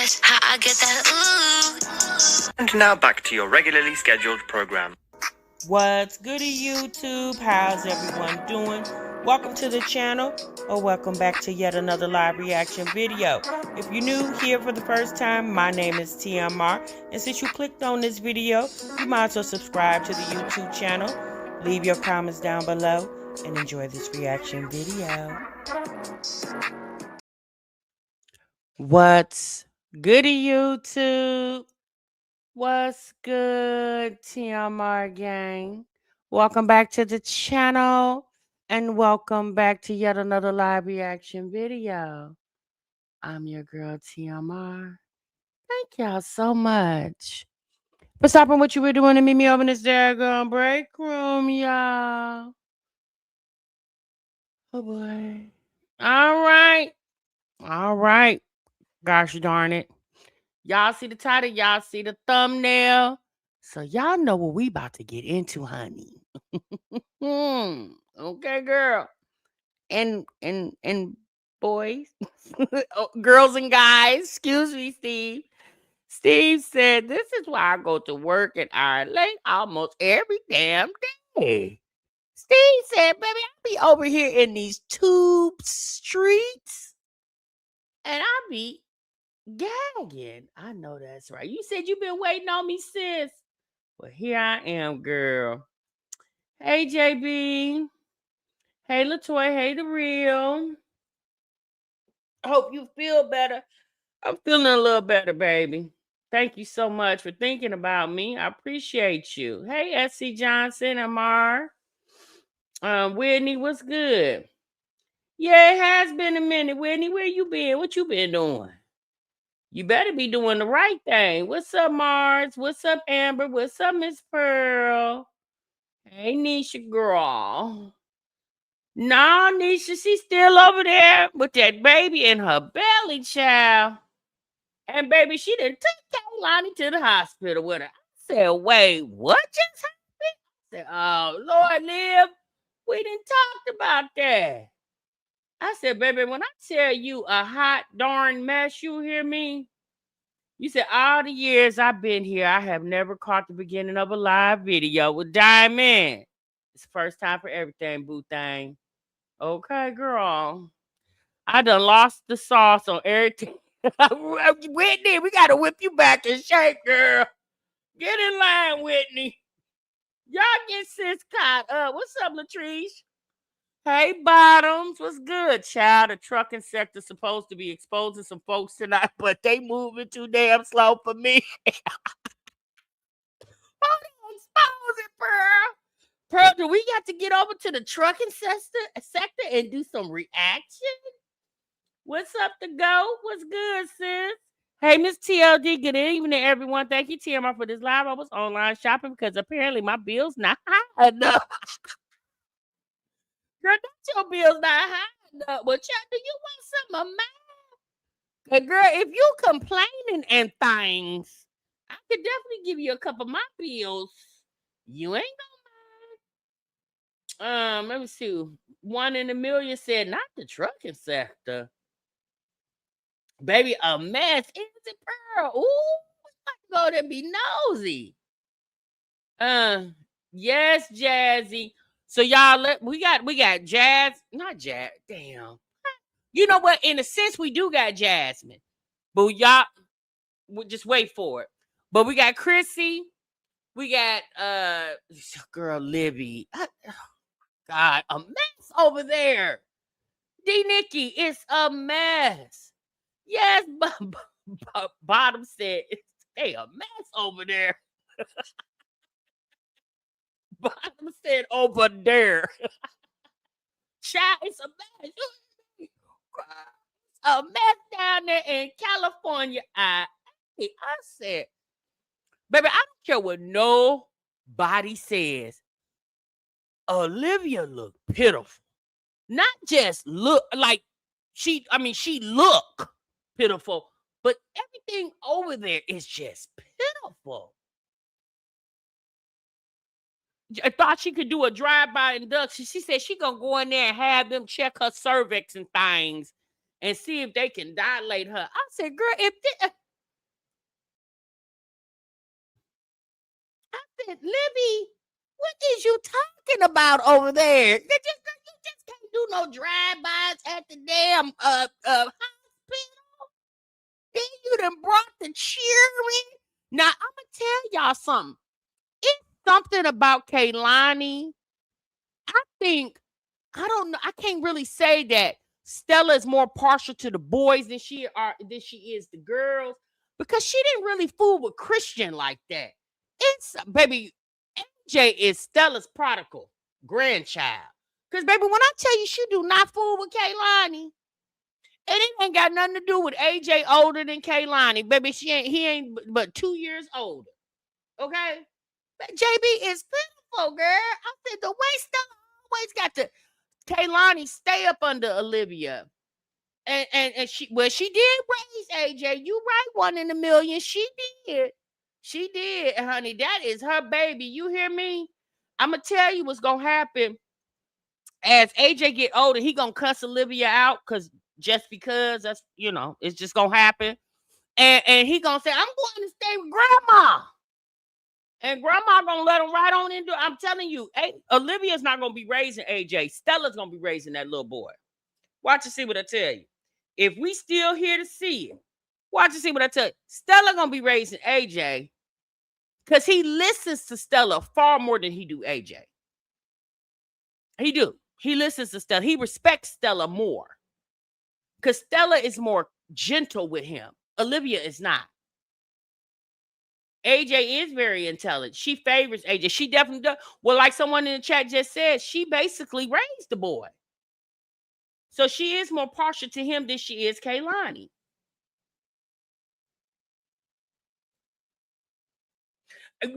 That's how I get that ooh. And now back to your regularly scheduled program. What's goody, YouTube? How's everyone doing? Welcome to the channel, or welcome back to yet another live reaction video. If you're new here for the first time, my name is TMR, and since you clicked on this video, you might as well subscribe to the YouTube channel, leave your comments down below, and enjoy this reaction video. What's goody, YouTube? What's good, TMR gang? Welcome back to the channel, and welcome back to yet another live reaction video. I'm your girl, TMR. Thank y'all so much for stopping what you were doing to meet me over in this daggone break room, y'all. Oh, boy. All right. Gosh darn it. Y'all see the title, y'all see the thumbnail. So y'all know what we about to get into, honey. Okay, girl. And boys. Oh, girls and guys. Excuse me, Steve. Steve said, this is why I go to work at hour late almost every damn day. Steve said, baby, I be over here in these tube streets. And I be gagging. I know that's right. You said you've been waiting on me, sis. Well, here I am, girl. Hey, JB. Hey, LaToya. Hey, The Real. I hope you feel better. I'm feeling a little better, baby. Thank you so much for thinking about me. I appreciate you. Hey, S.C. Johnson, Amar. Whitney, what's good? Yeah, it has been a minute. Whitney, where you been? What you been doing? You better be doing the right thing. What's up, Mars? What's up, Amber? What's up, Miss Pearl? Hey, Nisha, girl. No, Nisha, she's still over there with that baby in her belly, child. And baby, she done took Kaylani to the hospital with her. I said, wait, what just happened? I said, oh, Lord, live. We done talked about that. I said, baby, when I tell you a hot darn mess, you hear me? You said, all the years I've been here, I have never caught the beginning of a live video with Diamond. It's the first time for everything, boo thing. Okay, girl. I done lost the sauce on everything. Whitney, we got to whip you back in shape, girl. Get in line, Whitney. Y'all get sis caught up. What's up, Latrice? Hey, Bottoms. What's good, child? The trucking sector supposed to be exposing some folks tonight, but they moving too damn slow for me. Expose it, Pearl. Pearl, do we got to get over to the trucking sector and do some reaction? What's up to go? What's good, sis? Hey, Miss TLD, good evening, everyone. Thank you, TMR, for this live. I was online shopping because apparently my bill's not high enough. Girl, that's your bill's not high enough. But child, do you want something of mine? Girl, if you complaining and things, I could definitely give you a couple of my bills. You ain't gonna mind. Let me see. One in a million said not the trucking sector. Baby, a mess. Is it, Pearl? Ooh, we about to go there and be nosy. Yes, Jazzy. So y'all, we got Jazz, not Jazz. Damn. You know what? In a sense, we do got Jasmine, but y'all, we'll just wait for it. But we got Chrissy. We got girl Libby. God, a mess over there. D Nikki, it's a mess. Yes, Bottom said it's a mess over there. Bottom said over there. Child, it's a mess. A mess down there in California. I said, baby, I don't care what nobody says. Olivia looked pitiful. Not just look like she look pitiful, but everything over there is just pitiful. I thought she could do a drive-by induction. She said she gonna go in there and have them check her cervix and things and see if they can dilate her. I said, girl, said, Libby, what is you talking about over there? You just can't do no drive-bys at the damn hospital. Then you done brought the cheering. Now, I'm going to tell y'all something. It's something about Kaylani. I think, I don't know, I can't really say that Stella is more partial to the boys than she is the girls, because she didn't really fool with Christian like that. It's, baby, AJ is Stella's prodigal grandchild. Because, baby, when I tell you she do not fool with Kaylani, and it ain't got nothing to do with AJ older than Kaylani. Baby, he ain't but 2 years older. Okay? But JB is pitiful, girl. I said the way Stella always got to Kaylani stay up under Olivia. And she did raise AJ. You right, 1 in a million. She did. She did, honey. That is her baby. You hear me? I'm gonna tell you what's gonna happen. As AJ get older, he gonna cuss Olivia out just because that's, it's just gonna happen. And he gonna say, I'm going to stay with grandma. And grandma gonna let him right on into it. I'm telling you, Olivia's not gonna be raising AJ. Stella's gonna be raising that little boy. Watch and see what I tell you. If we still here to see it, watch and see what I tell you. Stella gonna be raising AJ because he listens to Stella far more than he do AJ. He do. He listens to Stella. He respects Stella more because Stella is more gentle with him. Olivia is not. AJ is very intelligent. She favors AJ. She definitely does. Well, like someone in the chat just said, she basically raised the boy. So she is more partial to him than she is Kaylani.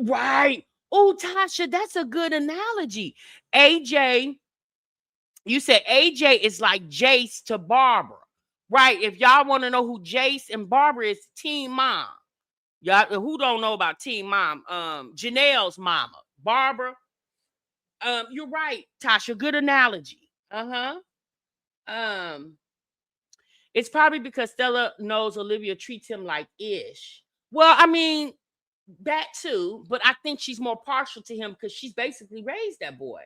Right. Oh, Tasha, that's a good analogy. AJ, you said AJ is like Jace to Barbara. Right. If y'all want to know who Jace and Barbara is, Teen Mom. Y'all who don't know about Teen Mom? Janelle's mama, Barbara. You're right, Tasha. Good analogy. It's probably because Stella knows Olivia treats him like ish. Well, I mean, that too, but I think she's more partial to him because she's basically raised that boy.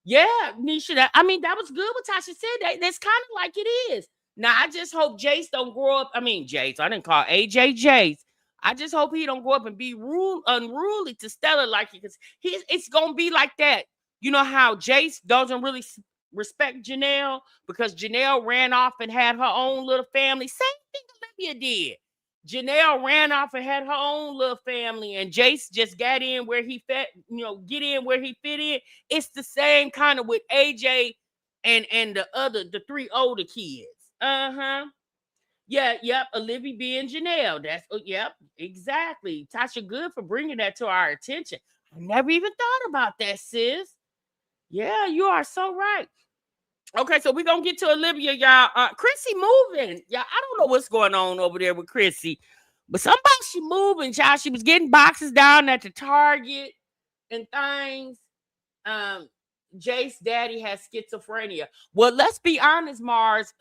Yeah, Nisha. That was good what Tasha said. That's kind of like it is. Now, I just hope Jace don't grow up. I mean, Jace. I didn't call AJ Jace. I just hope he don't grow up and be unruly to Stella like he, because it's gonna be like that. You know how Jace doesn't really respect Janelle because Janelle ran off and had her own little family. Same thing Olivia did. Janelle ran off and had her own little family, and Jace just got in where he fit, get in where he fit in. It's the same kind of with AJ and the 3 older kids. Yeah, yep. Olivia being Janelle. That's yep, exactly. Tasha, good for bringing that to our attention. I never even thought about that, sis. Yeah, you are so right. Okay, so we're gonna get to Olivia, y'all. Chrissy moving. Yeah, I don't know what's going on over there with Chrissy, but somebody she moving, child. She was getting boxes down at the Target and things. Jace daddy has schizophrenia. Well, let's be honest, Mars.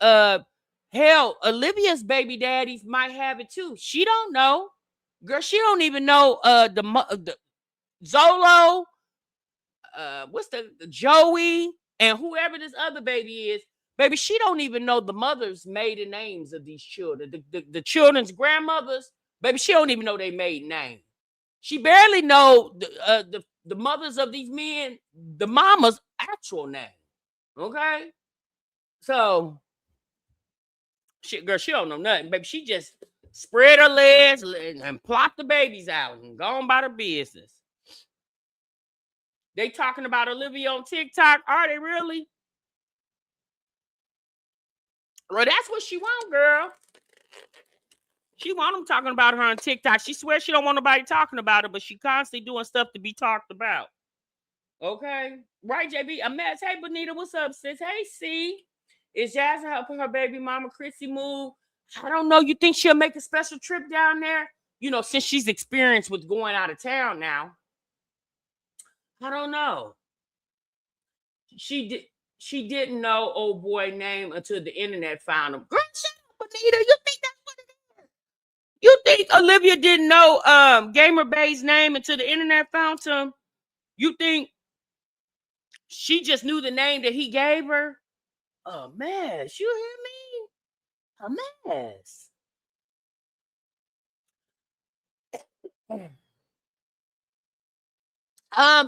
Hell, Olivia's baby daddies might have it too. She don't know. Girl, she don't even know the Zolo, what's the Joey, and whoever this other baby is. Baby, she don't even know the mother's maiden names of these children. The children's grandmothers, baby, she don't even know their maiden name. She barely know the mothers of these men, the mama's actual name. Okay? So she don't know nothing, baby. She just spread her legs and plop the babies out and go on about her business. They talking about Olivia on TikTok. Are they really? Well, that's what she want, girl. She want them talking about her on TikTok. She swears she don't want nobody talking about her, but she constantly doing stuff to be talked about. Okay? Right, JB? A mess. Hey, Bonita, what's up, sis? Hey, C. Is Jasmine helping her baby mama Chrissy move? I don't know. You think she'll make a special trip down there? Since she's experienced with going out of town now. I don't know. She didn't know old boy name until the internet found him. Girl, shut up, Bonita. You think that's what it is? You think Olivia didn't know Gamer Bay's name until the internet found him? You think she just knew the name that he gave her? A mess. You hear me? A mess.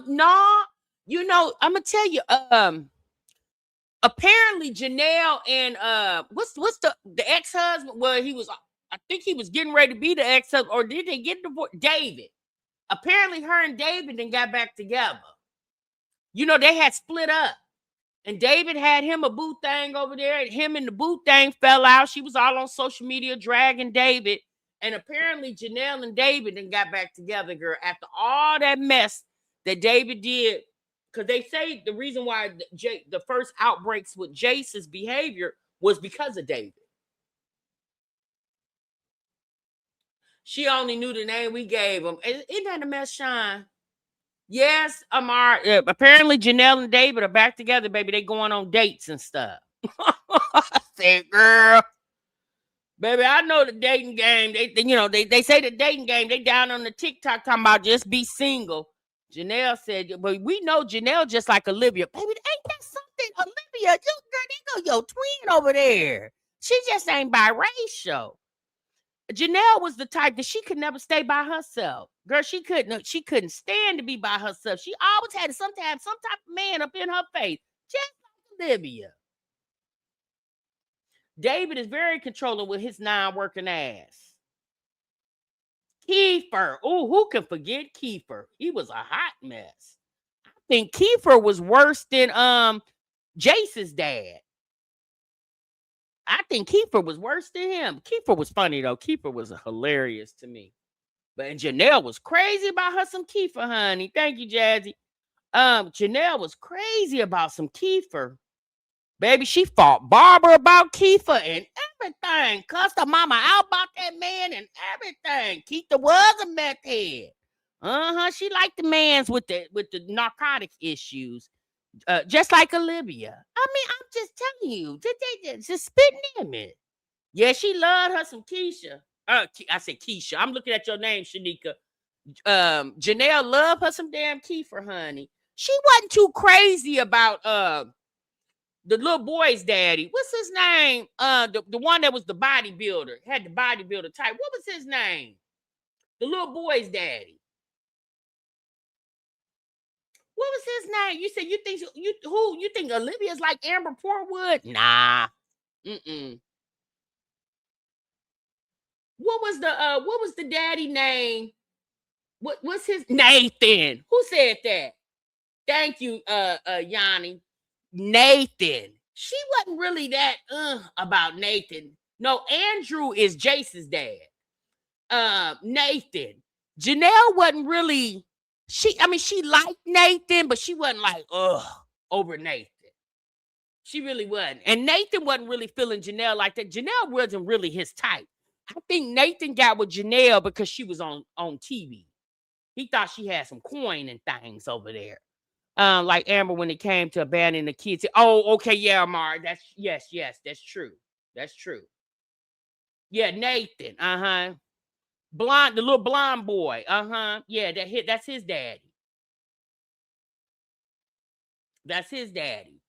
No, you know, I'm gonna tell you, apparently Janelle and what's the ex-husband? Well, I think he was getting ready to be the ex-husband, or did they get divorced? David. Apparently her and David then got back together. You know, they had split up. And David had him a boo thing over there. And him and the boo thing fell out. She was all on social media dragging David. And apparently Janelle and David then got back together, girl, after all that mess that David did. Because they say the reason why the first outbreaks with Jace's behavior was because of David. She only knew the name we gave him. Isn't that a mess, Sean? Yes, Amar. Apparently, Janelle and David are back together, baby. They going on dates and stuff. I said, girl, baby, I know the dating game. They say the dating game. They down on the TikTok talking about just be single. Janelle said, but we know Janelle just like Olivia. Baby, ain't that something? Olivia, girl, they go your twin over there. She just ain't biracial. Janelle was the type that she could never stay by herself. Girl, she couldn't stand to be by herself. She always had some type of man up in her face. Just like Olivia. David is very controlling with his non-working ass. Kiefer. Oh, who can forget Kiefer? He was a hot mess. I think Kiefer was worse than Jace's dad. I think Kiefer was worse than him. Kiefer was funny, though. Kiefer was hilarious to me. But Janelle was crazy about her some Kiefer, honey. Thank you, Jazzy. Janelle was crazy about some Kiefer. Baby, she fought Barbara about Kiefer and everything. Cussed her mama out about that man and everything. Keitha was a meth head. She liked the mans with the narcotic issues. Just like Olivia. I mean, I'm just telling you. Just spitting in it. Yeah, she loved her some Keisha. I said Keisha. I'm looking at your name, Shanika. Janelle loved her some damn Kiefer, honey. She wasn't too crazy about the little boy's daddy. What's his name? The one that was the bodybuilder. Had the bodybuilder type. What was his name? The little boy's daddy. What was his name? You said you think Olivia's like Amber Portwood? Nah. What was the daddy name? What's his Nathan? Who said that? Thank you, Yanni. Nathan. She wasn't really that about Nathan. No, Andrew is Jace's dad. Nathan. Janelle wasn't really. She liked Nathan, but she wasn't like over Nathan. She really wasn't. And Nathan wasn't really feeling Janelle like that. Janelle wasn't really his type. I think Nathan got with Janelle because she was on TV. He thought she had some coin and things over there. Like Amber when it came to abandoning the kids. Oh, okay, yeah, Amar. Yes, that's true. That's true. Yeah, Nathan. Blonde, the little blonde boy. Yeah, that's his daddy. That's his daddy.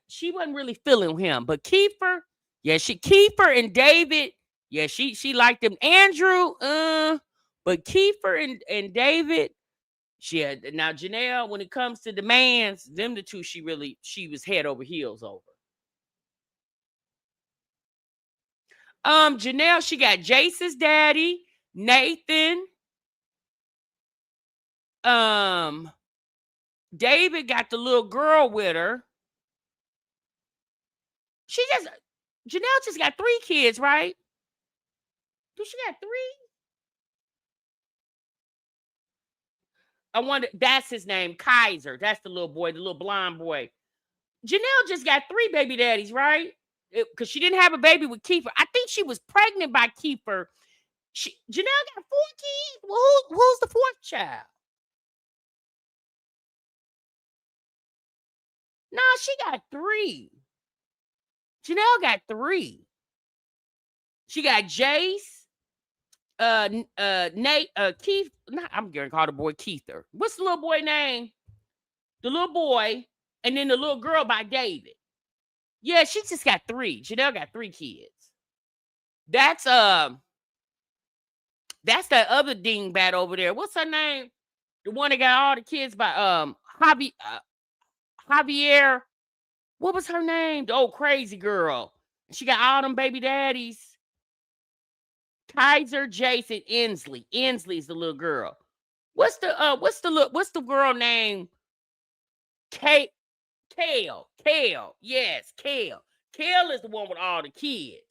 She wasn't really feeling him, but Kiefer, yeah, Kiefer and David, yeah, she liked him. Andrew, but Kiefer and David, now Janelle, when it comes to the mans, them the two she was head over heels over. Janelle, she got Jace's daddy, Nathan. David got the little girl with her. Janelle just got 3 kids, right? Do she got 3? I wonder, that's his name, Kaiser. That's the little boy, the little blonde boy. Janelle just got 3 baby daddies, right? Because she didn't have a baby with Kiefer. I think she was pregnant by Kiefer. Janelle got 4 kids. Well, who's the 4th child? No, she got 3. Janelle got 3. She got Jace, Nate, Keith. Not, I'm gonna call the boy Keither. What's the little boy name? The little boy, and then the little girl by David. Yeah, she just got 3. Janelle got 3 kids. That's that other dingbat over there. What's her name? The one that got all the kids by Javier. What was her name? The old crazy girl. She got all them baby daddies. Kaiser Jason Inslee. Inslee's the little girl. What's the girl name? Kale. Yes, Kale. Kale is the one with all the kids.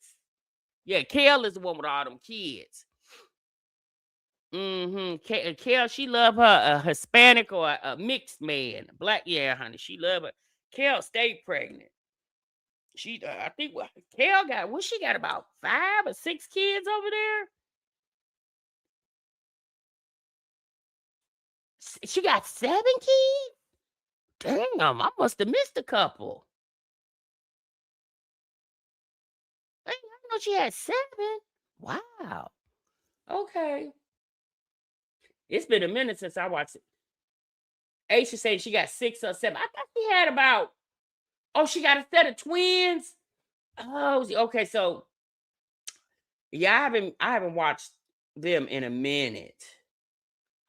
Yeah, Kale is the one with all them kids. Kale, she love her a Hispanic or a mixed man. Black, yeah, honey. She love her. Kale stayed pregnant. She, I think, Kale got, she got about 5 or 6 kids over there. She got 7 kids? Damn, I must have missed a couple. I didn't know she had 7. Wow. Okay. It's been a minute since I watched it. Aisha said she got 6 or 7. I thought she had about, she got a set of twins. Oh, okay. So yeah, I haven't watched them in a minute.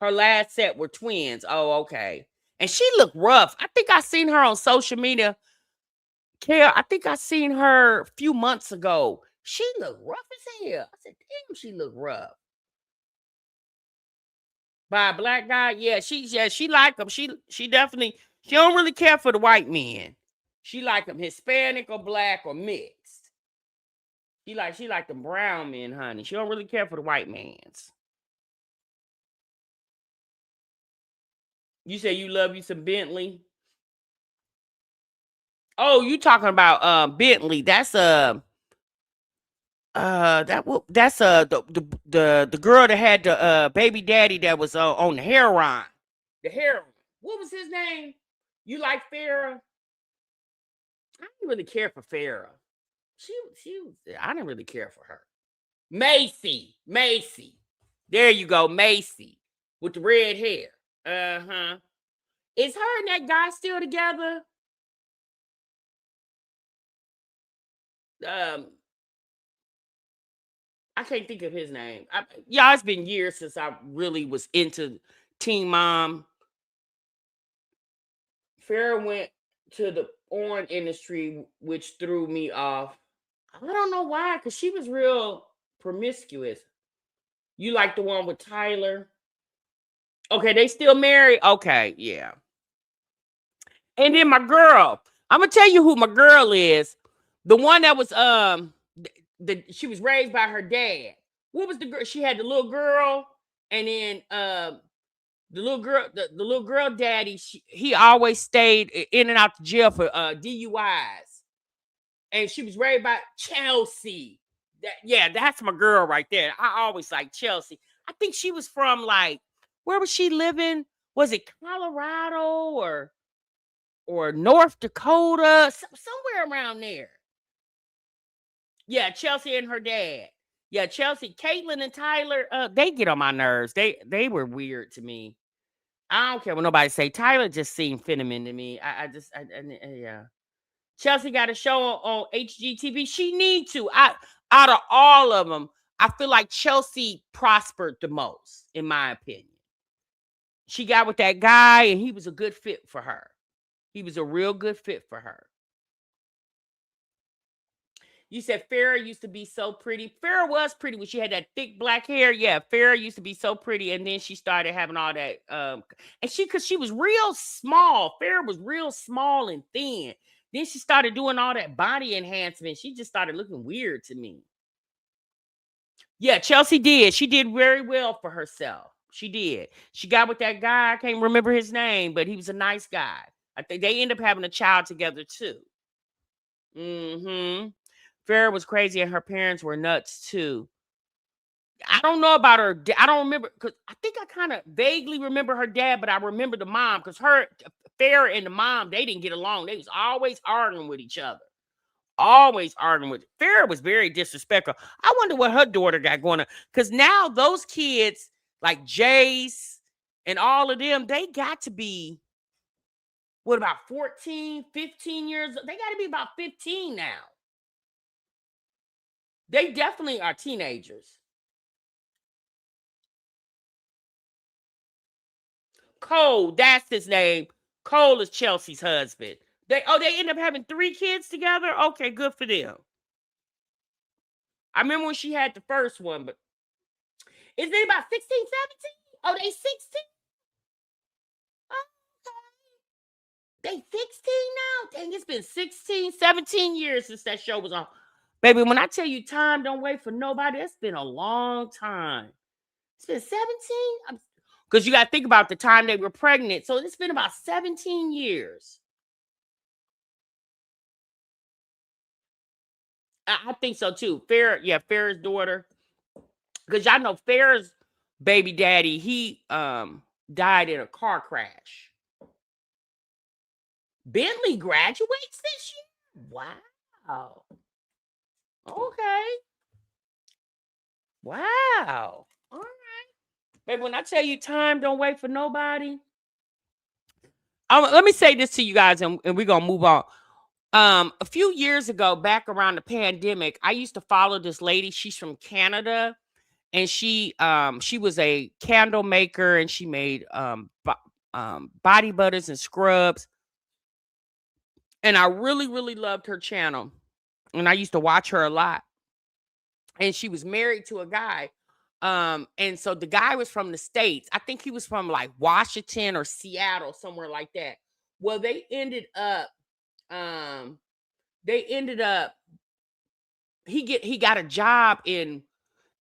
Her last set were twins. Oh, okay. And she looked rough. I think I seen her on social media. Kara, I think I seen her a few months ago. She looked rough as hell. I said, damn, she looked rough. By a black guy, yeah, she like him. She definitely, she don't really care for the white men. She like them Hispanic or black or mixed. She like them brown men, honey. She don't really care for the white mans. You say you love you some Bentley. Oh, you talking about Bentley? That's the girl that had the baby daddy that was on the heroin. The heroin. What was his name? You like Farrah? I didn't really care for Farrah. I didn't really care for her. Macy. There you go, Macy with the red hair. Is her and that guy still together? I can't think of his name. It's been years since I really was into Teen Mom. Farrah went to the porn industry, which threw me off. I don't know why, because she was real promiscuous. You like the one with Tyler? Okay, they still married? Okay, yeah. And then my girl. I'm gonna tell you who my girl is. The one that was she was raised by her dad. What was the girl? She had the little girl, and then the little girl daddy, he always stayed in and out the jail for DUIs. And she was raised by Chelsea. That's my girl right there. I always like Chelsea. I think she was from, like, where was she living? Was it Colorado or North Dakota? Somewhere around there. Yeah, Chelsea and her dad. Yeah, Chelsea, Caitlin and Tyler, they get on my nerves. They were weird to me. I don't care what nobody say. Tyler just seemed feminine to me. Yeah. Chelsea got a show on HGTV. She need to. Out of all of them, I feel like Chelsea prospered the most, in my opinion. She got with that guy, and he was a good fit for her. He was a real good fit for her. You said Farrah used to be so pretty. Farrah was pretty when she had that thick black hair. Yeah, Farrah used to be so pretty, and then she started having all that. And because she was real small. Farrah was real small and thin. Then she started doing all that body enhancement. She just started looking weird to me. Yeah, Chelsea did. She did very well for herself. She did. She got with that guy. I can't remember his name, but he was a nice guy. I think they ended up having a child together too. Farrah was crazy, and her parents were nuts too. I don't know about her. I don't remember, because I think I kind of vaguely remember her dad, but I remember the mom, because Farrah and the mom, they didn't get along. They was always arguing with each other. always arguing with Farrah was very disrespectful. I wonder what her daughter got going on. Because now those kids, like Jace and all of them, they got to be, what, about 14, 15 years? They got to be about 15 now. They definitely are teenagers. Cole, that's his name. Cole is Chelsea's husband. They end up having 3 kids together? Okay, good for them. I remember when she had the first one, but is they about 16, 17? Oh, they 16? They 16 now? Dang, it's been 16, 17 years since that show was on. Baby, when I tell you time don't wait for nobody, it's been a long time. It's been 17? Because you got to think about the time they were pregnant. So it's been about 17 years. I think so too. Farrah's daughter. Because y'all know Farrah's baby daddy, he died in a car crash. Bentley graduates this year? Wow. Okay. Wow. All right. Baby, when I tell you time don't wait for nobody. Let me say this to you guys, and we're going to move on. A few years ago, back around the pandemic, I used to follow this lady. She's from Canada, and she was a candle maker, and she made body butters and scrubs. And I really, really loved her channel. And I used to watch her a lot. And she was married to a guy. And so the guy was from the States. I think he was from like Washington or Seattle, somewhere like that. Well, they ended up he got a job in,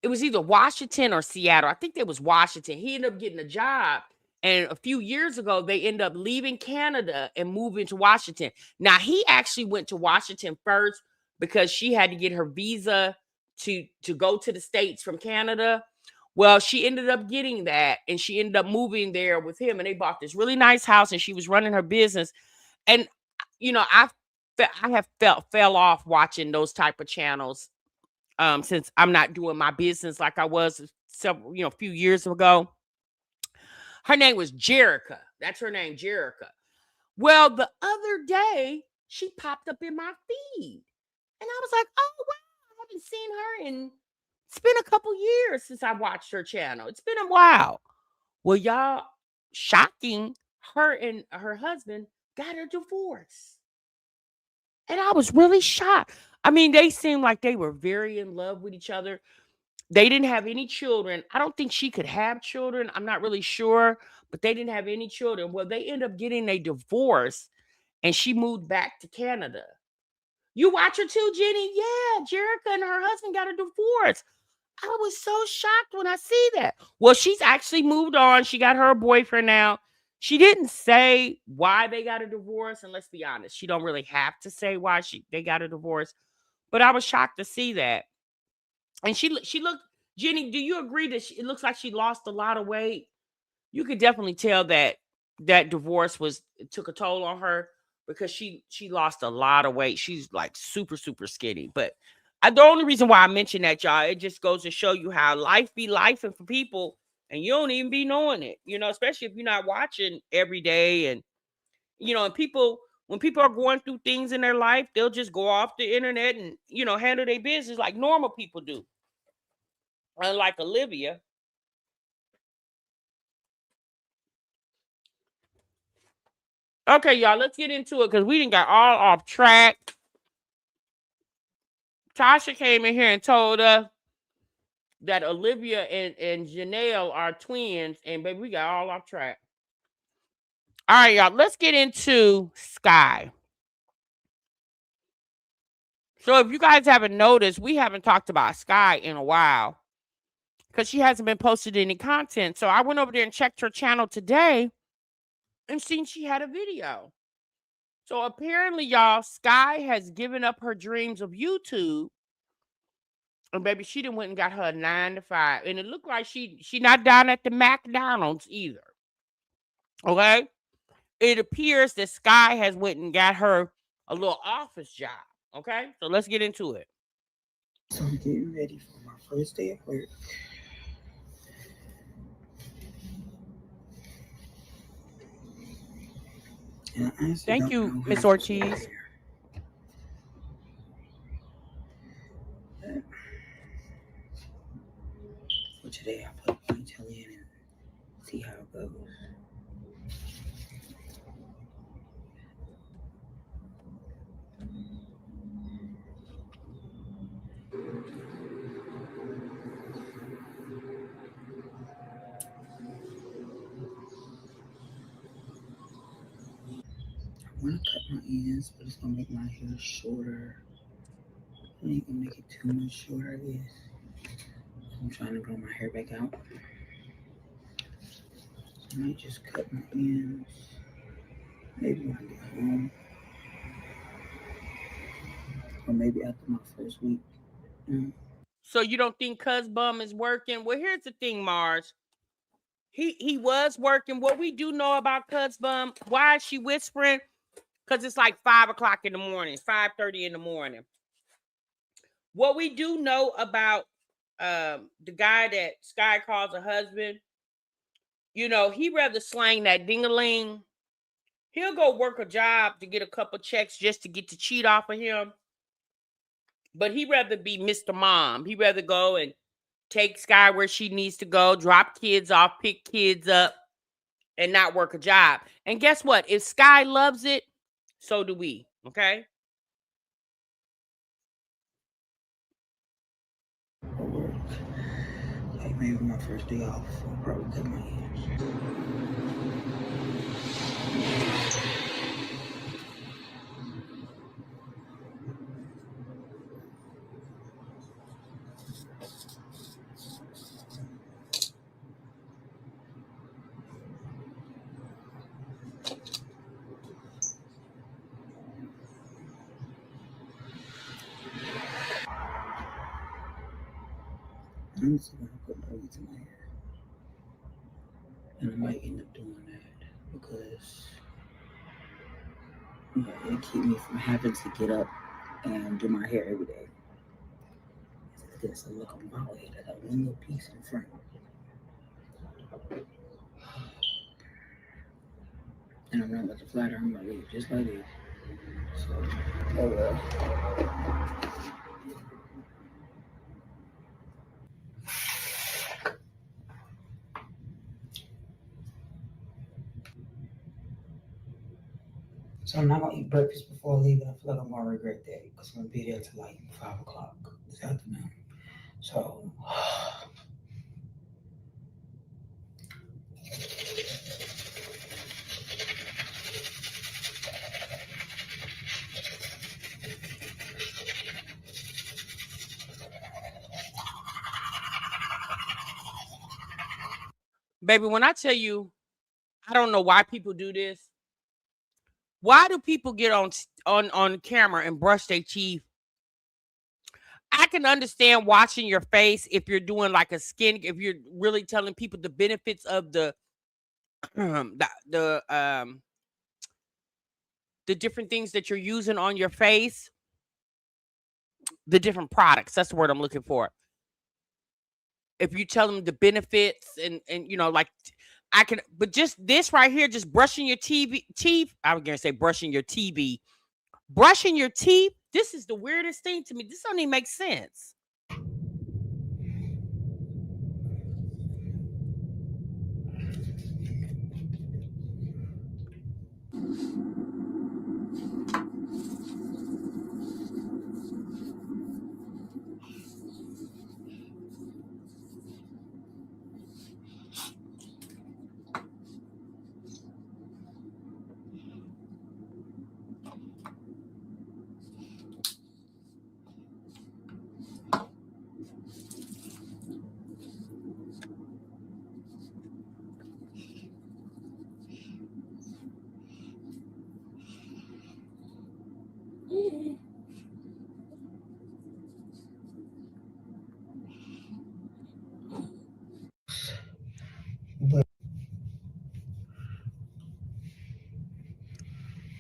it was either Washington or Seattle. I think it was Washington. He ended up getting a job. And a few years ago, they ended up leaving Canada and moving to Washington. Now, he actually went to Washington first because she had to get her visa to go to the States from Canada. Well, she ended up getting that, and she ended up moving there with him, and they bought this really nice house, and she was running her business. And, you know, I have fell off watching those type of channels since I'm not doing my business like I was a few years ago. Her name was Jerica. That's her name, Jerica. Well, the other day, she popped up in my feed. And I was like, oh, wow, I haven't seen her in, it's been a couple years since I watched her channel. It's been a while. Well, y'all, shocking, her and her husband got a divorce. And I was really shocked. I mean, they seemed like they were very in love with each other. They didn't have any children. I don't think she could have children. I'm not really sure, but they didn't have any children. Well, they end up getting a divorce, and she moved back to Canada. You watch her too, Jenny? Yeah, Jerica and her husband got a divorce. I was so shocked when I see that. Well, she's actually moved on. She got her boyfriend now. She didn't say why they got a divorce, and let's be honest, she don't really have to say why they got a divorce. But I was shocked to see that. And she looked, Jenny, do you agree that it looks like she lost a lot of weight? You could definitely tell that divorce took a toll on her because she lost a lot of weight. She's like super, super skinny. But the only reason why I mention that, y'all, it just goes to show you how life be lifing for people, and you don't even be knowing it, especially if you're not watching every day. And, and when people are going through things in their life, they'll just go off the internet and, handle their business like normal people do. Unlike Olivia. Okay, y'all, let's get into it because we didn't got all off track. Tasha came in here and told us that Olivia and Janelle are twins, and baby, we got all off track. All right, y'all, let's get into Skye. So if you guys haven't noticed, we haven't talked about Skye in a while because she hasn't been posted any content. So I went over there and checked her channel today and seen she had a video. So apparently, y'all, Skye has given up her dreams of YouTube. And baby, she done went and got her a 9 to 5. And it looked like she not down at the McDonald's either. Okay? It appears that Skye has went and got her a little office job. Okay, so let's get into it. So I'm getting ready for my first day at work. And I honestly Thank don't you, know Miss how to do my Ortiz. hair. But for today, I put a ponytail in and see how it goes. I want to cut my ends, but it's going to make my hair shorter. I ain't going to make it too much shorter, I guess. I'm trying to grow my hair back out. I might just cut my ends. Maybe when I get home. Or maybe after my first week. So you don't think Cuz Bum is working? Well, here's the thing, Mars. He was working. What we do know about Cuz Bum? Why is she whispering? Because it's like 5 o'clock in the morning, 5:30 in the morning. What we do know about the guy that Skye calls a husband, he rather slang that ding-a-ling. He'll go work a job to get a couple checks just to get to cheat off of him. But he rather be Mr. Mom. He rather go and take Skye where she needs to go, drop kids off, pick kids up, and not work a job. And guess what? If Skye loves it, so do we. Okay? Or like maybe my first day off, I'll probably cut my ends. I'm just going to put braids in my hair. And I might end up doing that because it keeps me from having to get up and do my hair every day. It's a look on my head. I got one little piece in front. And I'm not about to flatter. I'm going to leave just like this. So, oh well. So I'm not going to eat breakfast before leaving. I feel like I'm going to regret that because I'm going to be there till like 5 o'clock this afternoon. So, Baby, when I tell you, I don't know why people do this. Why do people get on camera and brush their teeth? I can understand washing your face if you're doing like a skin, if you're really telling people the benefits of the the different things that you're using on your face, the different products. That's the word I'm looking for. If you tell them the benefits and like I can, but just this right here, just brushing your teeth. I was gonna say brushing your TV, brushing your teeth. This is the weirdest thing to me. This don't even make sense.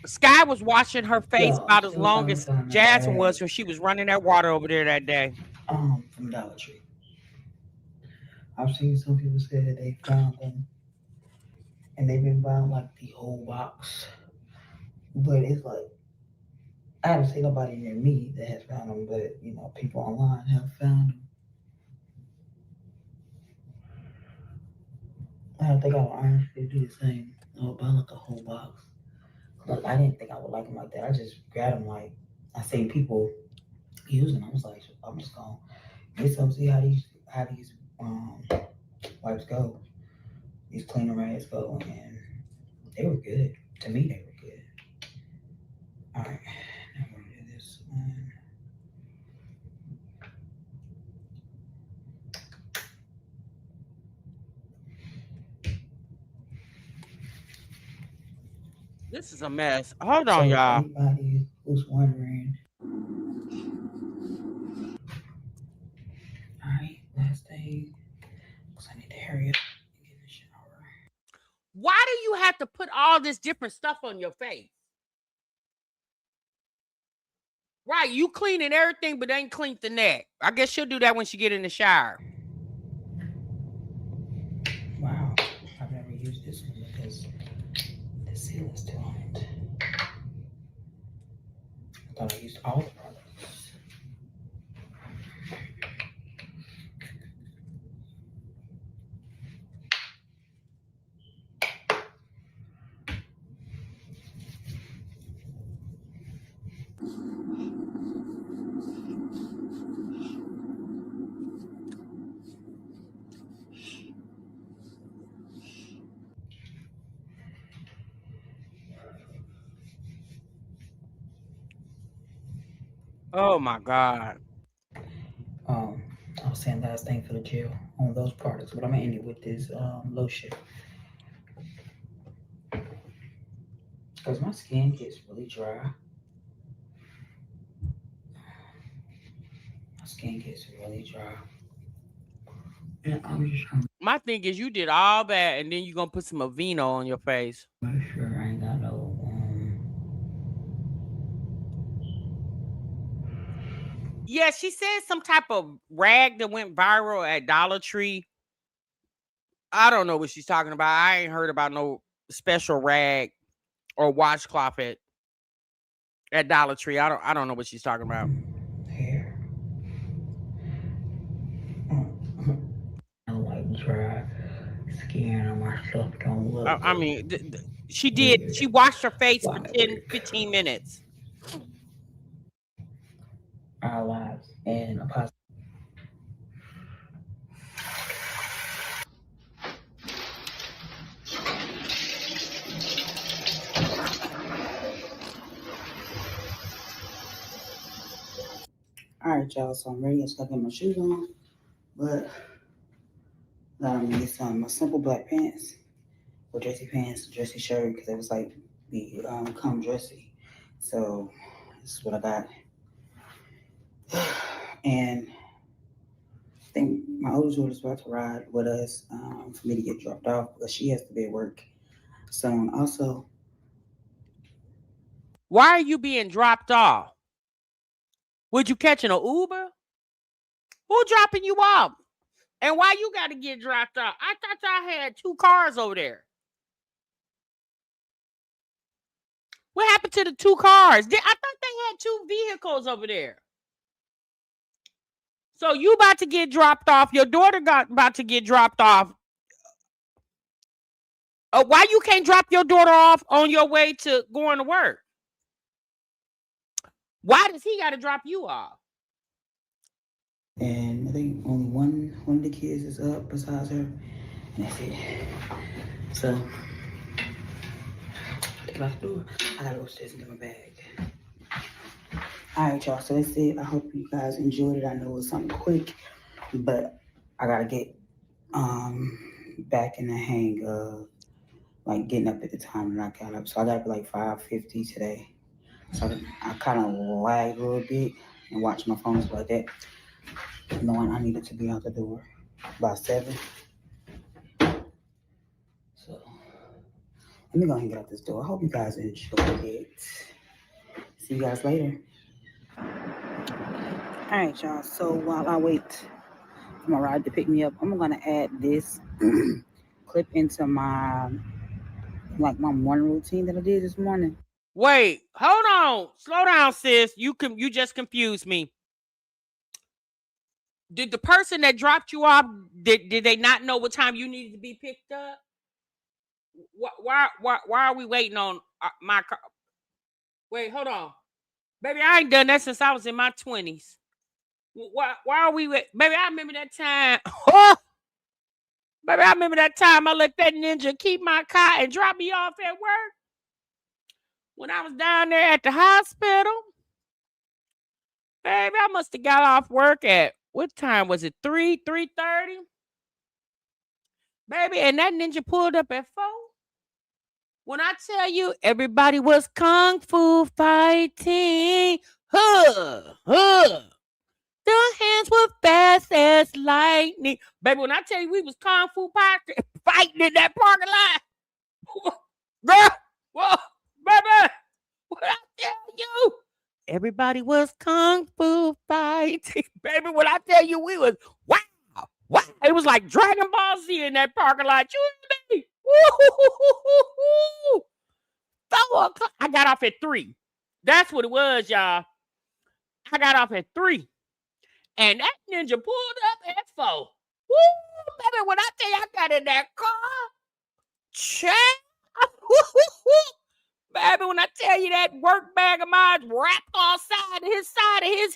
Skye was washing her face Yeah, about as still trying long to as find that Jasmine was bag. when she was running that water over there that day. From Dollar Tree. I've seen some people say that they found them and they've been buying like the whole box. But it's like I haven't seen nobody near me that has found them, but you know, people online have found them. I think I would honestly do the same. I would buy like a whole box. Like I didn't think I would like them like that. I just grabbed them like I seen people using them. I was like, I'm just gonna get some, see how these wipes go, these cleaner rags go, and they were good. To me, they were good. All right, now I'm gonna do this one. This is a mess. Hold on, So if y'all. anybody who's wondering, all right, last thing, because I need to hurry up and get in the shower. Why do you have to put all this different stuff on your face? Right, you cleaning everything, but ain't cleaned the neck. I guess she'll do that when she get in the shower. Wow, I've never used this one because the seal is still on it. I thought I used all the products. Oh my God. I was saying last thing for the gel on those products, but I'm gonna end it with this lotion because my skin gets really dry. My skin gets really dry, and I'm just trying to My thing is you did all that and then you're gonna put some Aveeno on your face. make sure I ain't got no. Yeah, she said some type of rag that went viral at Dollar Tree. I don't know what she's talking about. I ain't heard about no special rag or washcloth at Dollar Tree. I don't know what she's talking about. Hair. I like dry skin and my stuff don't look I mean, she did. weird She washed her face for while I 10, work. 15 minutes. Our lives and a positive. All right, y'all. So I'm ready to start getting my shoes on, but I'm gonna get some simple black pants or dressy pants, dressy shirt because it was like the come dressy. So this is what I got, and I think my oldest daughter's about to ride with us for me to get dropped off because she has to be at work soon. Also, Why are you being dropped off? Would you catching an Uber? Who dropping you off? And why you got to get dropped off? I thought y'all had 2 cars over there. What happened to the 2 cars? I thought they had 2 vehicles over there. So you about to get dropped off. Your daughter about to get dropped off. Why you can't drop your daughter off on your way to going to work? Why does he got to drop you off? and I think only one of the kids is up besides her, and that's it. So I gotta go upstairs and get my bag. All right, y'all. So that's it. I hope you guys enjoyed it. I know it was something quick, but I gotta get back in the hang of like getting up at the time that I got up. So I got up at like 5:50 today. So I kind of lagged a little bit and watched my phone stuff like that, knowing I needed to be out the door by 7. So Let me go ahead and get out this door. I hope you guys enjoyed it. See you guys later. All right, y'all. So while I wait for my ride to pick me up, I'm gonna add this clip into my morning routine that I did this morning. Wait, hold on. Slow down, sis. You just confused me. Did the person that dropped you off, did they not know what time you needed to be picked up? Why are we waiting on my car? Wait, hold on. Baby, I ain't done that since I was in my 20s. Why are we waiting? Baby, I remember that time. Baby, I remember that time I let that ninja keep my car and drop me off at work. When I was down there at the hospital. Baby, I must have got off work at, what time was it? 3:30? Baby, and that ninja pulled up at 4. When I tell you, everybody was kung fu fighting. The hands were fast as lightning. Baby, when I tell you we was kung fu fighting in that parking lot. Girl, whoa, baby, what I tell you? Everybody was kung fu fighting. Baby, when I tell you we was, wow. It was like Dragon Ball Z in that parking lot. You hear me? Woo-hoo-hoo-hoo-hoo. 4 o'clock. I got off at 3. That's what it was, y'all. I got off at 3. And that ninja pulled up at 4. Woo, baby, when I tell you I got in that car, check. Baby, when I tell you that work bag of mine wrapped on side of his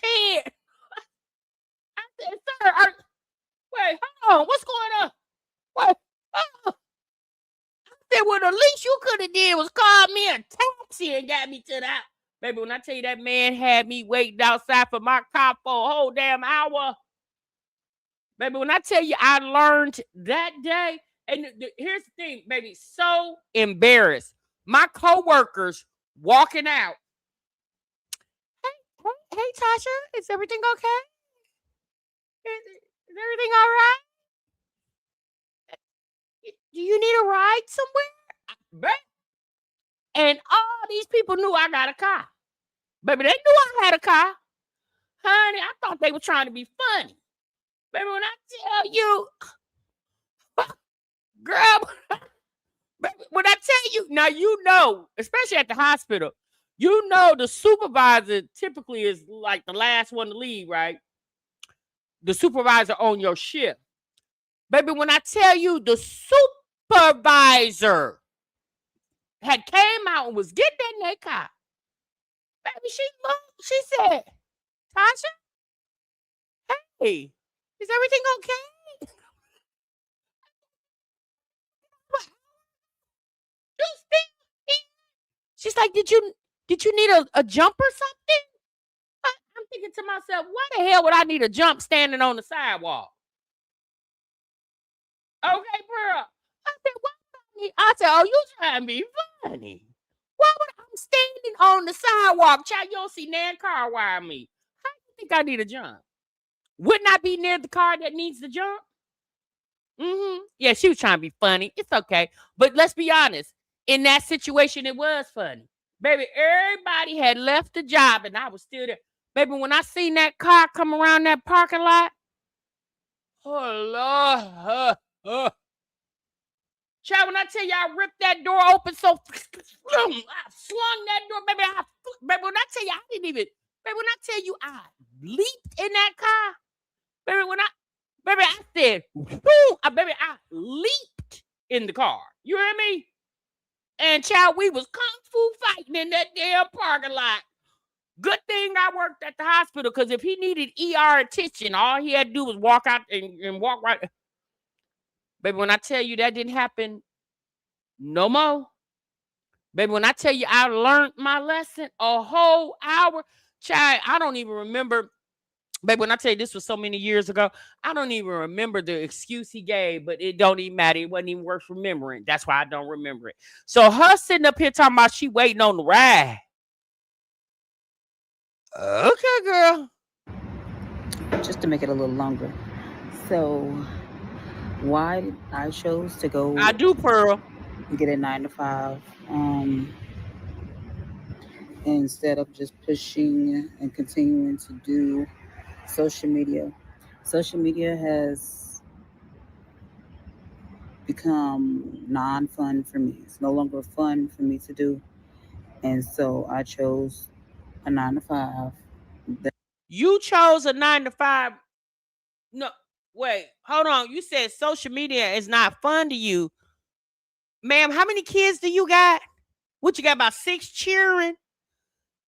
head. I said, sir, wait, hold on, what's going on? Wait, I said, well, the least you could have did was call me a taxi and got me to the house. Baby, when I tell you that man had me waiting outside for my car for a whole damn hour. Baby, when I tell you I learned that day, and here's the thing, baby, so embarrassed. My coworkers walking out. Hey, Tasha, is everything okay? Is everything all right? Do you need a ride somewhere? And all these people knew I got a car. Baby, they knew I had a car. Honey, I thought they were trying to be funny. Baby, when I tell you, girl, when I tell you, now you know, especially at the hospital, you know the supervisor typically is like the last one to leave, right? The supervisor on your shift. Baby, when I tell you the supervisor had came out and was getting in that car, baby, she said, Tasha, hey, is everything okay? She's like, did you need a jump or something? I'm thinking to myself, why the hell would I need a jump standing on the sidewalk? Okay, bro. I said, what? I said, oh, you trying to be funny. Why would I'm standing on the sidewalk? Child, you don't see nan car wire me. How do you think I need a jump? Wouldn't I be near the car that needs the jump? Yeah, she was trying to be funny. It's okay. But let's be honest. In that situation, it was funny. Baby, everybody had left the job and I was still there. Baby, when I seen that car come around that parking lot, oh, Lord. Child, when I tell you I ripped that door open so I slung that door, baby, baby, when I tell you I didn't even, baby, when I tell you I leaped in that car, baby, I said, baby, I leaped in the car. You hear me? And child, we was kung fu fighting in that damn parking lot. Good thing I worked at the hospital, because if he needed ER attention, all he had to do was walk out and walk right. Baby, when I tell you that didn't happen no more. Baby, when I tell you I learned my lesson a whole hour, child, I don't even remember. Baby, when I tell you this was so many years ago, I don't even remember the excuse he gave, but it don't even matter. It wasn't even worth remembering. That's why I don't remember it. So her sitting up here talking about she waiting on the ride. Okay, girl. Just to make it a little longer. So why I chose to go. I do, Pearl. get a 9 to 5, instead of just pushing and continuing to do social media. Social media has become non-fun for me. It's no longer fun for me to do, and so I chose a 9 to 5. You chose a 9 to 5. No, wait, hold on. You said social media is not fun to you. Ma'am, how many kids do you got? What, you got about 6 children?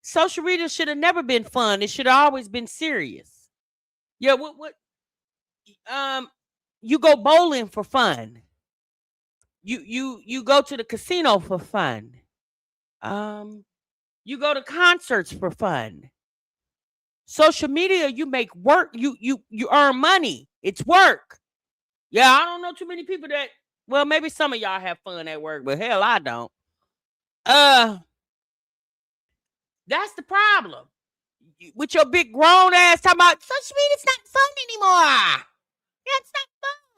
Social media should have never been fun. It should have always been serious. Yeah, what you go bowling for fun. You go to the casino for fun. You go to concerts for fun. Social media, you make work, you earn money. It's work. Yeah, I don't know too many people that, well, maybe some of y'all have fun at work, but hell, I don't. That's the problem. With your big grown ass talking about social media, it's not fun anymore. Yeah, it's not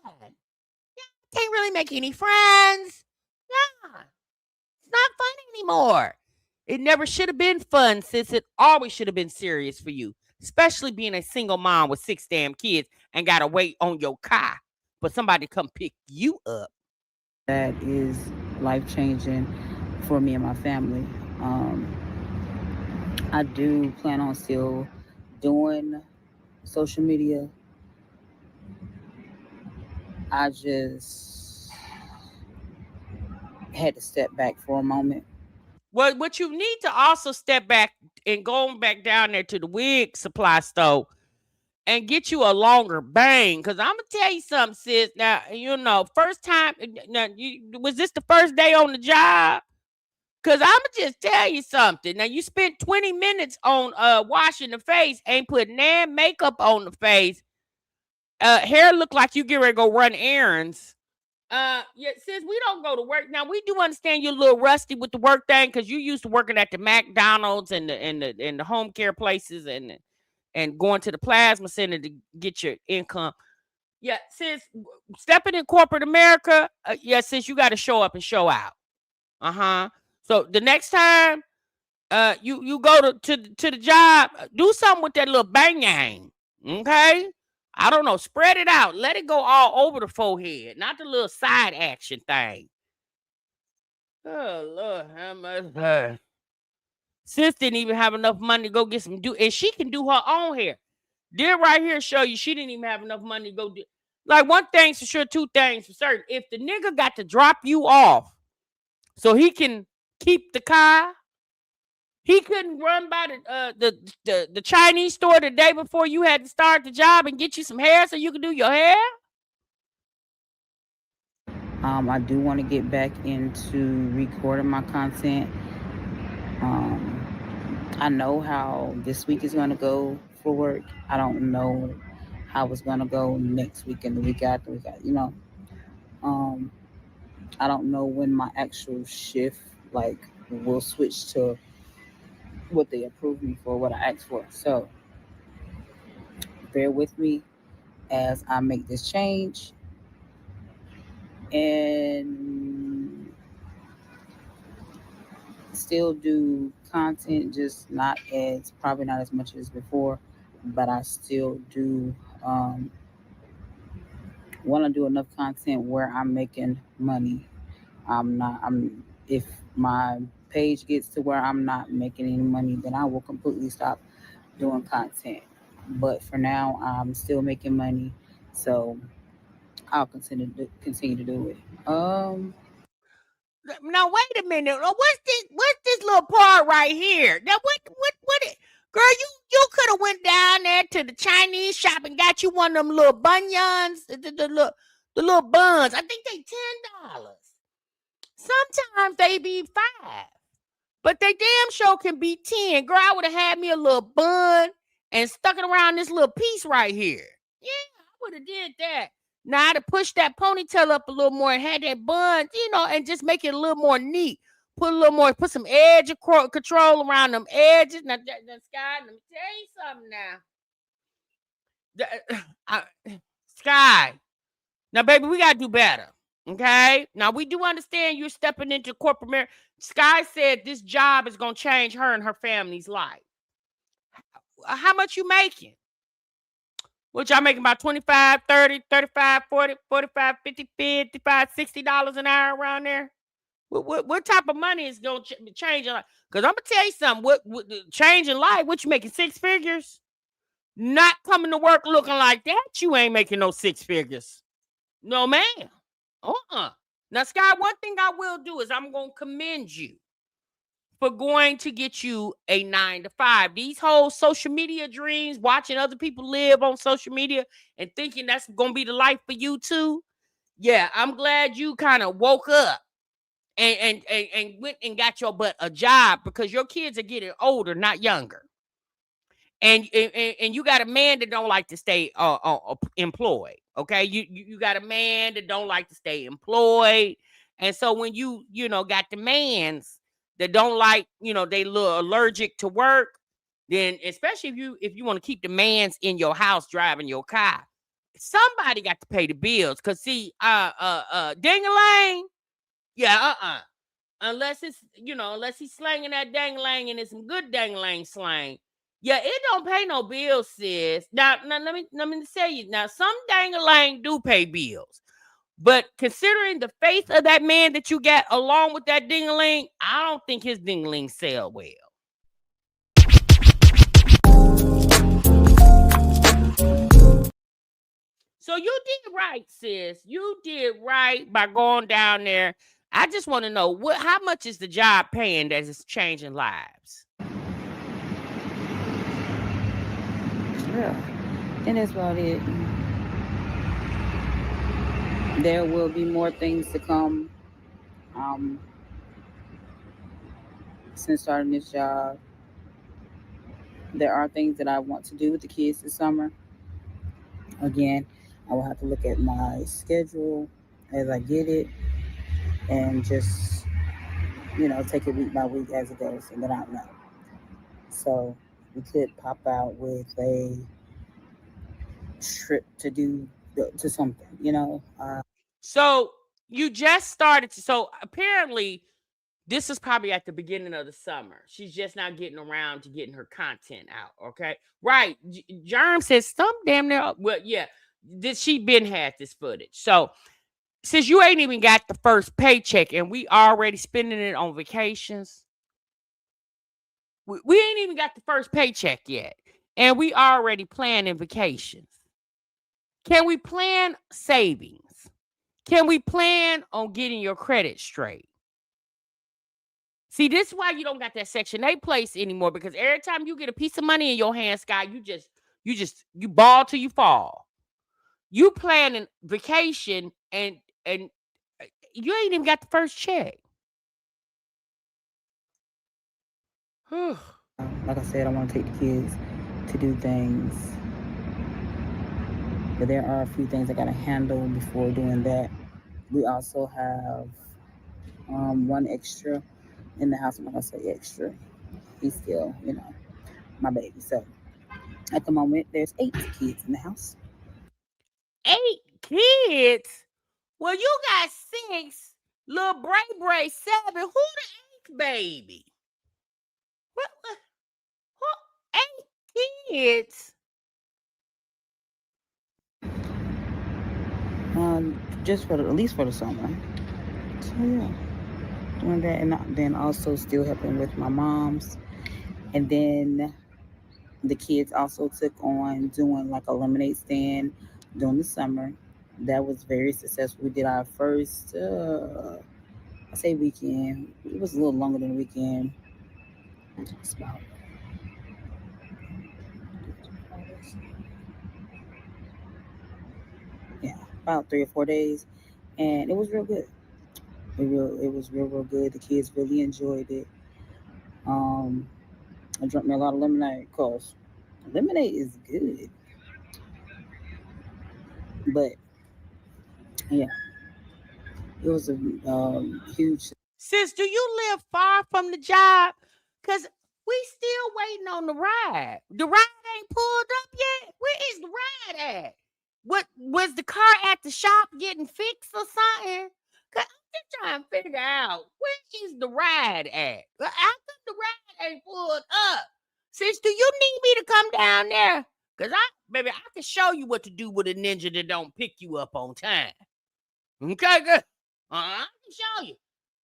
fun. Yeah, can't really make any friends. Yeah, it's not fun anymore. It never should have been fun, sis. It always should have been serious for you, especially being a single mom with 6 damn kids and gotta wait on your car for somebody to come pick you up. That is life changing for me and my family. I do plan on still doing social media. I just had to step back for a moment. Well, what you need to also step back and go back down there to the wig supply store and get you a longer bang. Cause I'm gonna tell you something, sis. Now, first time. Now, was this the first day on the job? Cause I'ma just tell you something. Now, you spent 20 minutes on washing the face, ain't put nan makeup on the face. Hair look like you get ready to go run errands. Yeah, sis, we don't go to work. Now, we do understand you're a little rusty with the work thing because you used to working at the McDonald's and the home care places and going to the plasma center to get your income. Yeah, sis, stepping in corporate America, yeah, sis, you got to show up and show out. So the next time you go to the job, do something with that little bang yang. Okay? I don't know. Spread it out. Let it go all over the forehead, not the little side action thing. Oh Lord, how much sis didn't even have enough money to go get some and she can do her own hair. Did right here show you she didn't even have enough money to go do. Like, one thing's for sure, two things for certain. If the nigga got to drop you off so he can keep the car, he couldn't run by the Chinese store the day before you had to start the job and get you some hair so you can do your hair. I do want to get back into recording my content. I know how this week is going to go for work. I don't know how it's going to go next week and the week after. I don't know when my actual shift will switch to what they approve me for, what I asked for. So bear with me as I make this change and still do content, just probably not as much as before, but I still do want to do enough content where I'm making money. If my page gets to where I'm not making any money, then I will completely stop doing content. But for now, I'm still making money, so I'll continue to do it. Now wait a minute. What's this little part right here? Now what it, girl, you could have went down there to the Chinese shop and got you one of them little bunions, the little buns. I think they $10. Sometimes they be $5. But they damn sure can be 10. Girl, I would have had me a little bun and stuck it around this little piece right here. Yeah, I would have did that. Now I'd have pushed that ponytail up a little more and had that bun, and just make it a little more neat. Put some edge control around them edges. Now, Skye, let me tell you something now. Skye. Now, baby, we got to do better. Okay. Now we do understand you're stepping into corporate America. Skye said this job is going to change her and her family's life. How much you making? What y'all making about 25, 30, 35, 40, 45, 50, 55, $60 an hour around there? What type of money is going to change? Because I'm going to tell you something. What changing life? What you making 6 figures? Not coming to work looking like that. You ain't making no 6 figures. No, man. Now, Skye, one thing I will do is I'm going to commend you for going to get you a 9 to 5. These whole social media dreams, watching other people live on social media and thinking that's going to be the life for you too. Yeah, I'm glad you kind of woke up and went and got your butt a job, because your kids are getting older, not younger. And you got a man that don't like to stay employed. Okay, you got a man that don't like to stay employed, and so when you got demands that don't like, they look allergic to work, then especially if you want to keep demands in your house driving your car, somebody got to pay the bills. Cause see, ding-a-lang, yeah, unless it's unless he's slanging that dang-a-lang and it's some good dang-a-lang slang. Yeah, it don't pay no bills, sis. Now let me tell you. Now, some dang-a-lang do pay bills, but considering the faith of that man that you got along with that ding-a-ling, I don't think his ding-a-ling sell well. So you did right, sis. You did right by going down there. I just want to know how much is the job paying that is changing lives? Yeah, and that's about it. There will be more things to come. Since starting this job, there are things that I want to do with the kids this summer. Again, I will have to look at my schedule as I get it, and just take it week by week as it goes, and then I know. So we could pop out with a trip to do to something. So you just started. So apparently, this is probably at the beginning of the summer. She's just now getting around to getting her content out. Okay, right? Germ says some damn near. Well, yeah, she been had this footage. So since you ain't even got the first paycheck and we already spending it on vacations, we ain't even got the first paycheck yet, and we already planning vacations. Can we plan savings? Can we plan on getting your credit straight? See, this is why you don't got that Section 8 place anymore, because every time you get a piece of money in your hand, Skye, you ball till you fall. You planning vacation and you ain't even got the first check. Like I said, I want to take the kids to do things, but there are a few things I got to handle before doing that. We also have one extra in the house. I'm not gonna say extra. He's still, my baby. So at the moment, there's 8 kids in the house. 8 kids? Well, you got 6. Little Bray 7. Who the 8th baby? What? 8 kids? Just at least for the summer. So yeah, doing that, and then also still helping with my mom's, and then the kids also took on doing like a lemonade stand during the summer. That was very successful. We did our first, I say weekend. It was a little longer than a weekend. It's about about 3 or 4 days, and it was real good. It was real good. The kids really enjoyed it. I drank me a lot of lemonade because lemonade is good. But yeah, it was a huge. Sis, do you live far from the job? Because we still waiting on the ride. The ride ain't pulled up yet. Where is the ride at? What was the car at the shop getting fixed or something? 'Cause I'm just trying to figure out where is the ride at? How come the ride ain't pulled up? Sis, do you need me to come down there? Cause baby, I can show you what to do with a ninja that don't pick you up on time. Okay, good. I can show you.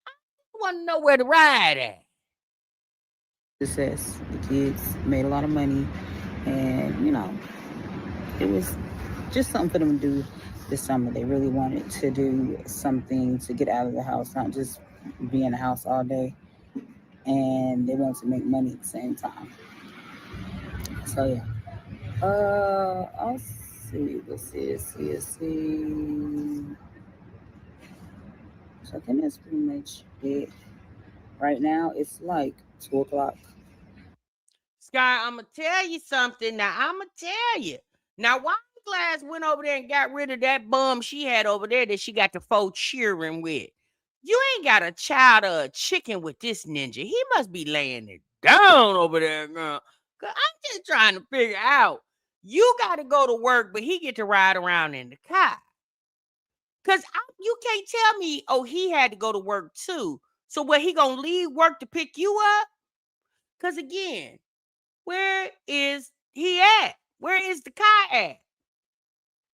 I want to know where the ride at. Success. The kids made a lot of money, and it was just something for them to do this summer. They really wanted to do something to get out of the house, not just be in the house all day, and they wanted to make money at the same time. So yeah. I'll see. Let's see. So I think that's pretty much it. Right now, it's like 2 o'clock. Skye, I'm going to tell you something. Now, I'm going to tell you. Now, why Glass went over there and got rid of that bum she had over there that she got the four cheering with? You ain't got a child or a chicken with this ninja. He must be laying it down over there, girl. 'Cause I'm just trying to figure out. You got to go to work, but he get to ride around in the car. Because you can't tell me, oh, he had to go to work too. So what, he going to leave work to pick you up? Because again, where is he at? Where is the car at?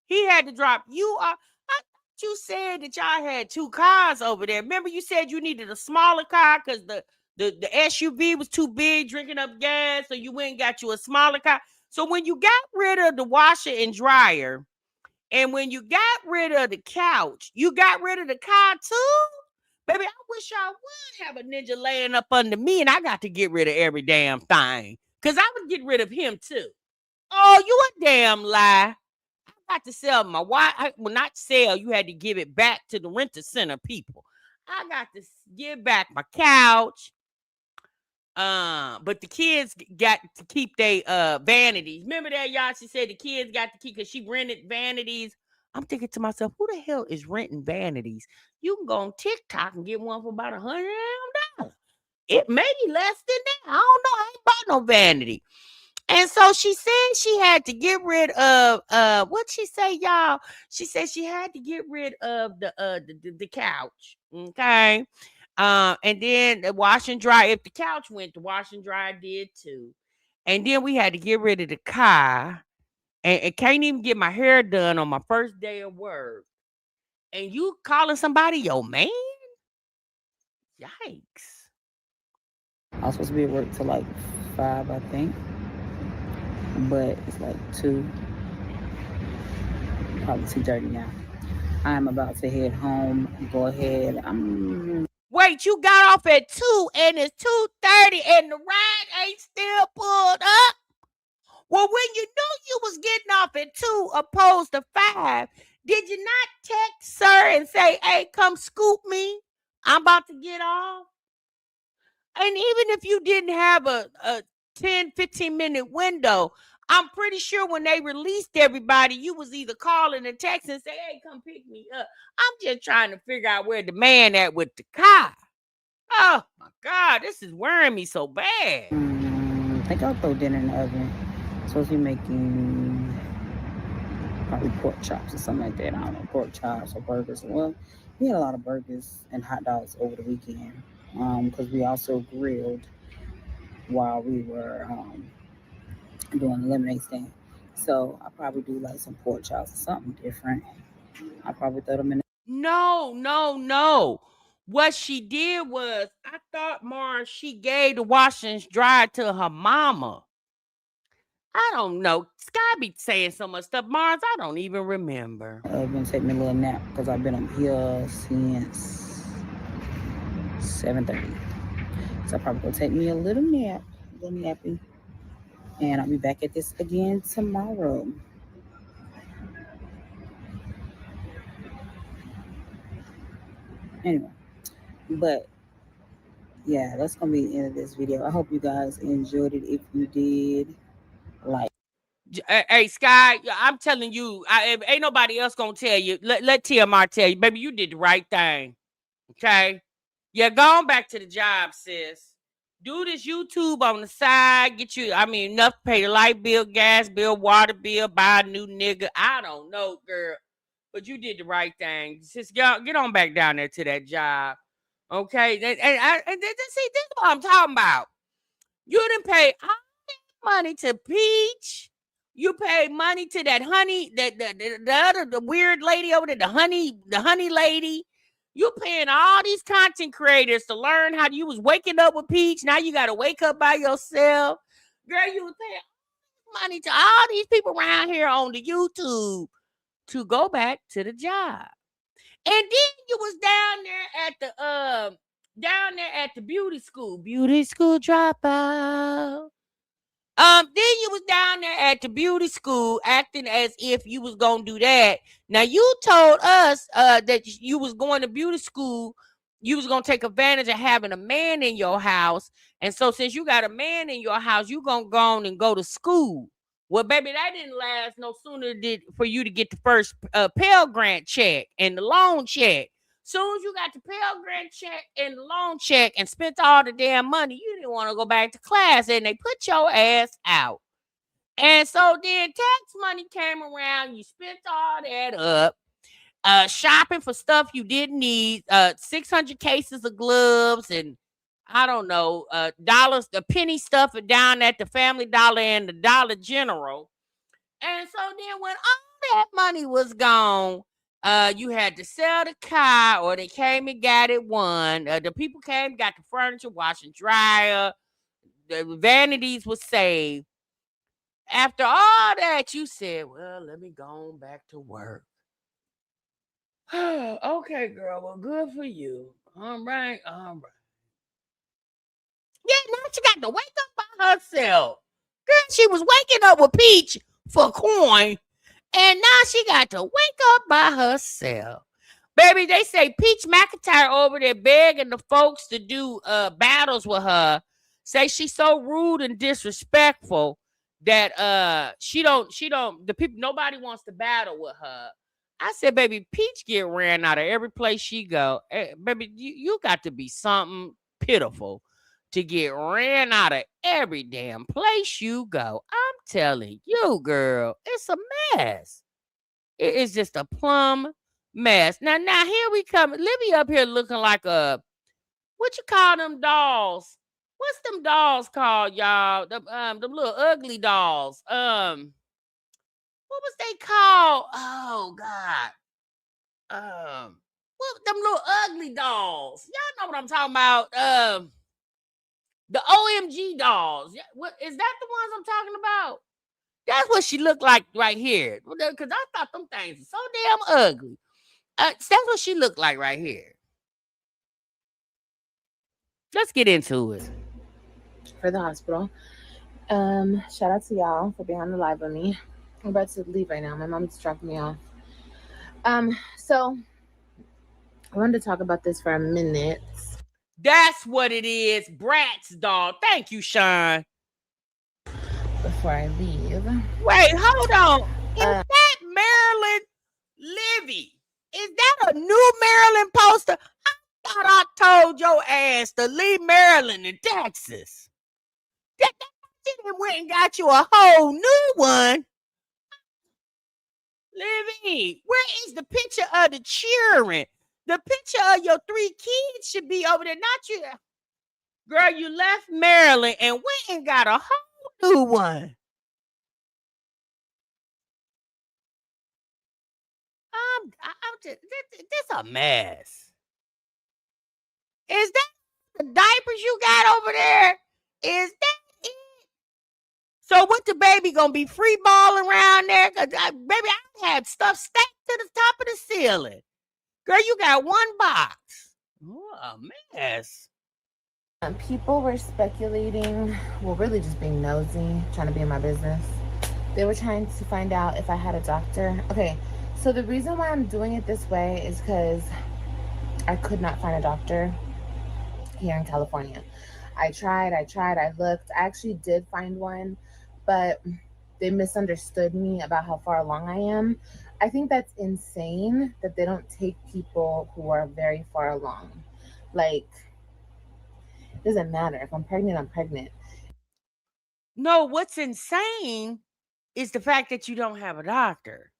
He had to drop you off. I thought you said that y'all had 2 cars over there. Remember you said you needed a smaller car because the SUV was too big, drinking up gas, so you went and got you a smaller car. So when you got rid of the washer and dryer, and when you got rid of the couch, you got rid of the car too? Baby, I wish I would have a ninja laying up under me, and I got to get rid of every damn thing. Because I would get rid of him too. Oh, you a damn lie. I got to sell my wife. Well, not sell. You had to give it back to the renter center people. I got to give back my couch. But the kids got to keep their vanities. Remember that, y'all? She said the kids got to keep because she rented vanities. I'm thinking to myself, who the hell is renting vanities? You can go on TikTok and get one for about $100. It may be less than that. I don't know. I ain't bought no vanity. And so she said she had to get rid of what'd she say, y'all? She said she had to get rid of the couch. Okay. And then the wash and dry. If the couch went, the wash and dry did too. And then we had to get rid of the car. And can't even get my hair done on my first day of work. And you calling somebody your man? Yikes. I was supposed to be at work till like 5, I think. But it's like 2, probably 2:30 now. I'm about to head home. Go ahead. Wait, you got off at 2 and it's 2:30 and the ride ain't still pulled up? Well, when you knew you was getting off at 2 opposed to 5, did you not text sir and say, hey, come scoop me? I'm about to get off. And even if you didn't have a 10, 15-minute window, I'm pretty sure when they released everybody, you was either calling or texting and say, hey, come pick me up. I'm just trying to figure out where the man at with the car. Oh, my God, this is wearing me so bad. I think I'll throw dinner in the oven. Supposed to be making probably pork chops or something like that. I don't know, pork chops or burgers. Well, we had a lot of burgers and hot dogs over the weekend because we also grilled while we were doing the lemonade stand. So I'll probably do like some pork chops or something different. I'll probably throw them in. No. What she did was, I thought, Mars, she gave the wash and dry to her mama. I don't know. Skye be saying so much stuff. Mars, I don't even remember. I'm going to take me a little nap because I've been up here since 7:30. So I'll probably go take me a little nap, a little nappy. And I'll be back at this again tomorrow. Anyway, but yeah, that's going to be the end of this video. I hope you guys enjoyed it. If you did, like. Hey, Skye, I'm telling you, ain't nobody else gonna tell you. Let TMR tell you, baby, you did the right thing. Okay? Yeah, go on back to the job, sis. Do this YouTube on the side. Get you, enough to pay the light bill, gas bill, water bill, buy a new nigga. I don't know, girl. But you did the right thing. Just get on back down there to that job. Okay? See, this is what I'm talking about. You didn't pay all money to Peach. You paid money to that honey, the weird lady over there, the honey lady. You paying all these content creators to learn how you was waking up with Peach. Now you got to wake up by yourself. Girl, you was paying money to all these people around here on the YouTube to go back to the job. And then you was down there at the beauty school dropout. Then you was down there at the beauty school acting as if you was gonna do that. Now you told us that you was going to beauty school, you was gonna take advantage of having a man in your house. And so since you got a man in your house, you gonna go on and go to school. Well, baby, that didn't last no sooner for you to get the first Pell Grant check and the loan check. Soon as you got the Pell Grant check and the loan check and spent all the damn money, you didn't want to go back to class, and they put your ass out. And so then tax money came around. You spent all that up, shopping for stuff you didn't need, 600 cases of gloves and I don't know, dollars, the penny stuff down at the Family Dollar and the Dollar General. And so then when all that money was gone, you had to sell the car, or they came and got it one. The people came, got the furniture, wash and dryer, the vanities was saved. After all that, you said, well, let me go on back to work. Okay, girl, well, good for you. All right. Yeah, now she got to wake up by herself. Girl, she was waking up with Peach for coin, and now she got to wake up by herself. Baby, they say Peach McIntyre over there begging the folks to do battles with her. Say she's so rude and disrespectful that she don't the people, nobody wants to battle with her. I said, baby, Peach get ran out of every place she go. Baby, you got to be something pitiful to get ran out of every damn place you go. I'm telling you, girl, it's a mess. It is just a plum mess. Now here we come. Libby up here looking like a, what you call them dolls? What's them dolls called, y'all? Them little ugly dolls. What was they called? Oh God. What them little ugly dolls? Y'all know what I'm talking about? The OMG dolls. What is that? The ones I'm talking about? That's what she looked like right here. Because I thought them things are so damn ugly. That's what she looked like right here. Let's get into it. For the hospital. Shout out to y'all for being on the live with me. I'm about to leave right now. My mom's dropping me off. So I wanted to talk about this for a minute. That's what it is. Bratz doll. Thank you, Sean. Before I leave. Wait, hold on. Is that Marilyn Livy? Is that a new Maryland poster? I thought I told your ass to leave Maryland in Texas. That she went and got you a whole new one. Livy, where is the picture of the cheering? The picture of your 3 kids should be over there, not you. Girl, you left Maryland and went and got a whole new one. This a mess. Is that the diapers you got over there? Is that it? So what, the baby gonna be free balling around there? Cause baby, I had stuff stacked to the top of the ceiling. Girl, you got one box. Oh, a mess. People were speculating, well, really just being nosy, trying to be in my business. They were trying to find out if I had a doctor. Okay, so the reason why I'm doing it this way is because I could not find a doctor here in California. I tried, I looked. I actually did find one, but they misunderstood me about how far along I am. I think that's insane that they don't take people who are very far along. Like, Doesn't matter. If I'm pregnant, I'm pregnant. No, what's insane is the fact that you don't have a doctor.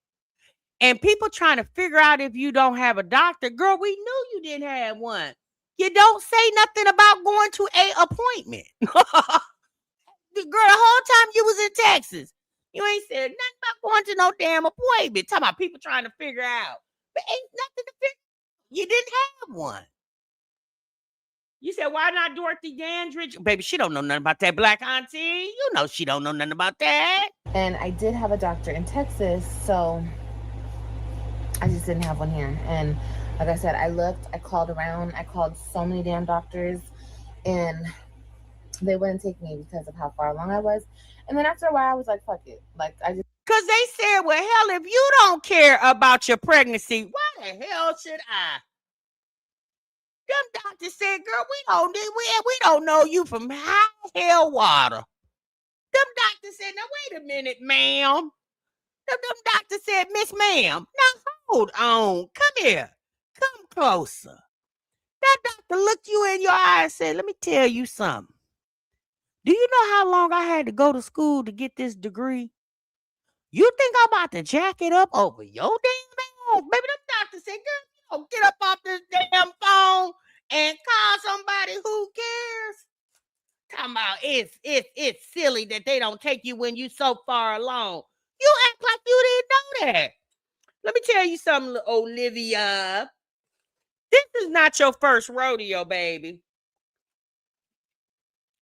And people trying to figure out if you don't have a doctor. Girl, we knew you didn't have one. You don't say nothing about going to a appointment. Girl, the whole time you was in Texas, you ain't said nothing about going to no damn appointment. Talking about people trying to figure out. But ain't nothing to figure out. You didn't have one. You said, why not Dorothy Dandridge? Baby, she don't know nothing about that black auntie. You know she don't know nothing about that. And I did have a doctor in Texas, so I just didn't have one here. And like I said, I looked, I called around, I called so many damn doctors, and they wouldn't take me because of how far along I was. And then after a while, I was like, fuck it. Like, I just... Because they said, well, hell, if you don't care about your pregnancy, why the hell should I? Them doctors said, girl, we don't know you from high hell water. Them doctors said, now wait a minute, ma'am. Them doctors said, Miss Ma'am, now hold on. Come here. Come closer. That doctor looked you in your eye and said, let me tell you something. Do you know how long I had to go to school to get this degree? You think I'm about to jack it up over your damn ass? Baby, them doctors said, girl, you don't get up off this damn phone and call somebody who cares. Talking about it's silly that they don't take you when you so far along. You act like you didn't know that. Let me tell you something, Olivia. This is not your first rodeo, baby.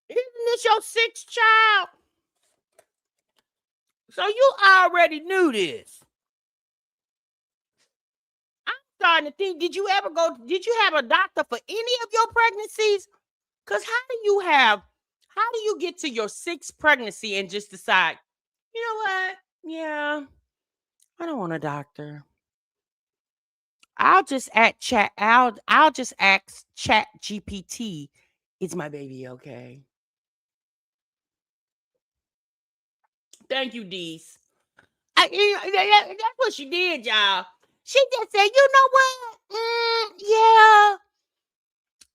Isn't this your sixth child? So you already knew this. I'm starting to think, did you have a doctor for any of your pregnancies? Because how do you get to your sixth pregnancy and just decide, you know what? Yeah, I don't want a doctor. I'll just ask Chat GPT, is my baby okay? Thank you, Dees. That's what she did, y'all. She just said, you know what? Yeah.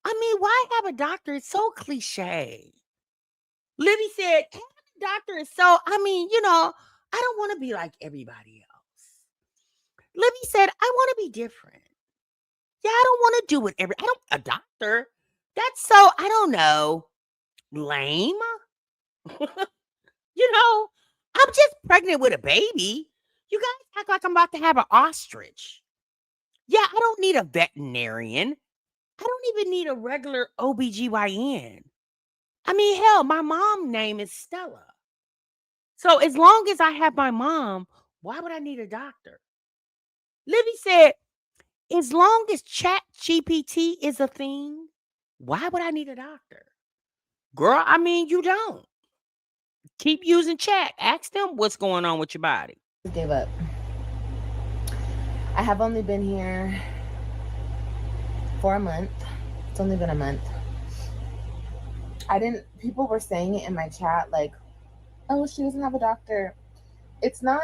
I mean, why have a doctor? It's so cliche. Libby said, having a doctor is so, I don't want to be like everybody else. Libby said, I want to be different. Yeah, I don't want to do it a doctor. That's so, I don't know, lame. I'm just pregnant with a baby. You guys act like I'm about to have an ostrich. Yeah, I don't need a veterinarian. I don't even need a regular OBGYN. I mean, hell, my mom's name is Stella. So as long as I have my mom, why would I need a doctor? Libby said, as long as Chat GPT is a thing, why would I need a doctor? Girl, I mean, you don't. Keep using chat. Ask them what's going on with your body. Gave up. I have only been here for a month. It's only been a month. People were saying it in my chat, like, oh, she doesn't have a doctor. It's not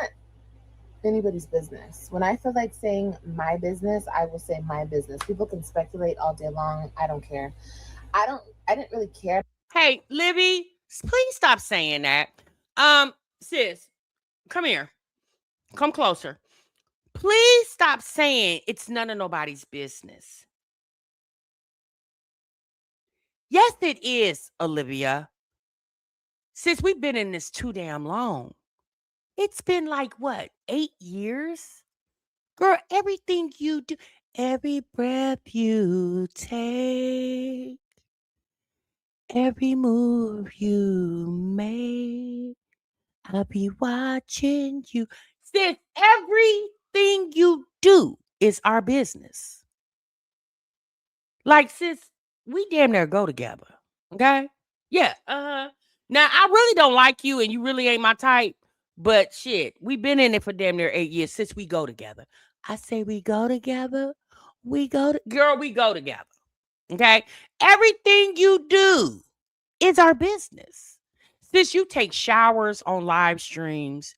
anybody's business. When I feel like saying my business, I will say my business. People can speculate all day long. I don't care. I didn't really care. Hey, Libby, please stop saying that. Sis, come here. Come closer. Please stop saying it's none of nobody's business. Yes, it is, Olivia. Since we've been in this too damn long. It's been like, what, 8 years? Girl, everything you do, every breath you take, every move you make, I'll be watching you. Sis, everything you do is our business. Like, sis, we damn near go together. Okay? Yeah. Now, I really don't like you and you really ain't my type. But shit, we've been in it for damn near 8 years since we go together. I say we go together. Girl, we go together. Okay? Everything you do is our business. Since you take showers on live streams,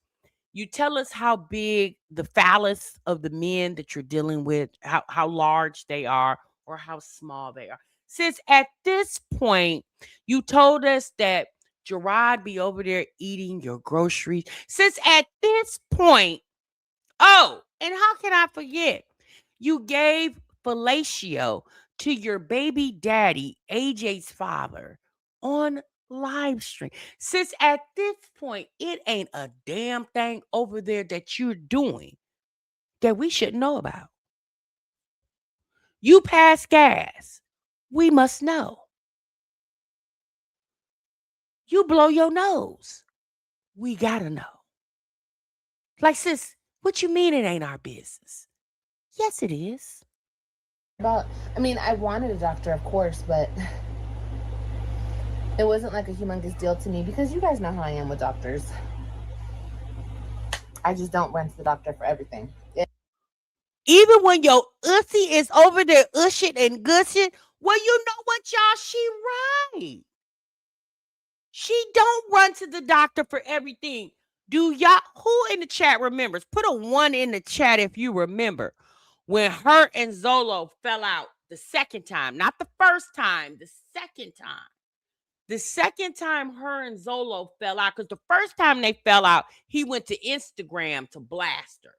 you tell us how big the phallus of the men that you're dealing with, how large they are or how small they are. Since at this point, you told us that Gerard be over there eating your groceries. Since at this point, oh, and how can I forget? You gave fellatio to your baby daddy, AJ's father, on live stream. Since at this point, it ain't a damn thing over there that you're doing that we should know about. You pass gas. We must know. You blow your nose. We gotta know. Like, sis, what you mean it ain't our business? Yes, it is. I mean, I wanted a doctor, of course, but it wasn't like a humongous deal to me because you guys know how I am with doctors. I just don't run to the doctor for everything. Even when your ussy is over there ushing and gushing, well, you know what, y'all? She right. She don't run to the doctor for everything. Do y'all, who in the chat remembers? Put a 1 in the chat if you remember when her and Zolo fell out the second time, not the first time, the second time. The second time her and Zolo fell out, because the first time they fell out, he went to Instagram to blast her.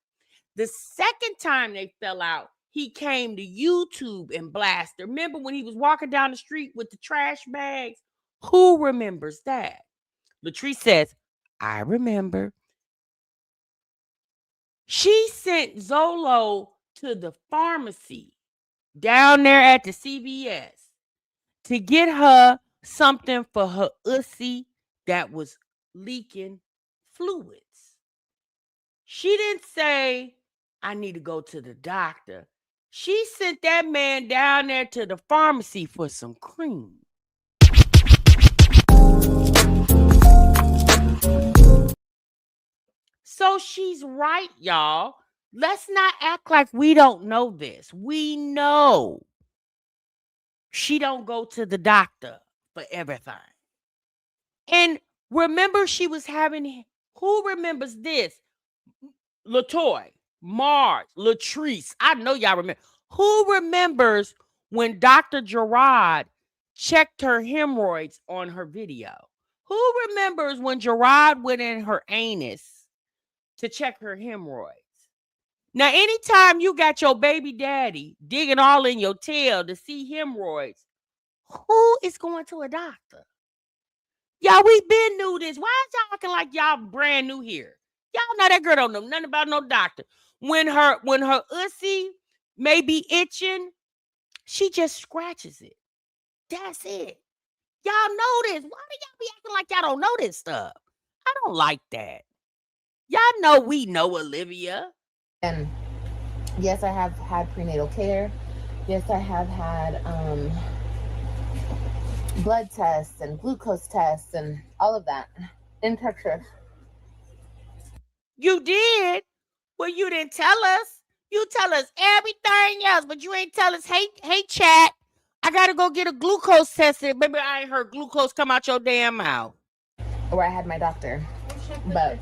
The second time they fell out, he came to YouTube and blast her. Remember when he was walking down the street with the trash bags? Who remembers that? Latrice says, I remember. She sent Zolo to the pharmacy down there at the CVS to get her something for her ussy that was leaking fluids. She didn't say, I need to go to the doctor. She sent that man down there to the pharmacy for some cream. So she's right, y'all. Let's not act like we don't know this. We know she don't go to the doctor for everything. And remember, she was having, who remembers this? Latoy, Mars, Latrice. I know y'all remember. Who remembers when Dr. Gerard checked her hemorrhoids on her video? Who remembers when Gerard went in her anus to check her hemorrhoids? Now, anytime you got your baby daddy digging all in your tail to see hemorrhoids, who is going to a doctor? Y'all, we been knew this. Why is y'all acting like y'all brand new here? Y'all know that girl don't know nothing about no doctor. When her ussy may be itching, she just scratches it. That's it. Y'all know this. Why do y'all be acting like y'all don't know this stuff? I don't like that. Y'all know we know Olivia. And yes, I have had prenatal care. Yes, I have had blood tests and glucose tests and all of that in Texas. You did? Well, you didn't tell us. You tell us everything else, but you ain't tell us, hey, chat, I gotta go get a glucose test. Maybe I ain't heard glucose come out your damn mouth. Where I had my doctor, but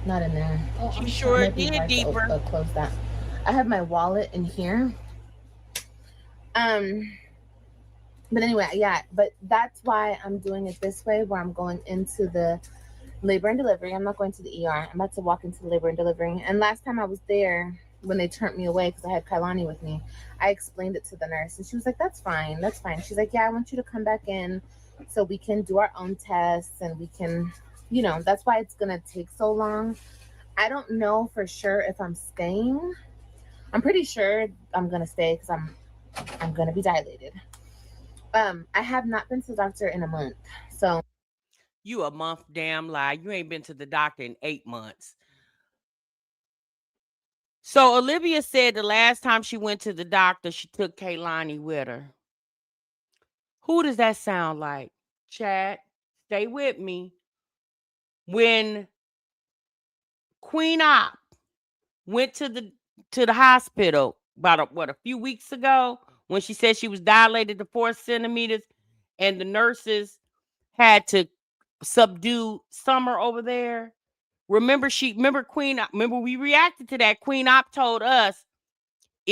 not in there. Oh, I'm sure it did deeper. Close that. I have my wallet in here. But anyway, yeah, but that's why I'm doing it this way, where I'm going into the labor and delivery. I'm not going to the ER. I'm about to walk into the labor and delivery. And last time I was there, when they turned me away because I had Kailani with me, I explained it to the nurse, and she was like, that's fine. She's like, yeah, I want you to come back in so we can do our own tests and we can, you know, that's why it's going to take so long. I don't know for sure if I'm staying. I'm pretty sure I'm going to stay because I'm going to be dilated. I have not been to the doctor in a month. So you a month damn lie. You ain't been to the doctor in 8 months. So Olivia said the last time she went to the doctor, she took Kailani with her. Who does that sound like? Chat, stay with me. When Queen Op went to the hospital about a few weeks ago, when she said she was dilated to 4 centimeters, and the nurses had to subdue Summer over there. Remember we reacted to that. Queen Op told us,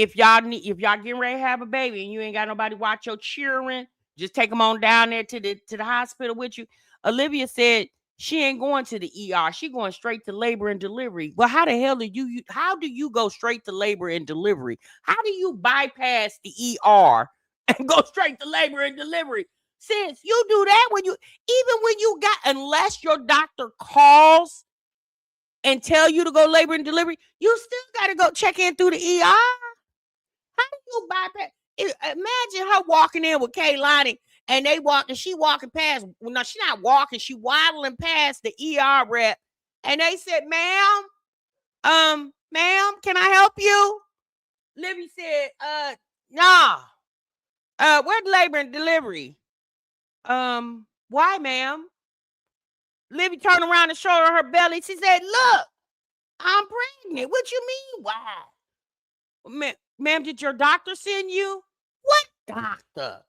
if y'all getting ready to have a baby and you ain't got nobody watch your children, just take them on down there to the hospital with you. Olivia said she ain't going to the ER. She going straight to labor and delivery. Well, how the hell do how do you go straight to labor and delivery? How do you bypass the ER and go straight to labor and delivery? Since you do that when you got, unless your doctor calls and tell you to go labor and delivery, you still got to go check in through the ER. How do you bypass? Imagine her walking in with Kaylani and she walking past. Well, no, she's not walking. She waddling past the ER rep, and they said, "Ma'am, can I help you?" Libby said, "Nah. Where's labor and delivery? Why, ma'am?" Libby turned around and showed her belly. She said, "Look, I'm pregnant. What you mean, why? Ma'am, did your doctor send you?" "What doctor?"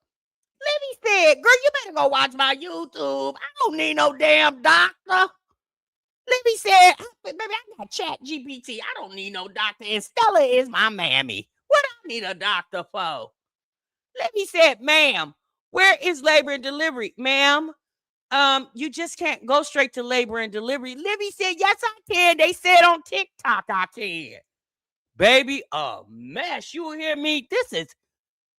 Libby said, "Girl, you better go watch my YouTube. I don't need no damn doctor." Libby said, "Baby, I got Chat GPT. I don't need no doctor. And Stella is my mammy. What I need a doctor for?" Libby said, "Ma'am, where is labor and delivery?" "Ma'am, you just can't go straight to labor and delivery." Libby said, "Yes, I can. They said on TikTok I can." Baby, a mess. You hear me?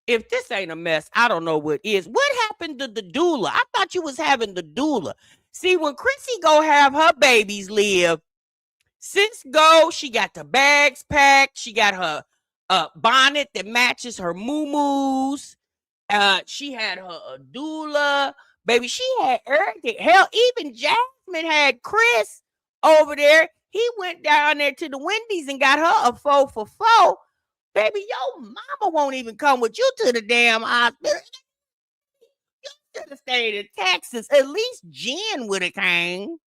If this ain't a mess, I don't know what is. What happened to the doula? I thought you was having the doula. See, when Chrissy go have her babies live, since she got the bags packed. She got her bonnet that matches her moo-moos. She had her doula. Baby, she had everything. Hell, even Jasmine had Chris over there. He went down there to the Wendy's and got her a 4 for 4. Baby, your mama won't even come with you to the damn hospital. You should have stayed in Texas. At least Jen would have came.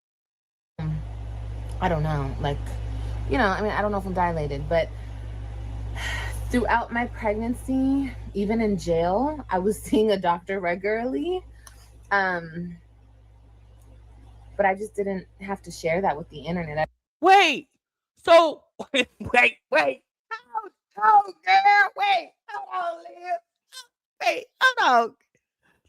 I don't know. Like, I mean, I don't know if I'm dilated, but throughout my pregnancy, even in jail, I was seeing a doctor regularly. But I just didn't have to share that with the internet. Wait. So, wait. Oh, girl, wait. Hold on, Liv. Wait, hold on.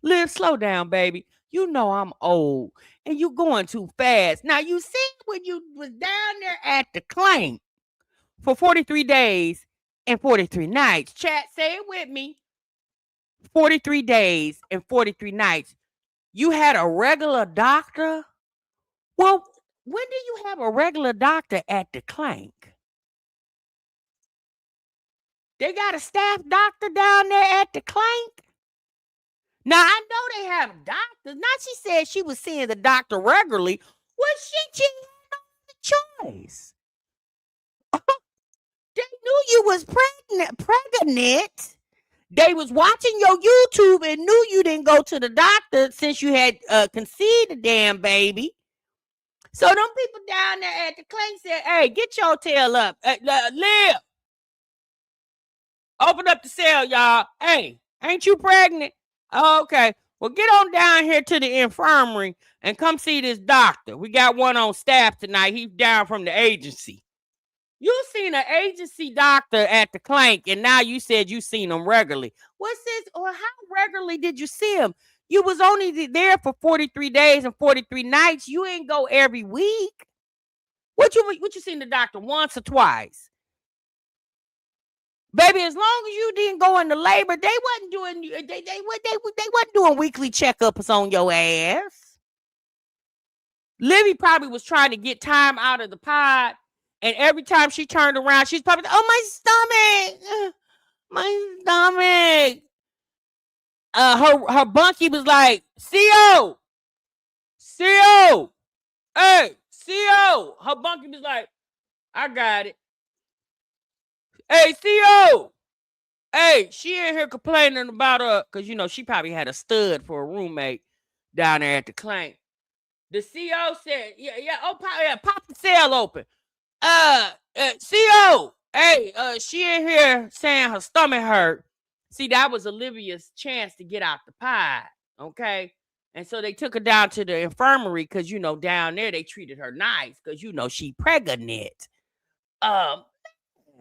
Liv, slow down, baby. You know I'm old, and you going too fast. Now, you see when you was down there at the Clank for 43 days and 43 nights. Chat, say it with me. 43 days and 43 nights. You had a regular doctor? Well, when do you have a regular doctor at the Clank? They got a staff doctor down there at the Clank? Now, I know they have doctors. Now, she said she was seeing the doctor regularly. Well, she had no choice. They knew you was pregnant. They was watching your YouTube and knew you didn't go to the doctor since you had conceived the damn baby. So them people down there at the Clank said, "Hey, get your tail up. Liv, open up the cell, y'all. Hey, ain't you pregnant? Okay. Well, get on down here to the infirmary and come see this doctor. We got one on staff tonight. He's down from the agency." You seen an agency doctor at the Clank, and now you said you seen him regularly. What's this? Or how regularly did you see him? You was only there for 43 days and 43 nights. You ain't go every week. What you seen the doctor once or twice? Baby, as long as you didn't go into labor, they wasn't doing they wasn't doing weekly checkups on your ass. Libby probably was trying to get time out of the pod, and every time she turned around, she's probably, "Oh, my stomach." Her bunkie was like, "CO, hey, CO." Her bunkie was like, "I got it. Hey, CO. Hey, she in here complaining about because she probably had a stud for a roommate down there at the Clank." The CO said, "Yeah, pop the cell open. CO, hey, she in here saying her stomach hurt." See, that was Olivia's chance to get out the pie, okay? And so they took her down to the infirmary because, down there they treated her nice because, she pregnant.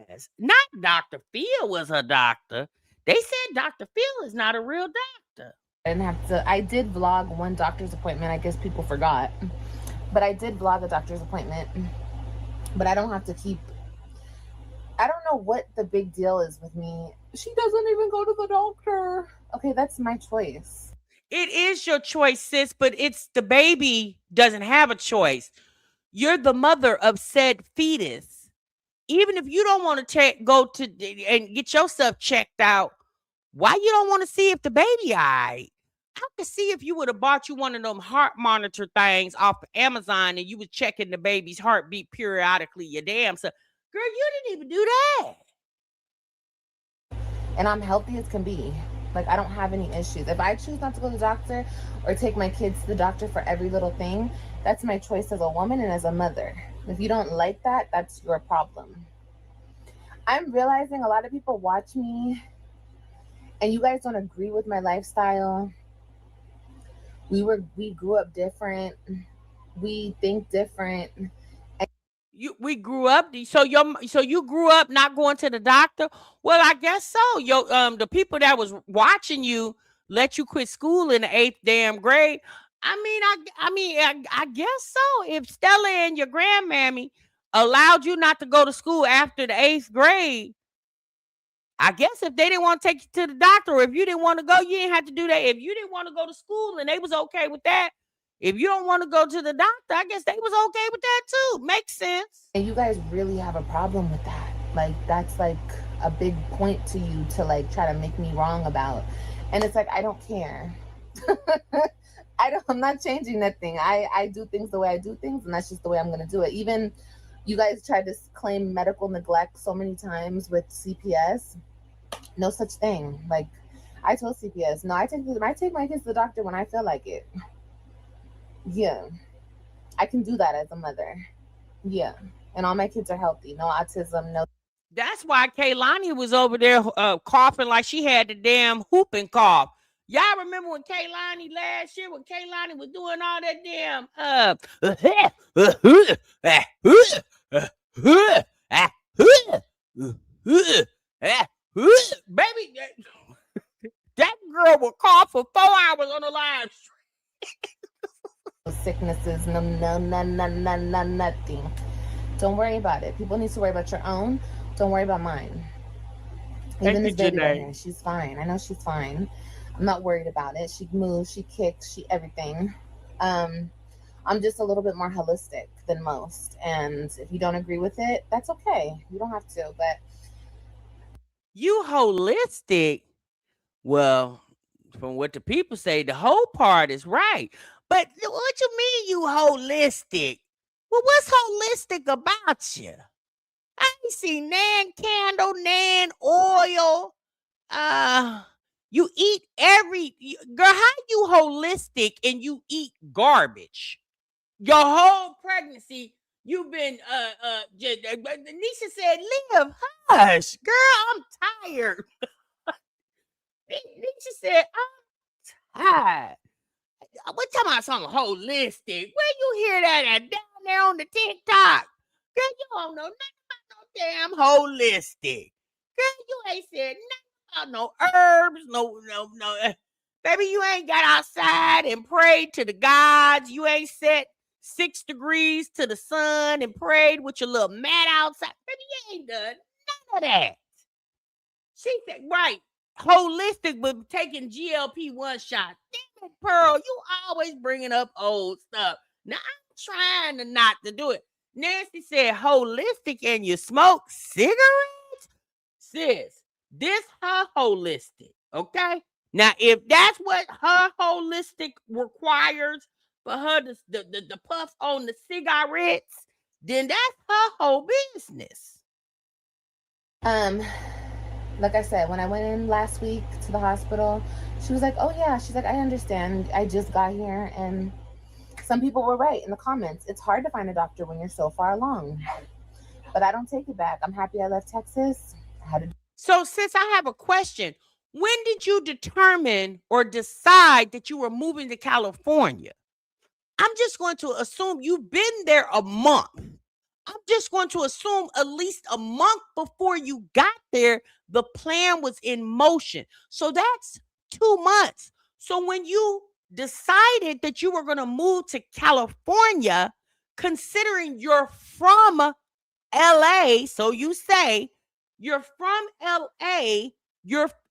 Yes. Not Dr. Phil was her doctor. They said Dr. Phil is not a real doctor. I didn't have to. I did vlog one doctor's appointment. I guess people forgot. But I did vlog a doctor's appointment. But I don't have to keep. I don't know what the big deal is with me. She doesn't even go to the doctor. Okay, that's my choice. It is your choice, sis, but it's the baby doesn't have a choice. You're the mother of said fetus. Even if you don't want to go to and get yourself checked out, why you don't want to see if the baby all right? I could see if you would have bought you one of them heart monitor things off of Amazon and you was checking the baby's heartbeat periodically. Your damn self. Girl, you didn't even do that. And I'm healthy as can be. Like, I don't have any issues. If I choose not to go to the doctor or take my kids to the doctor for every little thing, that's my choice as a woman and as a mother. If you don't like that, that's your problem. I'm realizing a lot of people watch me and you guys don't agree with my lifestyle. We grew up different. We think different. We grew up. So you grew up not going to the doctor. Well, I guess so. The people that was watching you let you quit school in the 8th damn grade. I guess so. If Stella and your grandmammy allowed you not to go to school after the 8th grade, I guess if they didn't want to take you to the doctor, or if you didn't want to go, you didn't have to do that. If you didn't want to go to school and they was okay with that, if you don't want to go to the doctor, I guess they was okay with that too. Makes sense. And you guys really have a problem with that. Like, that's like a big point to you to like try to make me wrong about. And it's like, I don't care. I'm not changing nothing. I do things the way I do things, and that's just the way I'm going to do it. Even you guys tried to claim medical neglect so many times with CPS. No such thing. Like, I told CPS, no, I take my kids to the doctor when I feel like it. Yeah, I can do that as a mother. Yeah, and all my kids are healthy. No autism, no. That's why Kaylani was over there coughing like she had the damn whooping cough. Y'all remember when Kaylani last year, when Kaylani was doing all that damn baby, that girl would cough for 4 hours on the live stream. Sicknesses, no, nothing. Don't worry about it. People need to worry about your own. Don't worry about mine. Even this baby right here, she's fine. I know she's fine. I'm not worried about it. She moves, she kicks, she everything. I'm just a little bit more holistic than most. And if you don't agree with it, that's okay. You don't have to, but you holistic. Well, from what the people say, the whole part is right. But what you mean you holistic? Well, what's holistic about you? I ain't seen nan candle, nan oil. You eat girl, how you holistic and you eat garbage? Your whole pregnancy, you've been Nisha said, live, hush, girl, I'm tired. Nisha said, I'm tired. We're talking about something holistic. Where you hear that at? Down there on the TikTok? Girl, you don't know nothing about no damn holistic. Girl, you ain't said nothing about no herbs, no. Baby, you ain't got outside and prayed to the gods. You ain't set 6 degrees to the sun and prayed with your little mat outside. Baby, you ain't done none of that. She said, right, holistic, but taking GLP-1 shots. Damn it, Pearl, you always bringing up old stuff. Now, I'm trying to not to do it. Nancy said holistic and you smoke cigarettes? Sis, this her holistic, okay? Now, if that's what her holistic requires for her to puff on the cigarettes, then that's her whole business. Like I said, when I went in last week to the hospital, she was like, oh yeah, she's like, I understand. I just got here, and some people were right in the comments. It's hard to find a doctor when you're so far along. But I don't take it back. I'm happy I left Texas. So, sis, I have a question. When did you determine or decide that you were moving to California? I'm just going to assume you've been there a month. I'm just going to assume at least a month before you got there, the plan was in motion. So that's 2 months. So when you decided that you were going to move to California, considering you're from LA, so you say you're from LA,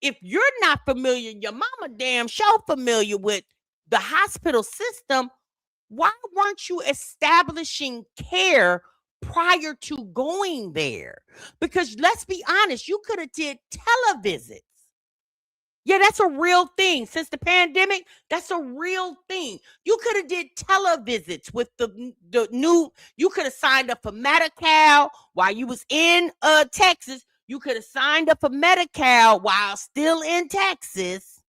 if you're not familiar, your mama damn sure familiar with the hospital system. Why weren't you establishing care prior to going there? Because let's be honest, you could have did televisits. Yeah, that's a real thing. Since the pandemic, that's a real thing. You could have did televisits with the new. You could have signed up for Medi-Cal while you was in Texas. You could have signed up for Medi-Cal while still in Texas,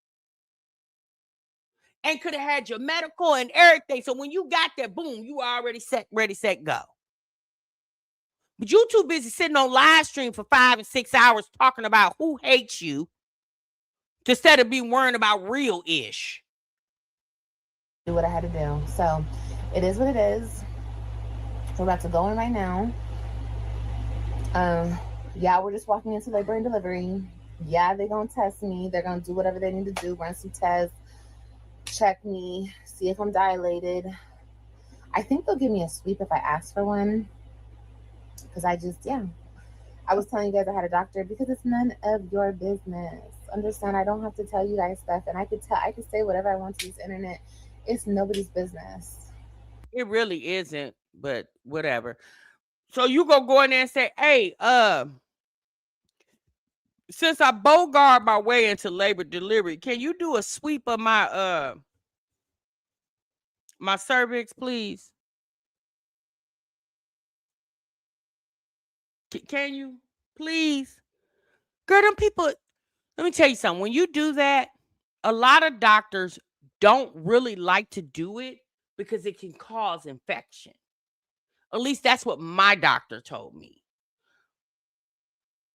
and could have had your medical and everything. So when you got there, boom, you already set, ready, set, go. But you too busy sitting on live stream for 5 and 6 hours talking about who hates you instead of being worrying about real ish. Do what I had to do. So it is what it is. We're about to go in right now. Yeah, we're just walking into labor and delivery. Yeah, they're gonna test me. They're gonna do whatever they need to do, run some tests, check me, see if I'm dilated. I think they'll give me a sweep if I ask for one. Because I was telling you guys I had a doctor because it's none of your business. Understand? I don't have to tell you guys stuff, and I could say whatever I want to this internet. It's nobody's business. It really isn't, but whatever. So you gonna go in there and say, "Hey, since I bogart my way into labor delivery, can you do a sweep of my my cervix, please? Can you, please?" Girl, them people. Let me tell you something. When you do that, a lot of doctors don't really like to do it because it can cause infection. At least that's what my doctor told me.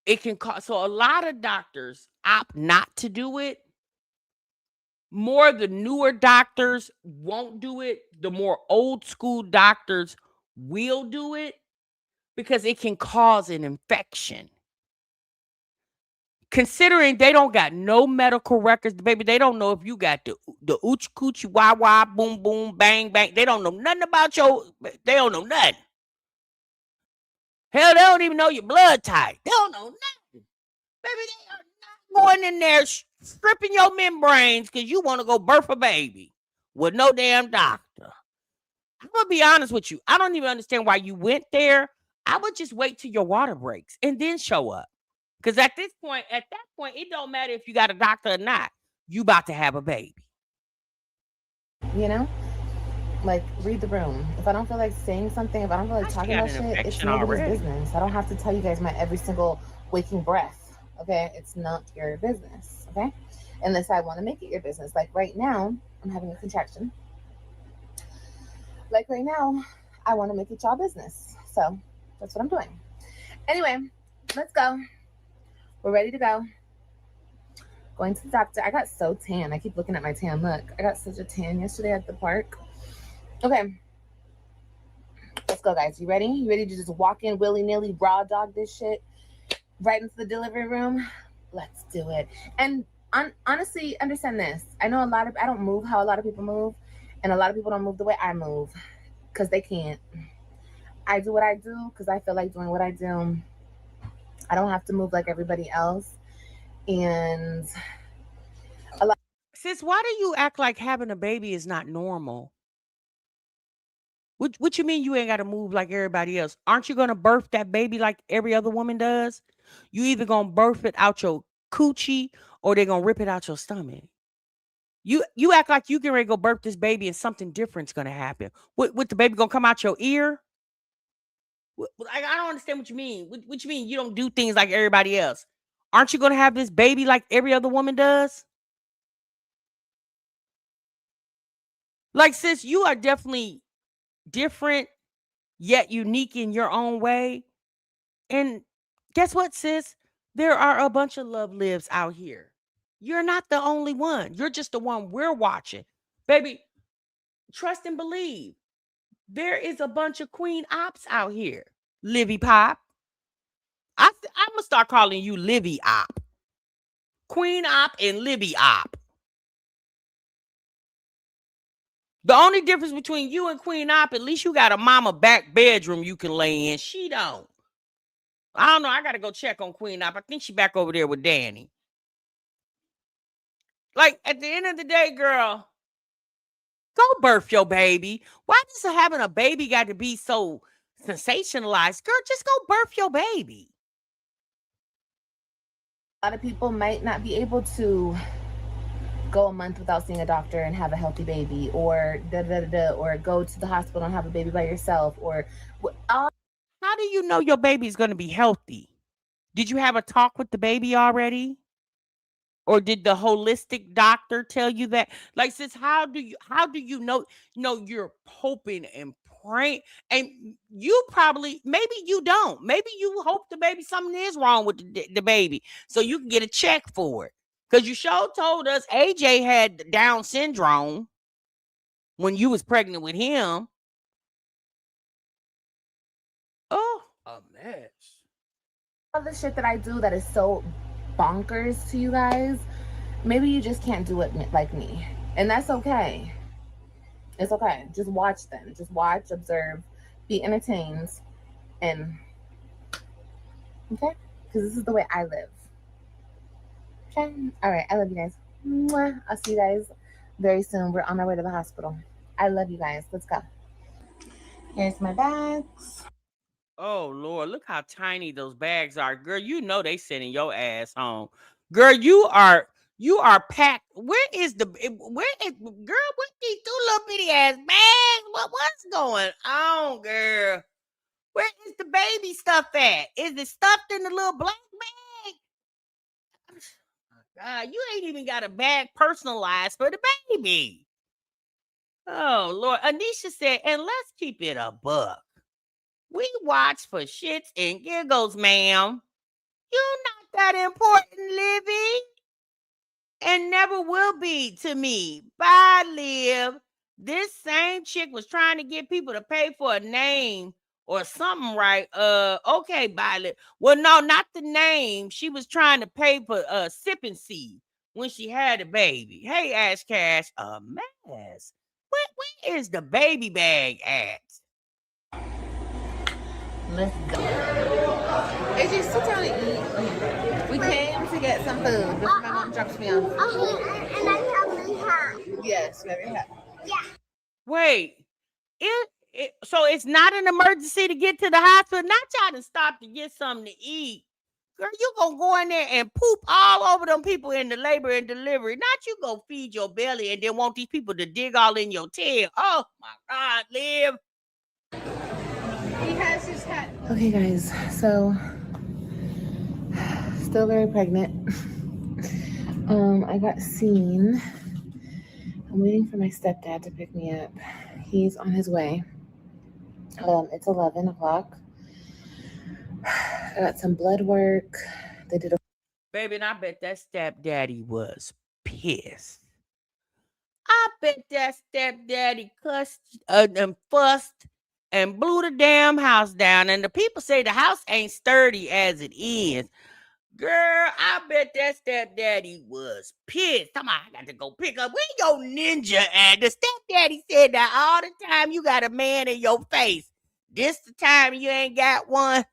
It can cause, so a lot of doctors opt not to do it. More the newer doctors won't do it. The more old school doctors will do it because it can cause an infection. Considering they don't got no medical records, baby, they don't know if you got the oochie coochie wah wah boom boom bang bang. They don't know nothing about they don't know nothing. Hell, they don't even know your blood type. They don't know nothing. Baby, they are not going in there stripping your membranes because you want to go birth a baby with no damn doctor. I'm gonna be honest with you. I don't even understand why you went there. I would just wait till your water breaks and then show up. Because at that point, it don't matter if you got a doctor or not. You about to have a baby. You know? Like, read the room. If I don't feel like saying something, if I don't feel like talking about shit, it's nobody's business. I don't have to tell you guys my every single waking breath. Okay? It's not your business. Okay? Unless I want to make it your business. Like right now, I'm having a contraction. Like right now, I want to make it y'all business. So that's what I'm doing. Anyway, let's go. We're ready to go. Going to the doctor. I got so tan. I keep looking at my tan. Look, I got such a tan yesterday at the park. Okay. Let's go, guys. You ready? You ready to just walk in willy-nilly, raw dog this shit right into the delivery room? Let's do it. And honestly, understand this. I know I don't move how a lot of people move, and a lot of people don't move the way I move because they can't. I do what I do because I feel like doing what I do. I don't have to move like everybody else. And Sis, why do you act like having a baby is not normal? What you mean you ain't got to move like everybody else? Aren't you going to birth that baby like every other woman does? You either going to birth it out your coochie or they're going to rip it out your stomach. You act like you can ready to go birth this baby and something different's going to happen. What the baby going to come out your ear? I don't understand what you mean. What you mean you don't do things like everybody else? Aren't you going to have this baby like every other woman does? Like, sis, you are definitely different yet unique in your own way. And guess what, sis? There are a bunch of love lives out here. You're not the only one. You're just the one we're watching. Baby, trust and believe. There is a bunch of queen ops out here. Livy Pop. I'm gonna start calling you Livy Op. Queen Op and Libby Op. The only difference between you and Queen Op, at least you got a mama back bedroom you can lay in. She don't. I don't know. I gotta go check on Queen Op. I think she back over there with Danny. Like, at the end of the day, girl, go birth your baby. Why does having a baby got to be so sensationalized? Girl, just go birth your baby. A lot of people might not be able to go a month without seeing a doctor and have a healthy baby, or or go to the hospital and have a baby by yourself, or how do you know your baby is going to be healthy? Did you have a talk with the baby already? Or did the holistic doctor tell you that? Like, sis, how do you know? You're hoping and praying, and you probably, maybe you don't. Maybe you hope the baby, something is wrong with the baby, so you can get a check for it. Because you sure told us AJ had Down syndrome when you was pregnant with him. Oh, a mess. all the shit that I do that is so bonkers to you guys, maybe you just can't do it like me, and that's okay. It's okay. Just watch them. Just watch, observe, be entertained, and okay, because this is the way I live. Okay. All right. I love you guys. Mwah. I'll see you guys very soon. We're on our way to the hospital. I love you guys. Let's go. Here's my bags. Oh Lord, look how tiny those bags are. Girl, you know they sending your ass home. Girl, you are packed. Where is girl, what these two little bitty ass bags? What's going on, girl? Where is the baby stuff at? Is it stuffed in the little black bag? God, you ain't even got a bag personalized for the baby. Oh Lord. Anisha said, and let's keep it a buck. We watch for shits and giggles, ma'am. You're not that important, Livy. And never will be to me. Bye, Liv. This same chick was trying to get people to pay for a name or something, right? Okay, bye, Liv. Well, no, not the name. She was trying to pay for sipping seed when she had a baby. Hey, Ash Cash, a mess. Where is the baby bag at? Let's go. AJ, sit down and eat. We came to get some food before my mom drops me off. And I have my hat. Yes, you have your hat. Yeah. Wait, so it's not an emergency to get to the hospital? Not y'all to stop to get something to eat. Girl, you gonna go in there and poop all over them people in the labor and delivery. Not you go feed your belly and then want these people to dig all in your tail. Oh my God, Liv. He has his hat. Okay, guys, so still very pregnant. I got seen. I'm waiting for my stepdad to pick me up. He's on his way. It's 11 o'clock. I got some blood work. They did a Baby, and I bet that stepdaddy was pissed. I bet that stepdaddy cussed and fussed and blew the damn house down. And the people say the house ain't sturdy as it is. Girl, I bet that stepdaddy was pissed. Come on, I got to go pick up. Where your ninja at? The stepdaddy said that all the time you got a man in your face. This the time you ain't got one.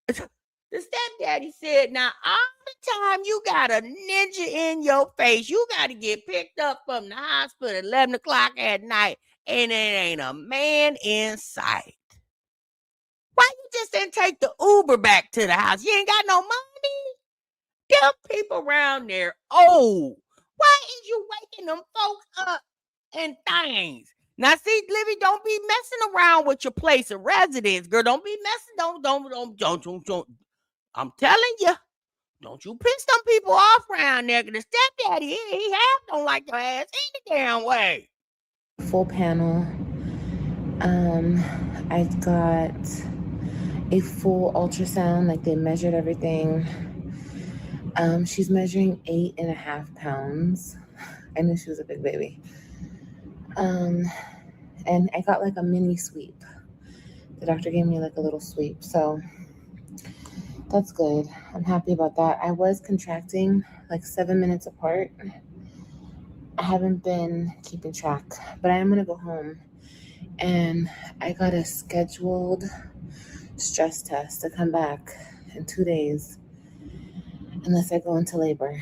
The stepdaddy said, now all the time you got a ninja in your face, you got to get picked up from the hospital at 11 o'clock at night, and there ain't a man in sight. Why you just didn't take the Uber back to the house? You ain't got no money? Them people around there, oh, why is you waking them folks up and things? Now, see, Livy, don't be messing around with your place of residence, girl. Don't be messing, don't. I'm telling you, don't you piss them people off around there. The stepdaddy, he half don't like your ass any damn way. full panel. I got a full ultrasound, like they measured everything. She's measuring 8.5 pounds. I knew she was a big baby. And I got like a mini sweep. The doctor gave me like a little sweep, so that's good. I'm happy about that. I was contracting like 7 minutes apart. I haven't been keeping track, but I am gonna go home, and I got a scheduled stress test to come back in 2 days unless I go into labor.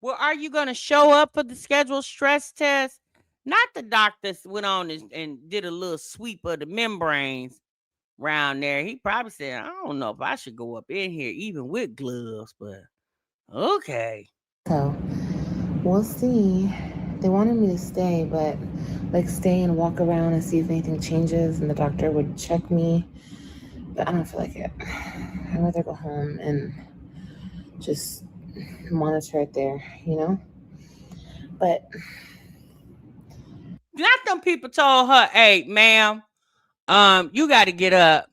Well, are you going to show up for the scheduled stress test? Not the doctor went on and did a little sweep of the membranes around there. He probably said, I don't know if I should go up in here even with gloves, but okay. So we'll see. They wanted me to stay, but like stay and walk around and see if anything changes, and the doctor would check me. But I don't feel like it. I'd rather go home and just monitor it there, you know? But not them people told her, hey, ma'am, you got to get up.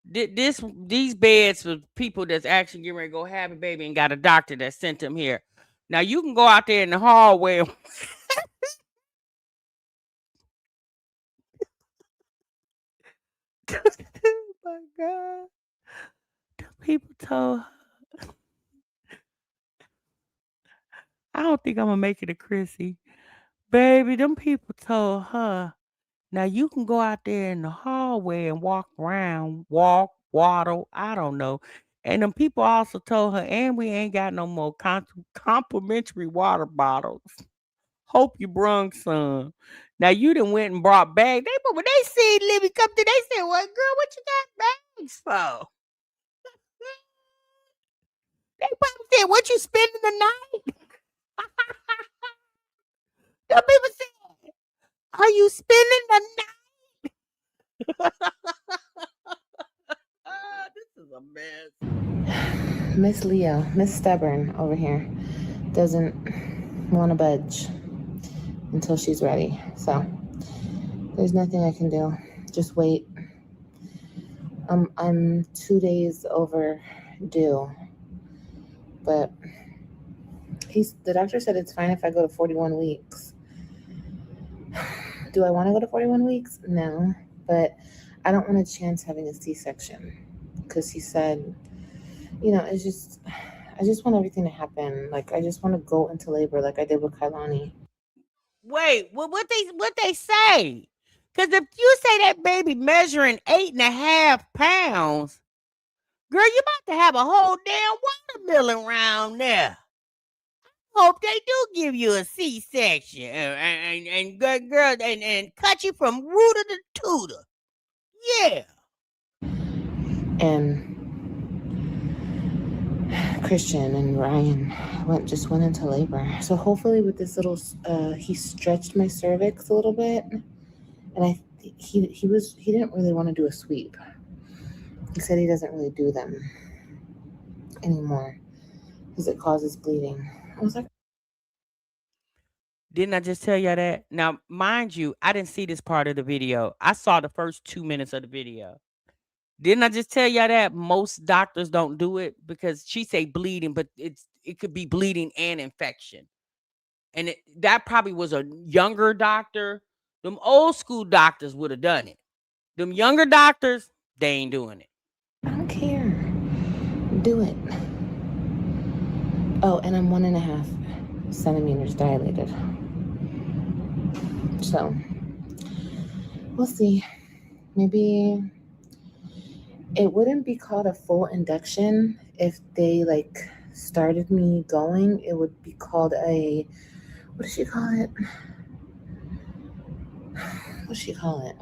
These beds for people that's actually getting ready to go have a baby and got a doctor that sent them here. Now you can go out there in the hallway. Oh my God. The people told her. I don't think I'm gonna make it to Chrissy. Baby, them people told her. Now you can go out there in the hallway and walk around, waddle, I don't know. And them people also told her, and we ain't got no more complimentary water bottles. Hope you brung some. Now you done went and brought bags. But when they see Libby come through, they said, "Well, girl, what you got bags for?" They probably said, "What you spending the night?" Some people said, "Are you spending the night?" This is a mess. Miss Leo, Miss Stubborn over here, doesn't want to budge until she's ready. So there's nothing I can do. Just wait. I'm 2 days overdue, but the doctor said it's fine if I go to 41 weeks. Do I want to go to 41 weeks? No, but I don't want to chance having a C-section because he said, you know, I just want everything to happen. Like, I just want to go into labor like I did with Kailani. Wait, what they say? Because if you say that baby measuring 8.5 pounds, girl, you about to have a whole damn watermelon around there. Hope they do give you a C-section and girl and cut you from rooter to tutor. Yeah. And Christian and Ryan just went into labor. So hopefully with this little, he stretched my cervix a little bit, and he didn't really want to do a sweep. He said he doesn't really do them anymore because it causes bleeding. I was like, didn't I just tell you that? Now, mind you, I didn't see this part of the video. I saw the first 2 minutes of the video. Didn't I just tell you that most doctors don't do it because she say bleeding, but it could be bleeding and infection. And that probably was a younger doctor. Them old school doctors would have done it. Them younger doctors, they ain't doing it. I don't care. Do it. Oh, and I'm 1.5 centimeters dilated. So we'll see. Maybe it wouldn't be called a full induction if they like started me going. It would be called a, what does she call it? What does she call it?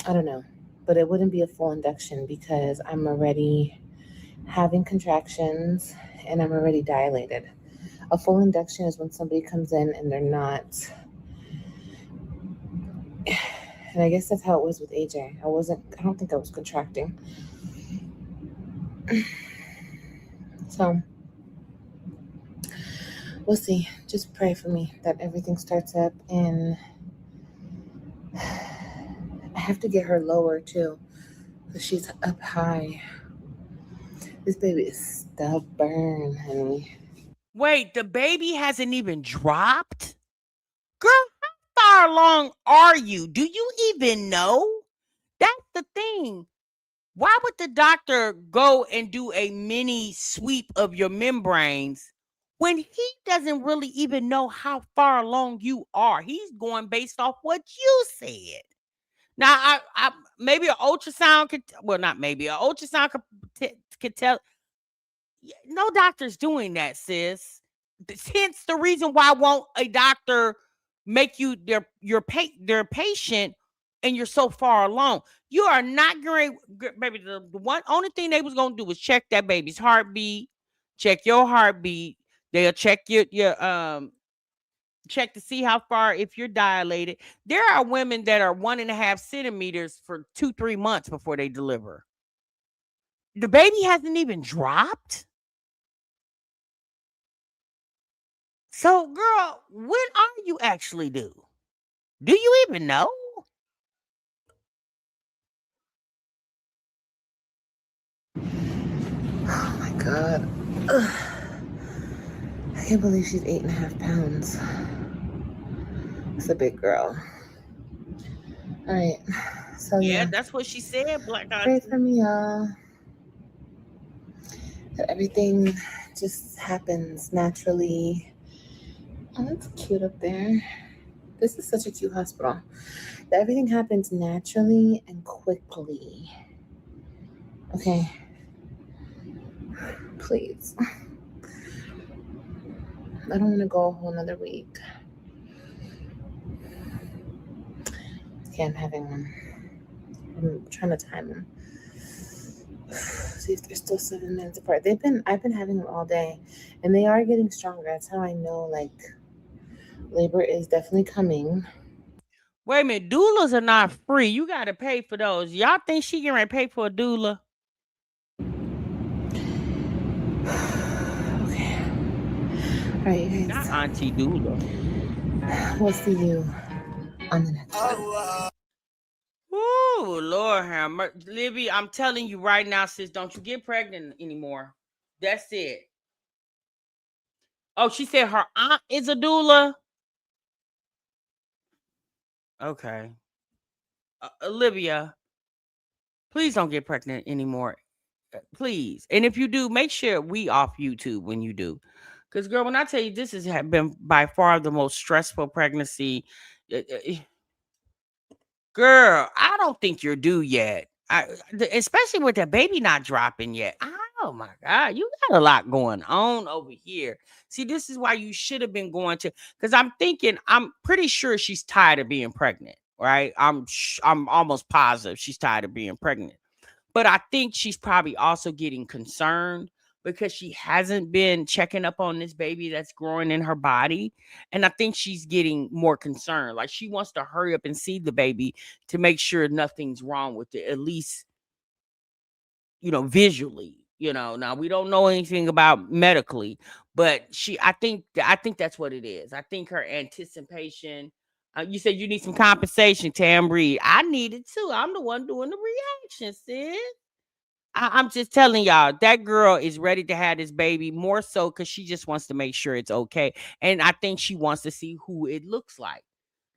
I don't know. But it wouldn't be a full induction because I'm already having contractions and I'm already dilated. A full induction is when somebody comes in and they're not. And I guess that's how it was with AJ. I don't think I was contracting. So we'll see. Just pray for me that everything starts up, and I have to get her lower too because she's up high. This baby is stubborn, honey. Wait, the baby hasn't even dropped? Girl, how far far along are you? Do you even know? That's the thing. Why would the doctor go and do a mini sweep of your membranes when he doesn't really even know how far along you are? He's going based off what you said. Now, I maybe an ultrasound could, well, not maybe, an ultrasound could tell. No doctor's doing that, sis. Hence the reason why won't a doctor make you their patient and you're so far along. You are not going, baby. The one only thing they was gonna do was check that baby's heartbeat, check your heartbeat. They'll check your check to see how far if you're dilated. There are women that are 1.5 centimeters for 2-3 months before they deliver. The baby hasn't even dropped. So, girl, when are you actually due? Do you even know? Oh my God. Ugh. I can't believe she's 8.5 pounds. It's a big girl. All right. So Yeah, that's what she said, Black pray Auntie. for me, y'all. That everything just happens naturally. Oh, that's cute up there. This is such a cute hospital. That everything happens naturally and quickly. Okay. Please. I don't want to go a whole nother week. Okay, I'm trying to time them. See if they're still 7 minutes apart. I've been having them all day, and they are getting stronger. That's how I know, like, labor is definitely coming. Wait a minute, doulas are not free. You got to pay for those. Y'all think she can pay for a doula? Okay. All right, you Not guys. Auntie Doula. We'll see you on the next one. Ooh, Lord have mercy. Libby, I'm telling you right now, sis, don't you get pregnant anymore. That's it. Oh, she said her aunt is a doula? Okay. Olivia, please don't get pregnant anymore. Please. And if you do, make sure we off YouTube when you do. Because, girl, when I tell you this has been by far the most stressful pregnancy, girl, I don't think you're due yet. Especially with the baby not dropping yet. Oh my God, you got a lot going on over here. See, this is why you should have been going to. Because I'm pretty sure she's tired of being pregnant, right? I'm almost positive she's tired of being pregnant. But I think she's probably also getting concerned because she hasn't been checking up on this baby that's growing in her body. And I think she's getting more concerned. Like she wants to hurry up and see the baby to make sure nothing's wrong with it, at least, visually. Now we don't know anything about medically, but I think that's what it is. I think her anticipation. You said you need some compensation, Tam Reed. I need it too. I'm the one doing the reaction, sis. I'm just telling y'all, that girl is ready to have this baby more so because she just wants to make sure it's okay. And I think she wants to see who it looks like.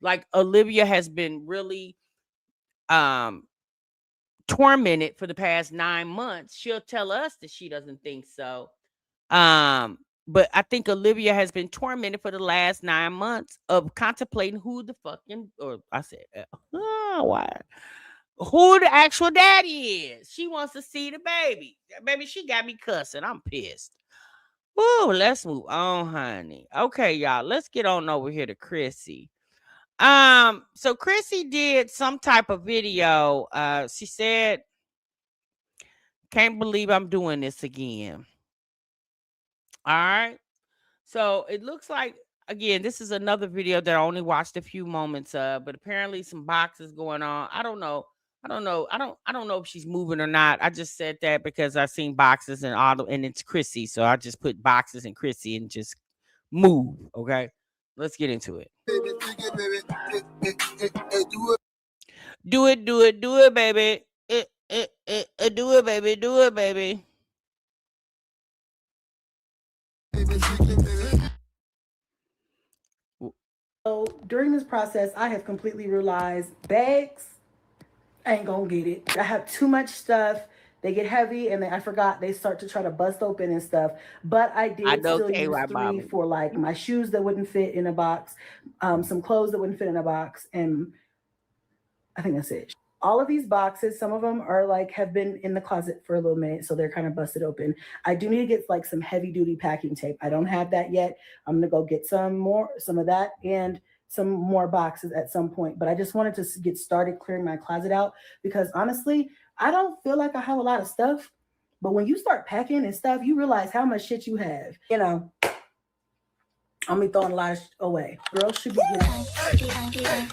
Like Olivia has been really tormented for the past 9 months. She'll tell us that she doesn't think so. But I think Olivia has been tormented for the last 9 months of contemplating who the fucking, or I said, why? Who the actual daddy is. She wants to see the baby. Baby, she got me cussing. I'm pissed. Woo, let's move on, honey. Okay, y'all, let's get on over here to Chrissy. So Chrissy did some type of video. She said, can't believe I'm doing this again. All right. So it looks like, again, this is another video that I only watched a few moments of, but apparently some boxes going on. I don't know. I don't know if she's moving or not. I just said that because I seen boxes and it's Chrissy. So I just put boxes and Chrissy and just move. Okay. Let's get into it. Do it, baby. Do it, baby. Do it, baby. So during this process, I have completely realized bags, I ain't gonna get it. I have too much stuff. They get heavy and then I forgot they start to try to bust open and stuff. But I I did know still use KY 3 Bobby. for like my shoes that wouldn't fit in a box, some clothes that wouldn't fit in a box, and I think that's it. All of these boxes, some of them are like have been in the closet for a little minute, so they're kind of busted open. I do need to get like some heavy duty packing tape. I don't have that yet. I'm gonna go get some of that and some more boxes at some point. But I just wanted to get started clearing my closet out because honestly, I don't feel like I have a lot of stuff. But when you start packing and stuff, you realize how much shit you have. You know, I'm gonna be throwing a lot of away. Girls should be getting.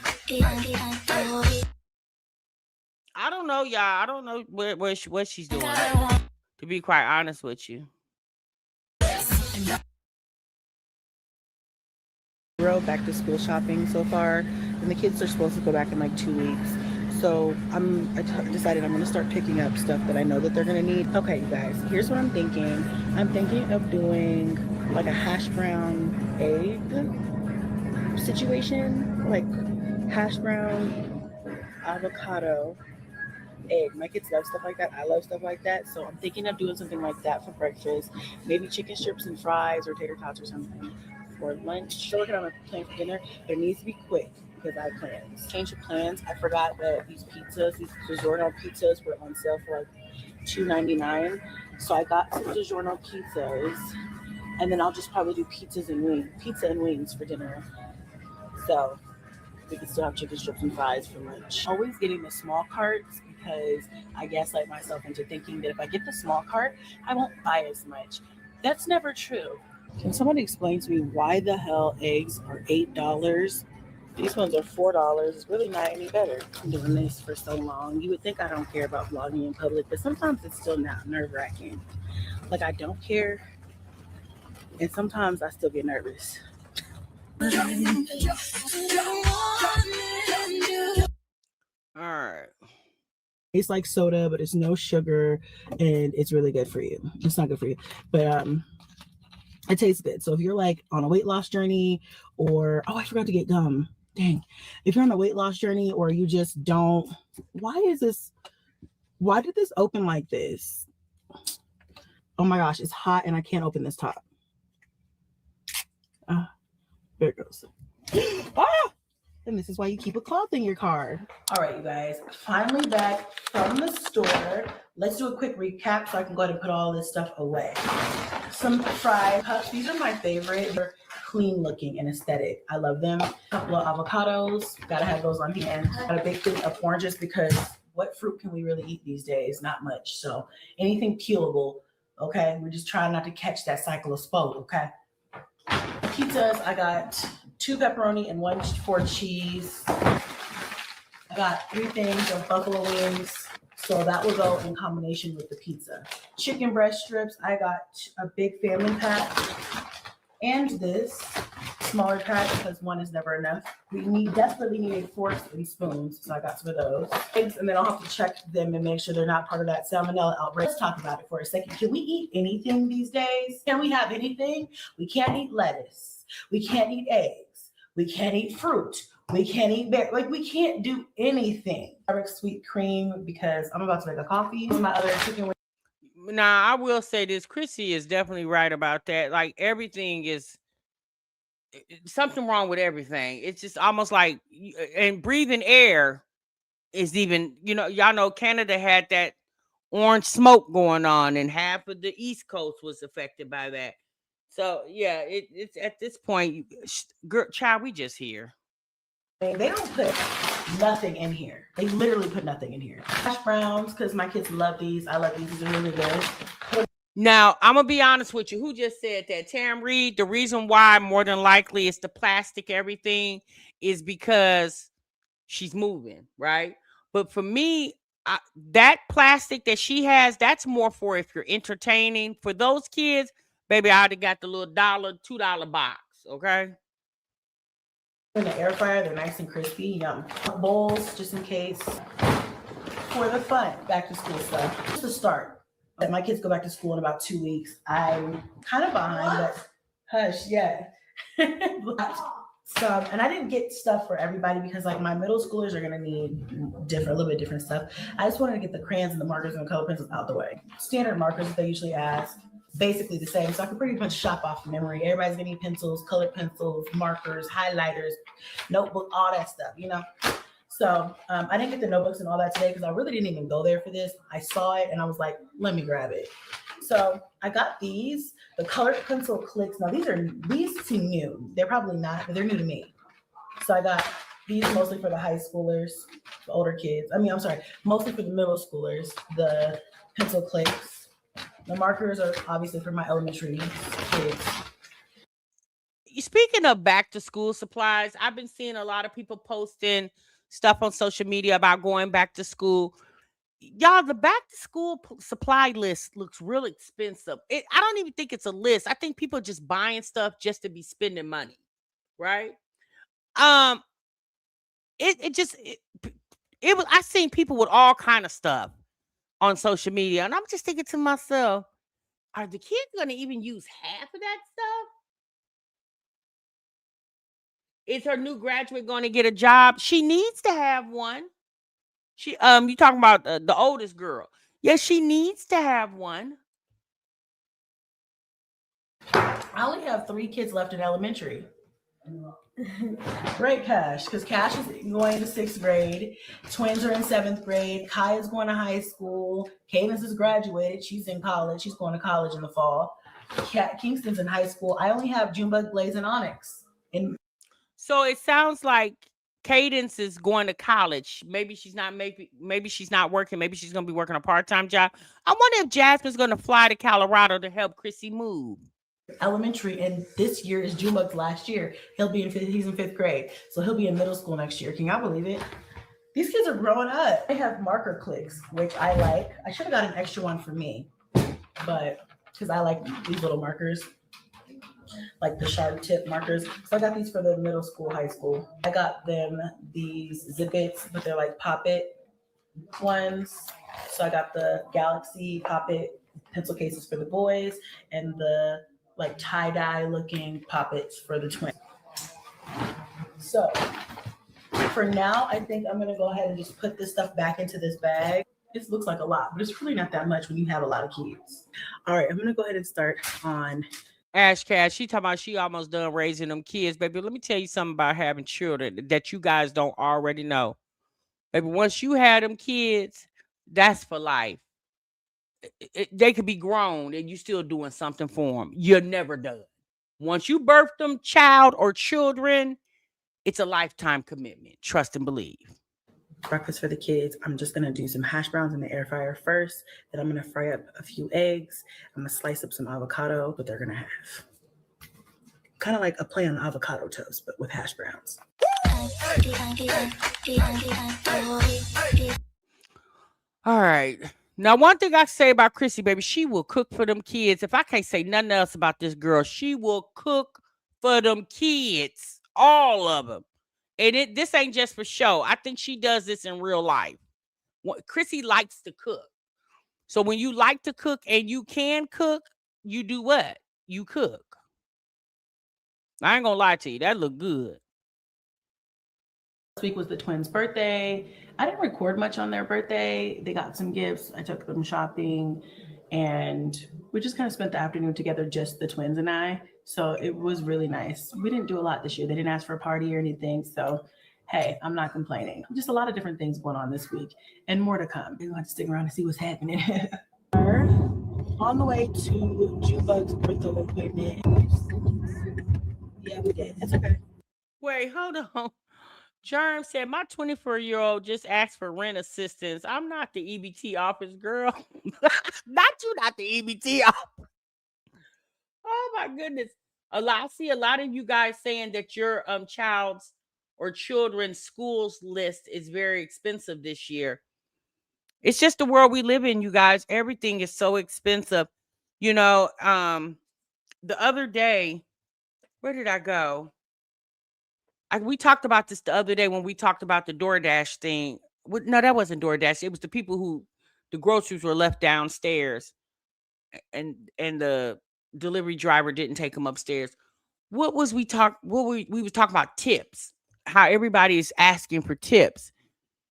I don't know, y'all. I don't know what she's doing. To be quite honest with you. Back to school shopping so far, and the kids are supposed to go back in like 2 weeks. So I decided I'm going to start picking up stuff that I know that they're going to need. Okay, you guys, here's what I'm thinking. I'm thinking of doing like a hash brown egg situation, like hash brown avocado egg. My kids love stuff like that. I love stuff like that. So I'm thinking of doing something like that for breakfast. Maybe chicken strips and fries or tater tots or something. For lunch, still working on a plan for dinner. It needs to be quick because I have plans. Change of plans. I forgot that these DiGiorno pizzas were on sale for like $2.99. So I got some DiGiorno pizzas, and then I'll just probably do pizza and wings for dinner. So we can still have chicken strips and fries for lunch. Always getting the small carts because I gaslight myself into thinking that if I get the small cart, I won't buy as much. That's never true. Can somebody explain to me why the hell eggs are $8? These ones are $4. It's really not any better. I'm doing this for so long. You would think I don't care about vlogging in public, but sometimes it's still not nerve-wracking. Like I don't care, and sometimes I still get nervous. All right. It's like soda, but it's no sugar, and it's really good for you. It's not good for you, but it tastes good. So if you're like on a weight loss journey or, I forgot to get gum. Dang. If you're on a weight loss journey or you just don't, why did this open like this? Oh my gosh, it's hot and I can't open this top. There it goes. And this is why you keep a cloth in your car. All right, you guys, finally back from the store. Let's do a quick recap so I can go ahead and put all this stuff away. Some fried cups. These are my favorite. They're clean looking and aesthetic. I love them. A couple of avocados. Gotta have those on hand. Got a big thing of oranges because what fruit can we really eat these days? Not much. So anything peelable, okay? We're just trying not to catch that cycle of SPO, okay? Pizzas, I got 2 pepperoni and 1 for cheese. I got 3 things of buffalo wings. So that will go in combination with the pizza. Chicken breast strips, I got a big family pack and this smaller pack because 1 is never enough. We desperately needed forks and spoons, so I got some of those. Eggs, and then I'll have to check them and make sure they're not part of that salmonella outbreak. Let's talk about it for a second. Can we eat anything these days? Can we have anything? We can't eat lettuce. We can't eat eggs. We can't eat fruit. We can't eat berries. Like, we can't do anything. Starbucks sweet cream because I'm about to make a coffee. My other chicken wings. Now, I will say this. Chrissy is definitely right about that. Like, everything is something wrong with everything. It's just almost like, and breathing air is even, y'all know Canada had that orange smoke going on and half of the East Coast was affected by that. So, yeah, it's at this point, girl, child, we just here. They don't put nothing in here. They literally put nothing in here. Hash browns, because my kids love these. I love these. These are really good. Now, I'm going to be honest with you. Who just said that? Tam Reed, the reason why more than likely it's the plastic everything is because she's moving, right? But for me, that plastic that she has, that's more for if you're entertaining. For those kids, baby, I already got the little $1, $2 box, okay? In the air fryer, they're nice and crispy. Yum. Bowls, just in case. For the fun, back to school stuff. Just to start. My kids go back to school in about 2 weeks. I'm kind of behind, but hush, yeah. some, and I didn't get stuff for everybody because like my middle schoolers are gonna need a little bit different stuff. I just wanted to get the crayons and the markers and the color pencils out the way. Standard markers that they usually ask, basically the same. So I can pretty much shop off memory. Everybody's gonna need pencils, colored pencils, markers, highlighters, notebook, all that stuff, you know? So I didn't get the notebooks and all that today because I really didn't even go there for this. I saw it and I was like, let me grab it. So I got these, the colored pencil clicks. Now these seem new. They're probably not, but they're new to me. So I got these mostly for the high schoolers, the older kids. I'm sorry, mostly for the middle schoolers, the pencil clicks. The markers are obviously for my elementary kids. Speaking of back to school supplies, I've been seeing a lot of people posting stuff on social media about going back to school. Y'all, the back to school supply list looks real expensive. I don't even think it's a list. I think people are just buying stuff just to be spending money, right? I seen people with all kind of stuff on social media, and I'm just thinking to myself, are the kids going to even use half of that stuff? Is her new graduate going to get a job? She needs to have one. You talking about the oldest girl? Yes, she needs to have one. I only have 3 kids left in elementary. Great, Cash, because Cash is going to 6th grade. Twins are in 7th grade. Kai is going to high school. Cadence is graduated. She's in college. She's going to college in the fall. Kingston's in high school. I only have Junebug, Blaze, and Onyx. So it sounds like Cadence is going to college. Maybe she's not working. Maybe she's going to be working a part-time job. I wonder if Jasmine's going to fly to Colorado to help Chrissy move. Elementary, and this year is Junebug's last year. He's in 5th grade, so he'll be in middle school next year. Can y'all believe it? These kids are growing up. They have marker clicks, which I like. I should have got an extra one for me, but because I like these little markers, like the sharp tip markers. So I got these for the middle school, high school. I got them these Zip-Its, but they're like Pop-It ones. So I got the Galaxy Pop-It pencil cases for the boys and the like tie-dye looking Pop-Its for the twins. So for now, I think I'm gonna go ahead and just put this stuff back into this bag. This looks like a lot, but it's really not that much when you have a lot of kids. All right, I'm gonna go ahead and start on Ash Cash. She talking about she almost done raising them kids, baby. Let me tell you something about having children that you guys don't already know. Baby, once you have them kids, that's for life. They could be grown and you still doing something for them. You're never done. Once you birth them child or children, it's a lifetime commitment. Trust and believe. Breakfast for the kids. I'm just going to do some hash browns in the air fryer first. Then I'm going to fry up a few eggs. I'm going to slice up some avocado, but they're going to have kind of like a play on avocado toast, but with hash browns. All right. Now, one thing I say about Chrissy, baby, she will cook for them kids. If I can't say nothing else about this girl, she will cook for them kids. All of them. And this ain't just for show. I think she does this in real life. Chrissy likes to cook. So when you like to cook and you can cook, you do what? You cook. I ain't gonna lie to you. That look good. Last week was the twins' birthday. I didn't record much on their birthday. They got some gifts. I took them shopping and we just kind of spent the afternoon together, just the twins and I. So it was really nice. We didn't do a lot this year. They didn't ask for a party or anything. So, hey, I'm not complaining. Just a lot of different things going on this week and more to come. You're going to have to stick around and see what's happening. On the way to Junebug's birthday appointment. Yeah, we did. It's okay. Wait, hold on. Germ said, my 24-year-old just asked for rent assistance. I'm not the EBT office, girl. Not the EBT office. Oh my goodness. I see a lot of you guys saying that your child's or children's schools list is very expensive this year. It's just the world we live in, you guys. Everything is so expensive. You know, the other day, where did I go? We talked about this the other day when we talked about the DoorDash thing. No, that wasn't DoorDash. It was the people who the groceries were left downstairs and the delivery driver didn't take them upstairs. what was we talk? What we was talking about tips? How everybody is asking for tips,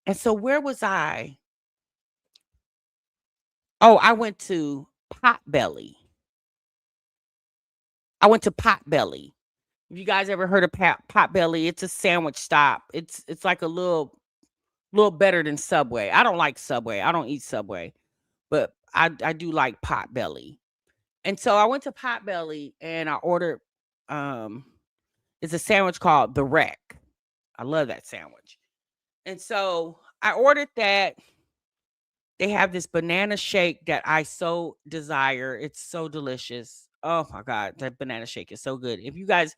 and so where was I? Oh, I went to Potbelly. I went to Potbelly. If you guys ever heard of Potbelly, it's a sandwich stop. It's like a little better than Subway. I don't like Subway. I don't eat Subway, but I do like Potbelly. And so I went to Potbelly and I ordered it's a sandwich called the Wreck. I love that sandwich. And so I ordered that. They have this banana shake that I so desire. It's so delicious. Oh my God, that banana shake is so good. If you guys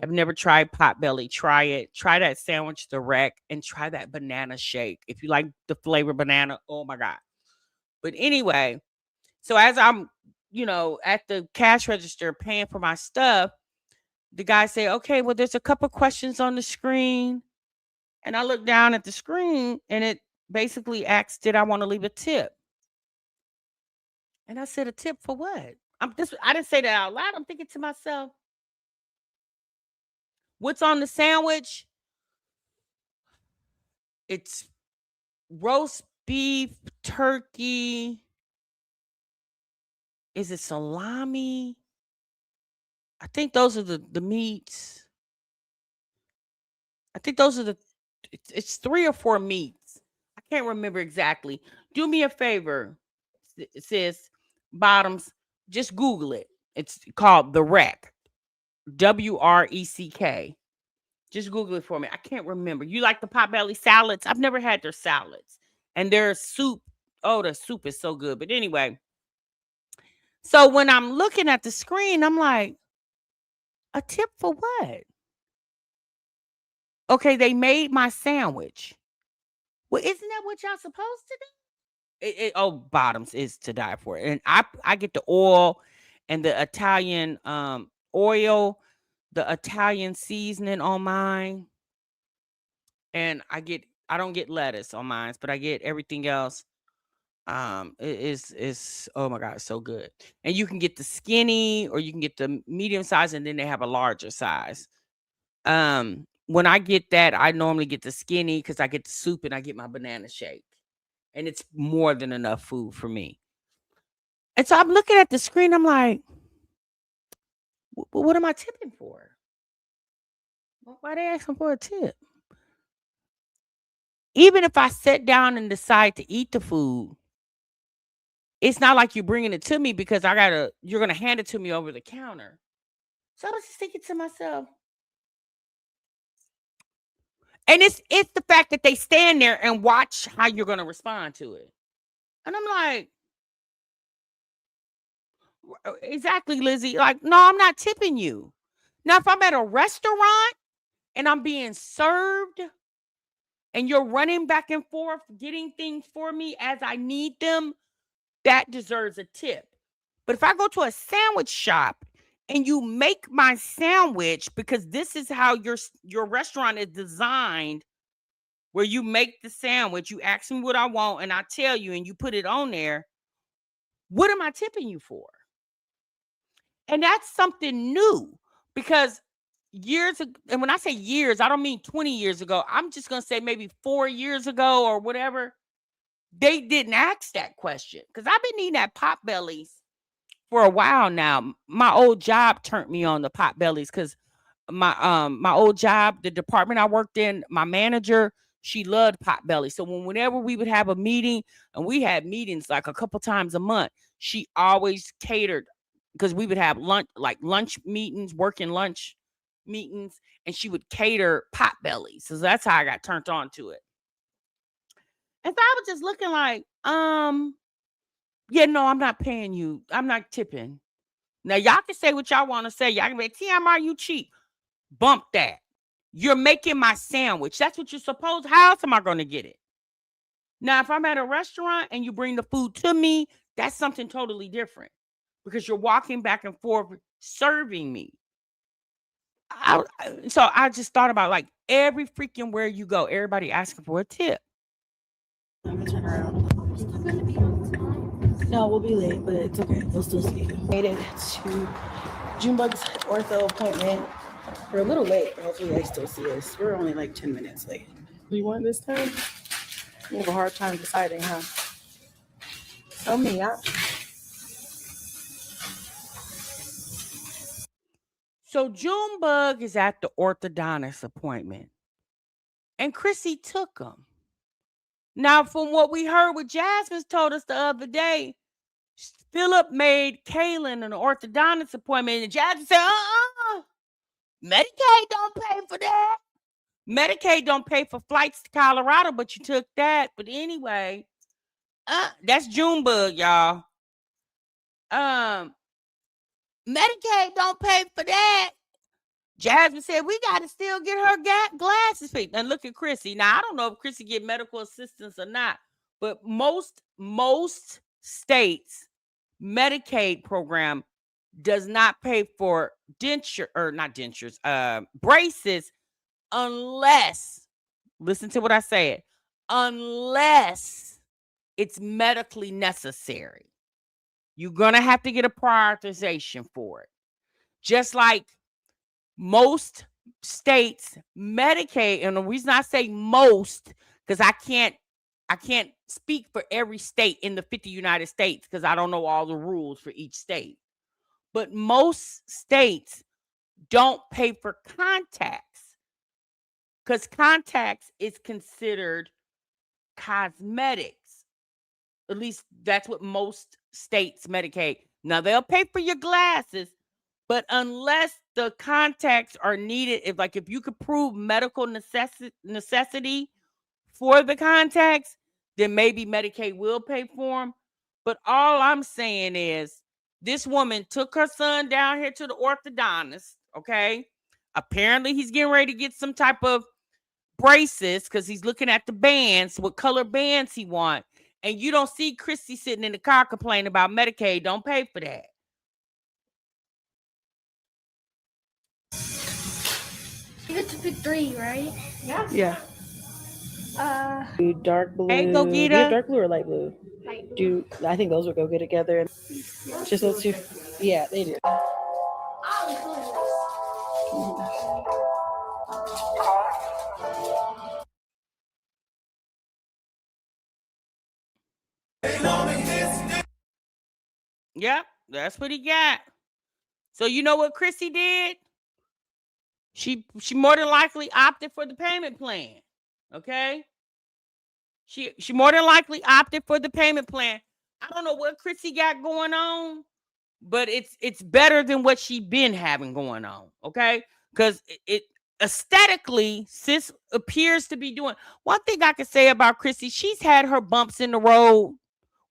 have never tried Potbelly, try it. Try that sandwich, the Wreck, and try that banana shake. If you like the flavor banana, oh my God. But anyway, so as I'm, at the cash register paying for my stuff, the guy said, okay, well, there's a couple questions on the screen. And I looked down at the screen and it basically asked, did I want to leave a tip? And I said, a tip for what? I didn't say that out loud. I'm thinking to myself, what's on the sandwich? It's roast beef, turkey. Is it salami? I think those are the meats. I think those are it's 3 or 4 meats. I can't remember exactly. Do me a favor, sis, Bottoms. Just Google it. It's called the Wreck. WRECK. Just Google it for me. I can't remember. You like the Potbelly salads? I've never had their salads. And their soup. Oh, the soup is so good. But anyway. So when I'm looking at the screen, I'm like, a tip for what? Okay, they made my sandwich. Well, isn't that what y'all supposed to do? Bottoms is to die for. And I get the oil and the Italian oil, the Italian seasoning on mine. And I don't get lettuce on mine, but I get everything else. It's oh my God, it's so good. And you can get the skinny or you can get the medium size, and then they have a larger size. When I get that, I normally get the skinny because I get the soup and I get my banana shake. And it's more than enough food for me. And so I'm looking at the screen, I'm like, what am I tipping for? Why are they asking for a tip? Even if I sit down and decide to eat the food, it's not like you're bringing it to me because you're going to hand it to me over the counter. So I was just thinking to myself, and it's the fact that they stand there and watch how you're going to respond to it. And I'm like, exactly, Lizzie. Like, no, I'm not tipping you. Now, if I'm at a restaurant and I'm being served and you're running back and forth, getting things for me as I need them, that deserves a tip. But if I go to a sandwich shop and you make my sandwich because this is how your restaurant is designed, where you make the sandwich, you ask me what I want and I tell you and you put it on there, what am I tipping you for? And that's something new because years ago, and when I say years, I don't mean 20 years ago. I'm just going to say maybe 4 years ago or whatever. They didn't ask that question because I've been eating at Potbellies for a while now. My old job turned me on to Potbellies because my old job, the department I worked in, my manager, she loved Potbelly. So whenever we would have a meeting, and we had meetings like a couple times a month, she always catered because we would have lunch meetings, working lunch meetings, and she would cater Potbelly. So that's how I got turned on to it. And so I was just looking like, yeah, no, I'm not paying you. I'm not tipping. Now y'all can say what y'all want to say. Y'all can be like, TMR, you cheap. Bump that. You're making my sandwich. That's what you're supposed. How else am I going to get it? Now, if I'm at a restaurant and you bring the food to me, that's something totally different because you're walking back and forth serving me. So I just thought about like every freaking where you go, everybody asking for a tip. I'm gonna turn around. No, we'll be late, but it's okay. We'll still see you. Made it to Junebug's ortho appointment. We're a little late, but hopefully they still see us. We're only like 10 minutes late. You want this time? You have a hard time deciding, huh? Tell me, yeah. So Junebug is at the orthodontist appointment, and Chrissy took him. Now, from what we heard, what Jasmine told us the other day, Philip made Kaylin an orthodontist appointment, and Jasmine said, Medicaid don't pay for that. Medicaid don't pay for flights to Colorado, but you took that. But anyway, that's Junebug, y'all. Medicaid don't pay for that. Jasmine said, we got to still get her glasses fixed. And look at Chrissy. Now, I don't know if Chrissy get medical assistance or not, but most states' Medicaid program does not pay for braces unless, listen to what I said, unless it's medically necessary. You're going to have to get a prioritization for it. Just like most states Medicaid, and the reason I say most, because I can't speak for every state in the 50 United States because I don't know all the rules for each state. But most states don't pay for contacts because contacts is considered cosmetics. At least that's what most states Medicaid. Now they'll pay for your glasses, but unless the contacts are needed, if you could prove medical necessity for the contacts, then maybe Medicaid will pay for them. But all I'm saying is this woman took her son down here to the orthodontist, okay? Apparently he's getting ready to get some type of braces because he's looking at the bands, what color bands he wants. And you don't see Chrissy sitting in the car complaining about Medicaid don't pay for that. You get to pick 3, right? Yeah. Dark blue. Hey, go get Do you her. have dark blue or light blue? Light Do I think those would go good together? Just those two. Yeah, they do. Yep, that's what he got. So you know what Chrissy did? She more than likely opted for the payment plan. Okay? She more than likely opted for the payment plan. I don't know what Chrissy got going on, but it's better than what she been having going on. Okay? Because it aesthetically, sis appears to be doing. One thing I can say about Chrissy, she's had her bumps in the road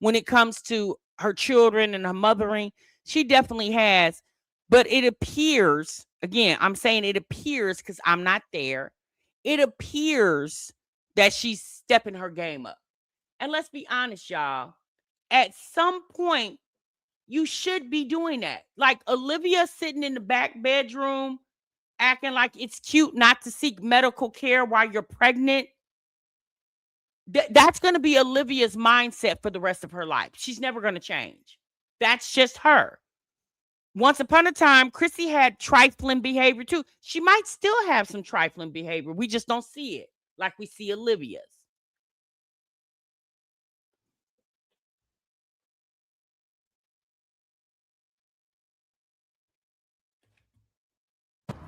when it comes to her children and her mothering. She definitely has. But it appears, again, I'm saying it appears because I'm not there. It appears that she's stepping her game up. And let's be honest, y'all. At some point, you should be doing that. Like Olivia sitting in the back bedroom, acting like it's cute not to seek medical care while you're pregnant. That's going to be Olivia's mindset for the rest of her life. She's never going to change. That's just her. Once upon a time, Chrissy had trifling behavior too. She might still have some trifling behavior. We just don't see it like we see Olivia's.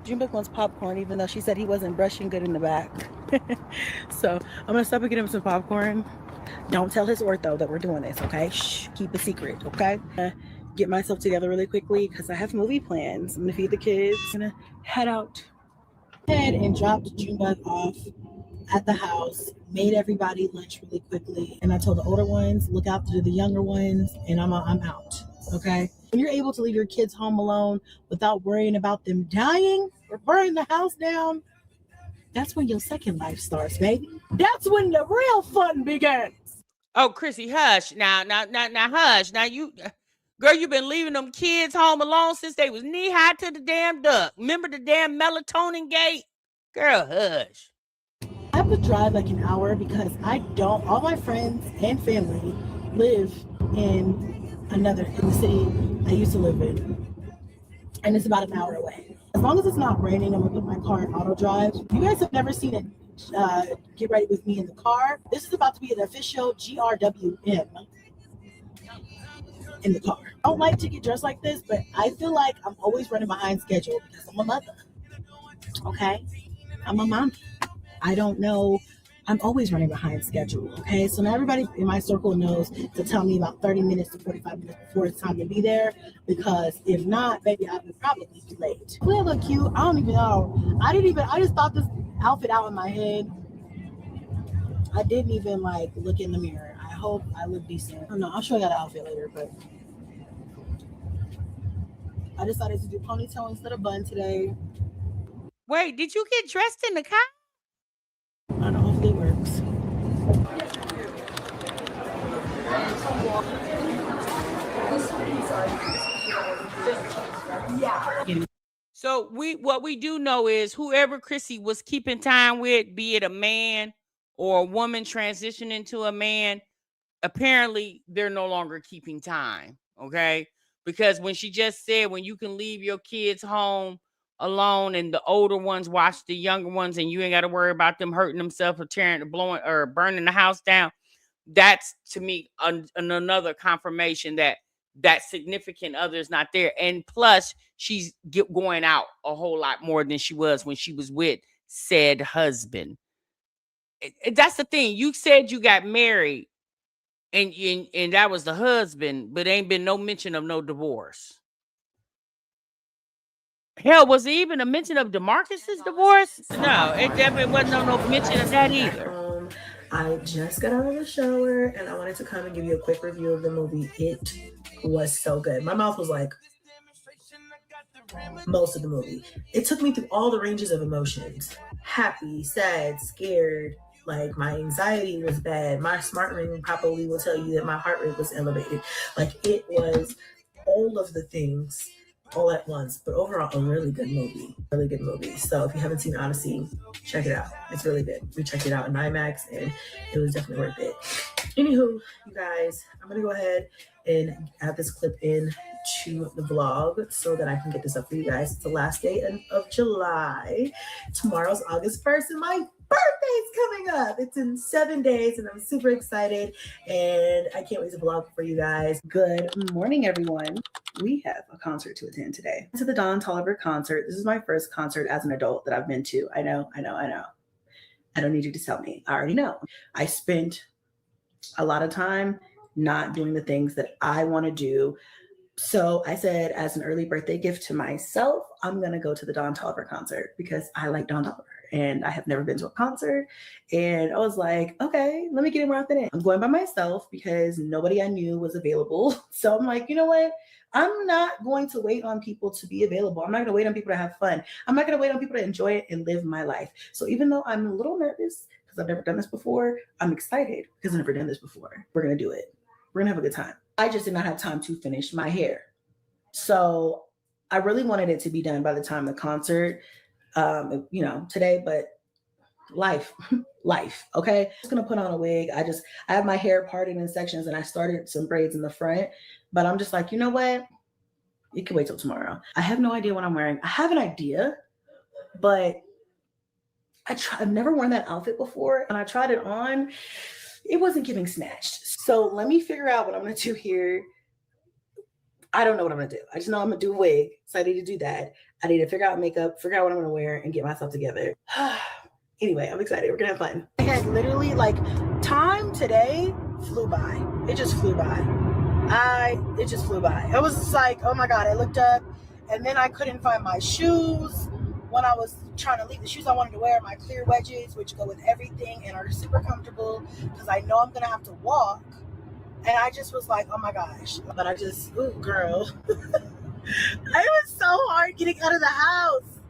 Junebug wants popcorn, even though she said he wasn't brushing good in the back. So I'm gonna stop and get him some popcorn. Don't tell his ortho that we're doing this, okay? Shh, keep a secret, okay? Get myself together really quickly because I have movie plans. I'm gonna feed the kids. I'm gonna head out. Head and dropped Junebug off at the house. Made everybody lunch really quickly, and I told the older ones, look out to the younger ones, and I'm out. Okay? When you're able to leave your kids home alone without worrying about them dying or burning the house down, that's when your second life starts, baby. That's when the real fun begins. Oh, Chrissy, hush. Now, hush. Now, girl, you've been leaving them kids home alone since they was knee-high to the damn duck. Remember the damn melatonin gate? Girl, hush. I have to drive like an hour because all my friends and family live in the city I used to live in. and it's about an hour away. As long as it's not raining, I'm gonna put my car in auto drive. You guys have never seen it. Get ready with me in the car. This is about to be an official GRWM in the car. I don't like to get dressed like this, but I feel like I'm always running behind schedule because I'm a mother. Okay, I'm a mom. I don't know. I'm always running behind schedule. Okay, so now everybody in my circle knows to tell me about 30 minutes to 45 minutes before it's time to be there, because if not, baby, I would probably be late. Do I look cute? I don't even know. I just thought this outfit out in my head. I didn't even like look in the mirror. I hope I look decent. I don't know. I'll show you the outfit later, but I decided to do ponytail instead of bun today. Wait, did you get dressed in the car? I don't know, hopefully it works. So what we do know is whoever Chrissy was keeping time with, be it a man or a woman transitioning to a man, apparently they're no longer keeping time. Okay. Because when she just said when you can leave your kids home alone and the older ones watch the younger ones and you ain't got to worry about them hurting themselves or blowing or burning the house down, that's to me another confirmation that that significant other is not there. And plus, she's going out a whole lot more than she was when she was with said husband. That's the thing. You said you got married and that was the husband, but ain't been no mention of no divorce. Hell, was there even a mention of DeMarcus's divorce? No, it definitely wasn't no mention of that either. I just got out of the shower and I wanted to come and give you a quick review of the movie. It was so good. My mouth was like most of the movie. It took me through all the ranges of emotions. Happy, sad, scared. Like my anxiety was bad. My smart ring probably will tell you that my heart rate was elevated. Like it was all of the things all at once, but overall a really good movie. Really good movie. So if you haven't seen Odyssey, check it out. It's really good. We checked it out in IMAX and it was definitely worth it. Anywho, you guys, I'm gonna go ahead and add this clip in to the vlog so that I can get this up for you guys. It's the last day of July. Tomorrow's August 1st and my birthday's coming up. It's in 7 days and I'm super excited and I can't wait to vlog for you guys. Good morning, everyone. We have a concert to attend today. To the Don Toliver concert. This is my first concert as an adult that I've been to. I know. I don't need you to tell me. I already know. I spent a lot of time not doing the things that I want to do. So I said, as an early birthday gift to myself, I'm going to go to the Don Toliver concert because I like Don Toliver and I have never been to a concert. And I was like, okay, let me get in where I fit in. I'm going by myself because nobody I knew was available. So I'm like, you know what? I'm not going to wait on people to be available. I'm not going to wait on people to have fun. I'm not going to wait on people to enjoy it and live my life. So even though I'm a little nervous because I've never done this before, I'm excited because I've never done this before. We're going to do it. We're going to have a good time. I just did not have time to finish my hair. So I really wanted it to be done by the time the concert, today, but life, okay? I'm just going to put on a wig. I have my hair parted in sections and I started some braids in the front, but I'm just like, you know what? You can wait till tomorrow. I have no idea what I'm wearing. I have an idea, but I've never worn that outfit before and I tried it on. It wasn't giving snatched. So let me figure out what I'm going to do here. I don't know what I'm going to do. I just know I'm going to do a wig. So I need to do that. I need to figure out makeup, figure out what I'm going to wear and get myself together. Anyway, I'm excited. We're going to have fun. I had literally time today flew by. It just flew by. It just flew by. I was just like, oh my God, I looked up and then I couldn't find my shoes. When I was trying to leave, the shoes I wanted to wear, my clear wedges, which go with everything and are super comfortable because I know I'm going to have to walk. And I just was like, oh my gosh. But girl. It was so hard getting out of the house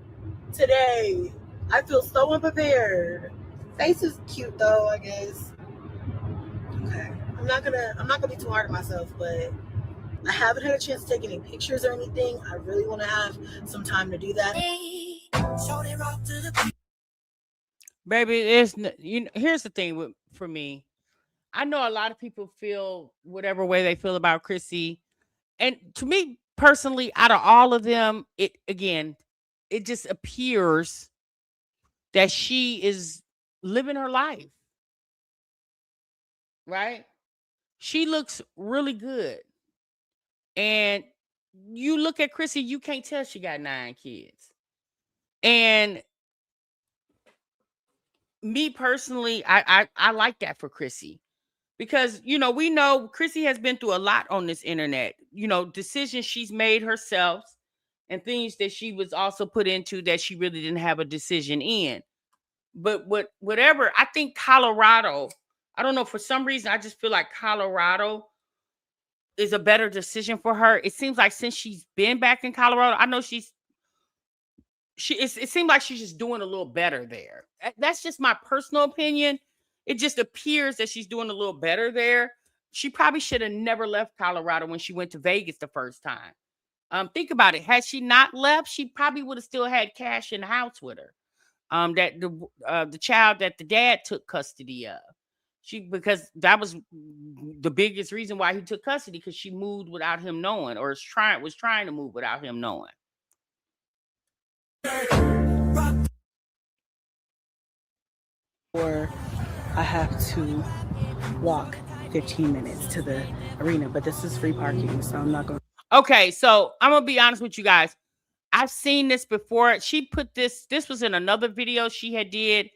today. I feel so unprepared. Face is cute though, I guess. Okay. I'm not gonna be too hard on myself, but I haven't had a chance to take any pictures or anything. I really want to have some time to do that. Baby, here's the thing for me. I know a lot of people feel whatever way they feel about Chrissy. And to me personally, out of all of them, it just appears that she is living her life, right? She looks really good. And you look at Chrissy, you can't tell she got 9 kids. And me personally, I like that for Chrissy. Because, we know Chrissy has been through a lot on this internet. Decisions she's made herself and things that she was also put into that she really didn't have a decision in. But whatever, I think Colorado, I don't know, for some reason, I just feel like Colorado is a better decision for her. It seems like since she's been back in Colorado, I know it seems like she's just doing a little better there. That's just my personal opinion. It just appears that she's doing a little better there. She probably should have never left Colorado when she went to Vegas the first time. Think about it. Had she not left, she probably would have still had Cash in the house with her. That the child that the dad took custody of. Because that was the biggest reason why he took custody, because she moved without him knowing, or was trying to move without him knowing. Or I have to walk 15 minutes to the arena, but this is free parking, so I'm not going. Okay, so I'm gonna be honest with you guys. I've seen this before. She put this was in another video she had did,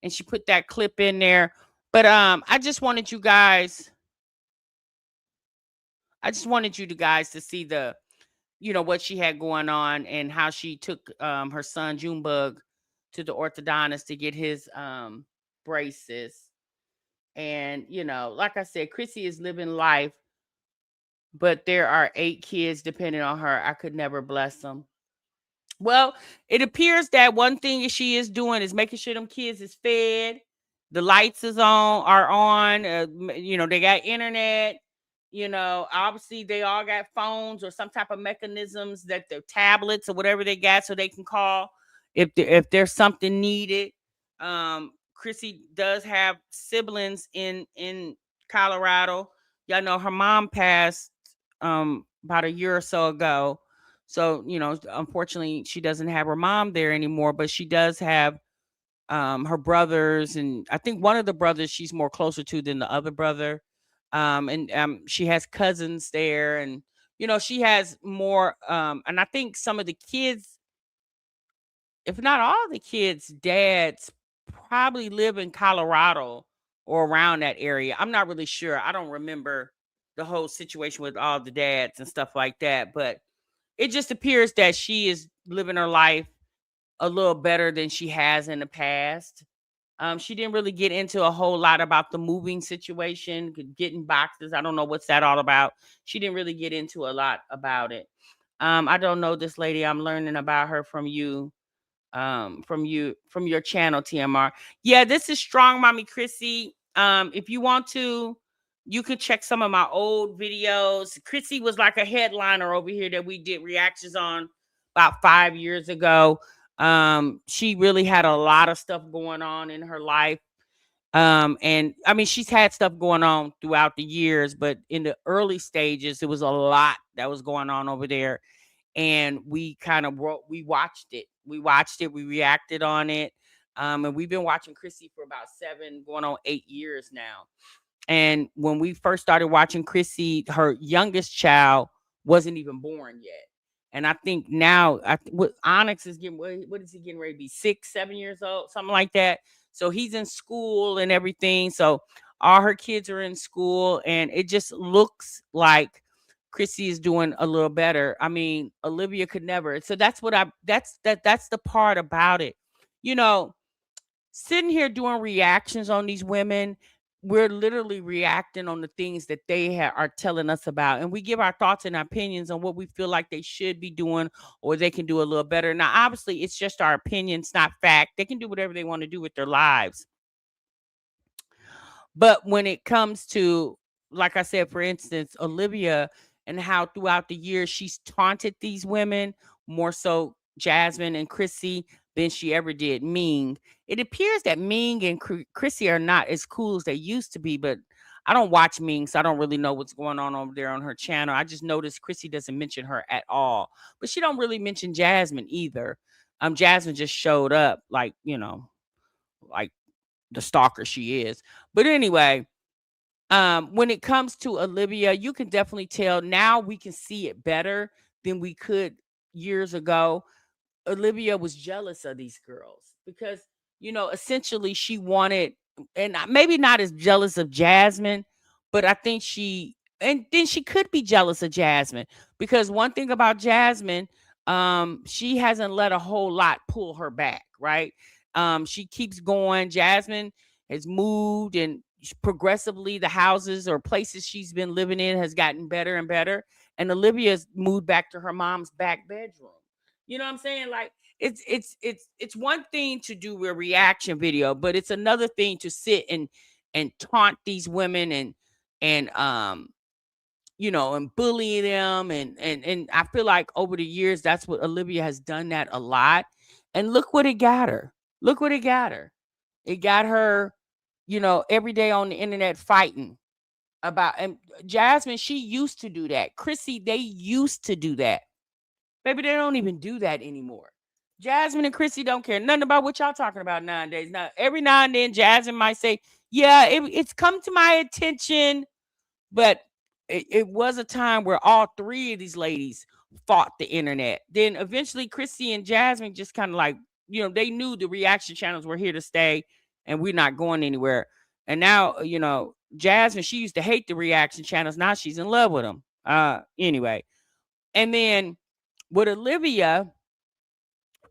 and she put that clip in there. But I just wanted you guys to see the, what she had going on and how she took her son Junebug to the orthodontist to get his braces. And, like I said, Chrissy is living life, but there are 8 kids depending on her. I could never bless them. Well, it appears that one thing that she is doing is making sure them kids is fed. The lights are on. They got internet. Obviously they all got phones or some type of mechanisms, that their tablets or whatever they got, so they can call if there's something needed. Chrissy does have siblings in Colorado. Y'all know her mom passed about a year or so ago. So, unfortunately, she doesn't have her mom there anymore, but she does have her brothers. And I think one of the brothers she's more closer to than the other brother. And she has cousins there. And, she has more. And I think some of the kids, if not all the kids' dads, probably live in Colorado or around that area. I'm not really sure. I don't remember the whole situation with all the dads and stuff like that. But it just appears that she is living her life a little better than she has in the past. She didn't really get into a whole lot about the moving situation, getting boxes. I don't know what's that all about. She didn't really get into a lot about it. I don't know this lady. I'm learning about her from you, from your channel, TMR. Yeah, this is Strong Mommy Chrissy. If you want to, you could check some of my old videos. Chrissy was like a headliner over here that we did reactions on about 5 years ago. She really had a lot of stuff going on in her life. And I mean, she's had stuff going on throughout the years, but in the early stages, there was a lot that was going on over there. And we watched it. We reacted on it. And we've been watching Chrissy for about 7, going on 8 years now. And when we first started watching Chrissy, her youngest child wasn't even born yet. And I think now, Onyx is getting, what is he getting ready to be? 6, 7 years old, something like that. So he's in school and everything. So all her kids are in school, and it just looks like Chrissy is doing a little better. I mean, Olivia could never. So that's the part about it. Sitting here doing reactions on these women, we're literally reacting on the things that they are telling us about. And we give our thoughts and opinions on what we feel like they should be doing or they can do a little better. Now, obviously, it's just our opinions, not fact. They can do whatever they want to do with their lives. But when it comes to, like I said, for instance, Olivia, and how throughout the years she's taunted these women, more so Jasmine and Chrissy, than she ever did Ming. It appears that Ming and Chrissy are not as cool as they used to be, but I don't watch Ming, so I don't really know what's going on over there on her channel. I just noticed Chrissy doesn't mention her at all, but she don't really mention Jasmine either. Jasmine just showed up like, like the stalker she is. But anyway, when it comes to Olivia, you can definitely tell now. We can see it better than we could years ago. Olivia was jealous of these girls because, essentially she wanted, and maybe not as jealous of Jasmine, but I think and then she could be jealous of Jasmine because one thing about Jasmine, she hasn't let a whole lot pull her back, right? She keeps going. Jasmine has moved, and progressively the houses or places she's been living in has gotten better and better. And Olivia's moved back to her mom's back bedroom. You know what I'm saying? Like it's one thing to do a reaction video, but it's another thing to sit and taunt these women and and bully them and I feel like over the years that's what Olivia has done that a lot. And look what it got her. Look what it got her. It got her, every day on the internet fighting about, and Jasmine, she used to do that. Chrissy, they used to do that. Baby, they don't even do that anymore. Jasmine and Chrissy don't care nothing about what y'all talking about nowadays. Now, every now and then, Jasmine might say, yeah, it's come to my attention. But it was a time where all three of these ladies fought the internet. Then eventually, Chrissy and Jasmine just kind of like, they knew the reaction channels were here to stay and we're not going anywhere. And now, Jasmine, she used to hate the reaction channels. Now she's in love with them. Anyway. And then with Olivia,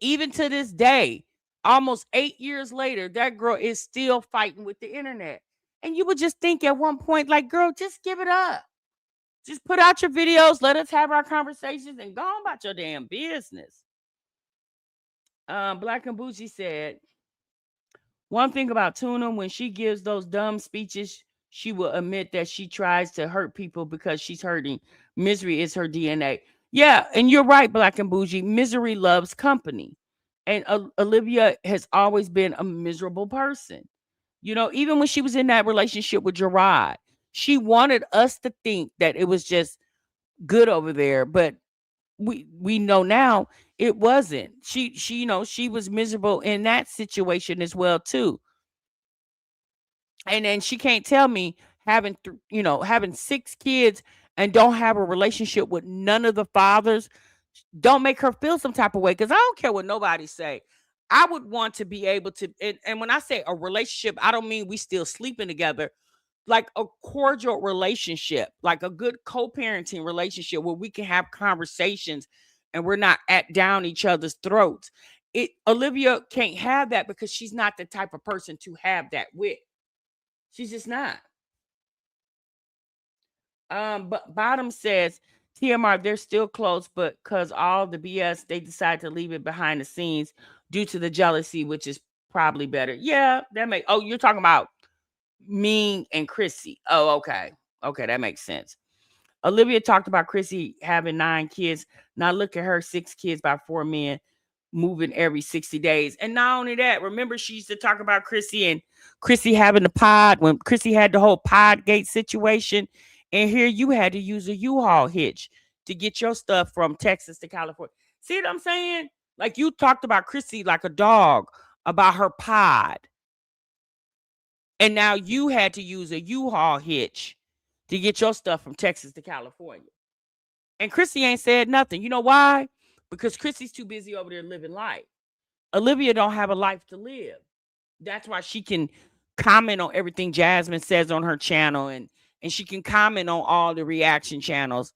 even to this day, almost 8 years later, that girl is still fighting with the internet. And you would just think at one point, like, girl, just give it up. Just put out your videos. Let us have our conversations and go on about your damn business. Black and Bougie said, one thing about Tuna, when she gives those dumb speeches, she will admit that she tries to hurt people because she's hurting. Misery is her DNA. Yeah, and you're right, Black and Bougie. Misery loves company. And Olivia has always been a miserable person. Even when she was in that relationship with Gerard, she wanted us to think that it was just good over there. But we know now it wasn't. She was miserable in that situation as well, too. And then she can't tell me having 6 kids and don't have a relationship with none of the fathers don't make her feel some type of way. Because I don't care what nobody say. I would want to be able to, and when I say a relationship, I don't mean we still sleeping together, like a cordial relationship, like a good co-parenting relationship where we can have conversations and we're not at down each other's throats. Olivia can't have that because she's not the type of person to have that with. She's just not. But Bottom says, TMR, they're still close, but because all the BS, they decide to leave it behind the scenes due to the jealousy, which is probably better. Yeah, you're talking about Ming and Chrissy. Oh, okay. Okay, that makes sense. Olivia talked about Chrissy having 9 kids. Now look at her, 6 kids by 4 men, moving every 60 days. And not only that, remember she used to talk about Chrissy and Chrissy having the pod when Chrissy had the whole Podgate situation. And here you had to use a U-Haul hitch to get your stuff from Texas to California. See what I'm saying? Like you talked about Chrissy like a dog about her pod. And now you had to use a U-Haul hitch to get your stuff from Texas to California. And Chrissy ain't said nothing. You know why? Because Chrissy's too busy over there living life. Olivia don't have a life to live. That's why she can comment on everything Jasmine says on her channel and she can comment on all the reaction channels.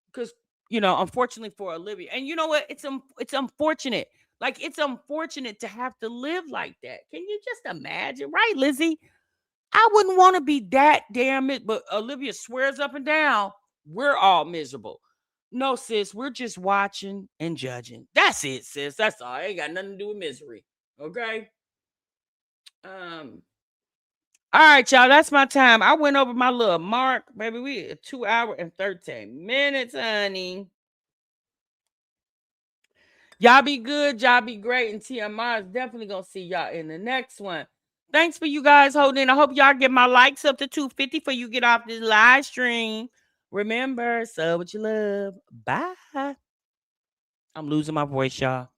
Because, unfortunately for Olivia. And you know what? It's unfortunate. Like, it's unfortunate to have to live like that. Can you just imagine? Right, Lizzie? I wouldn't want to be that damn it. But Olivia swears up and down, we're all miserable. No, sis, we're just watching and judging. That's it, sis. That's all. It ain't got nothing to do with misery. Okay? All right, y'all. That's my time. I went over my little mark. Baby, we 2 hours and 13 minutes, honey. Y'all be good. Y'all be great. And TMR is definitely going to see y'all in the next one. Thanks for you guys holding. I hope y'all get my likes up to 250 for you get off this live stream. Remember, sub what you love. Bye. I'm losing my voice, y'all.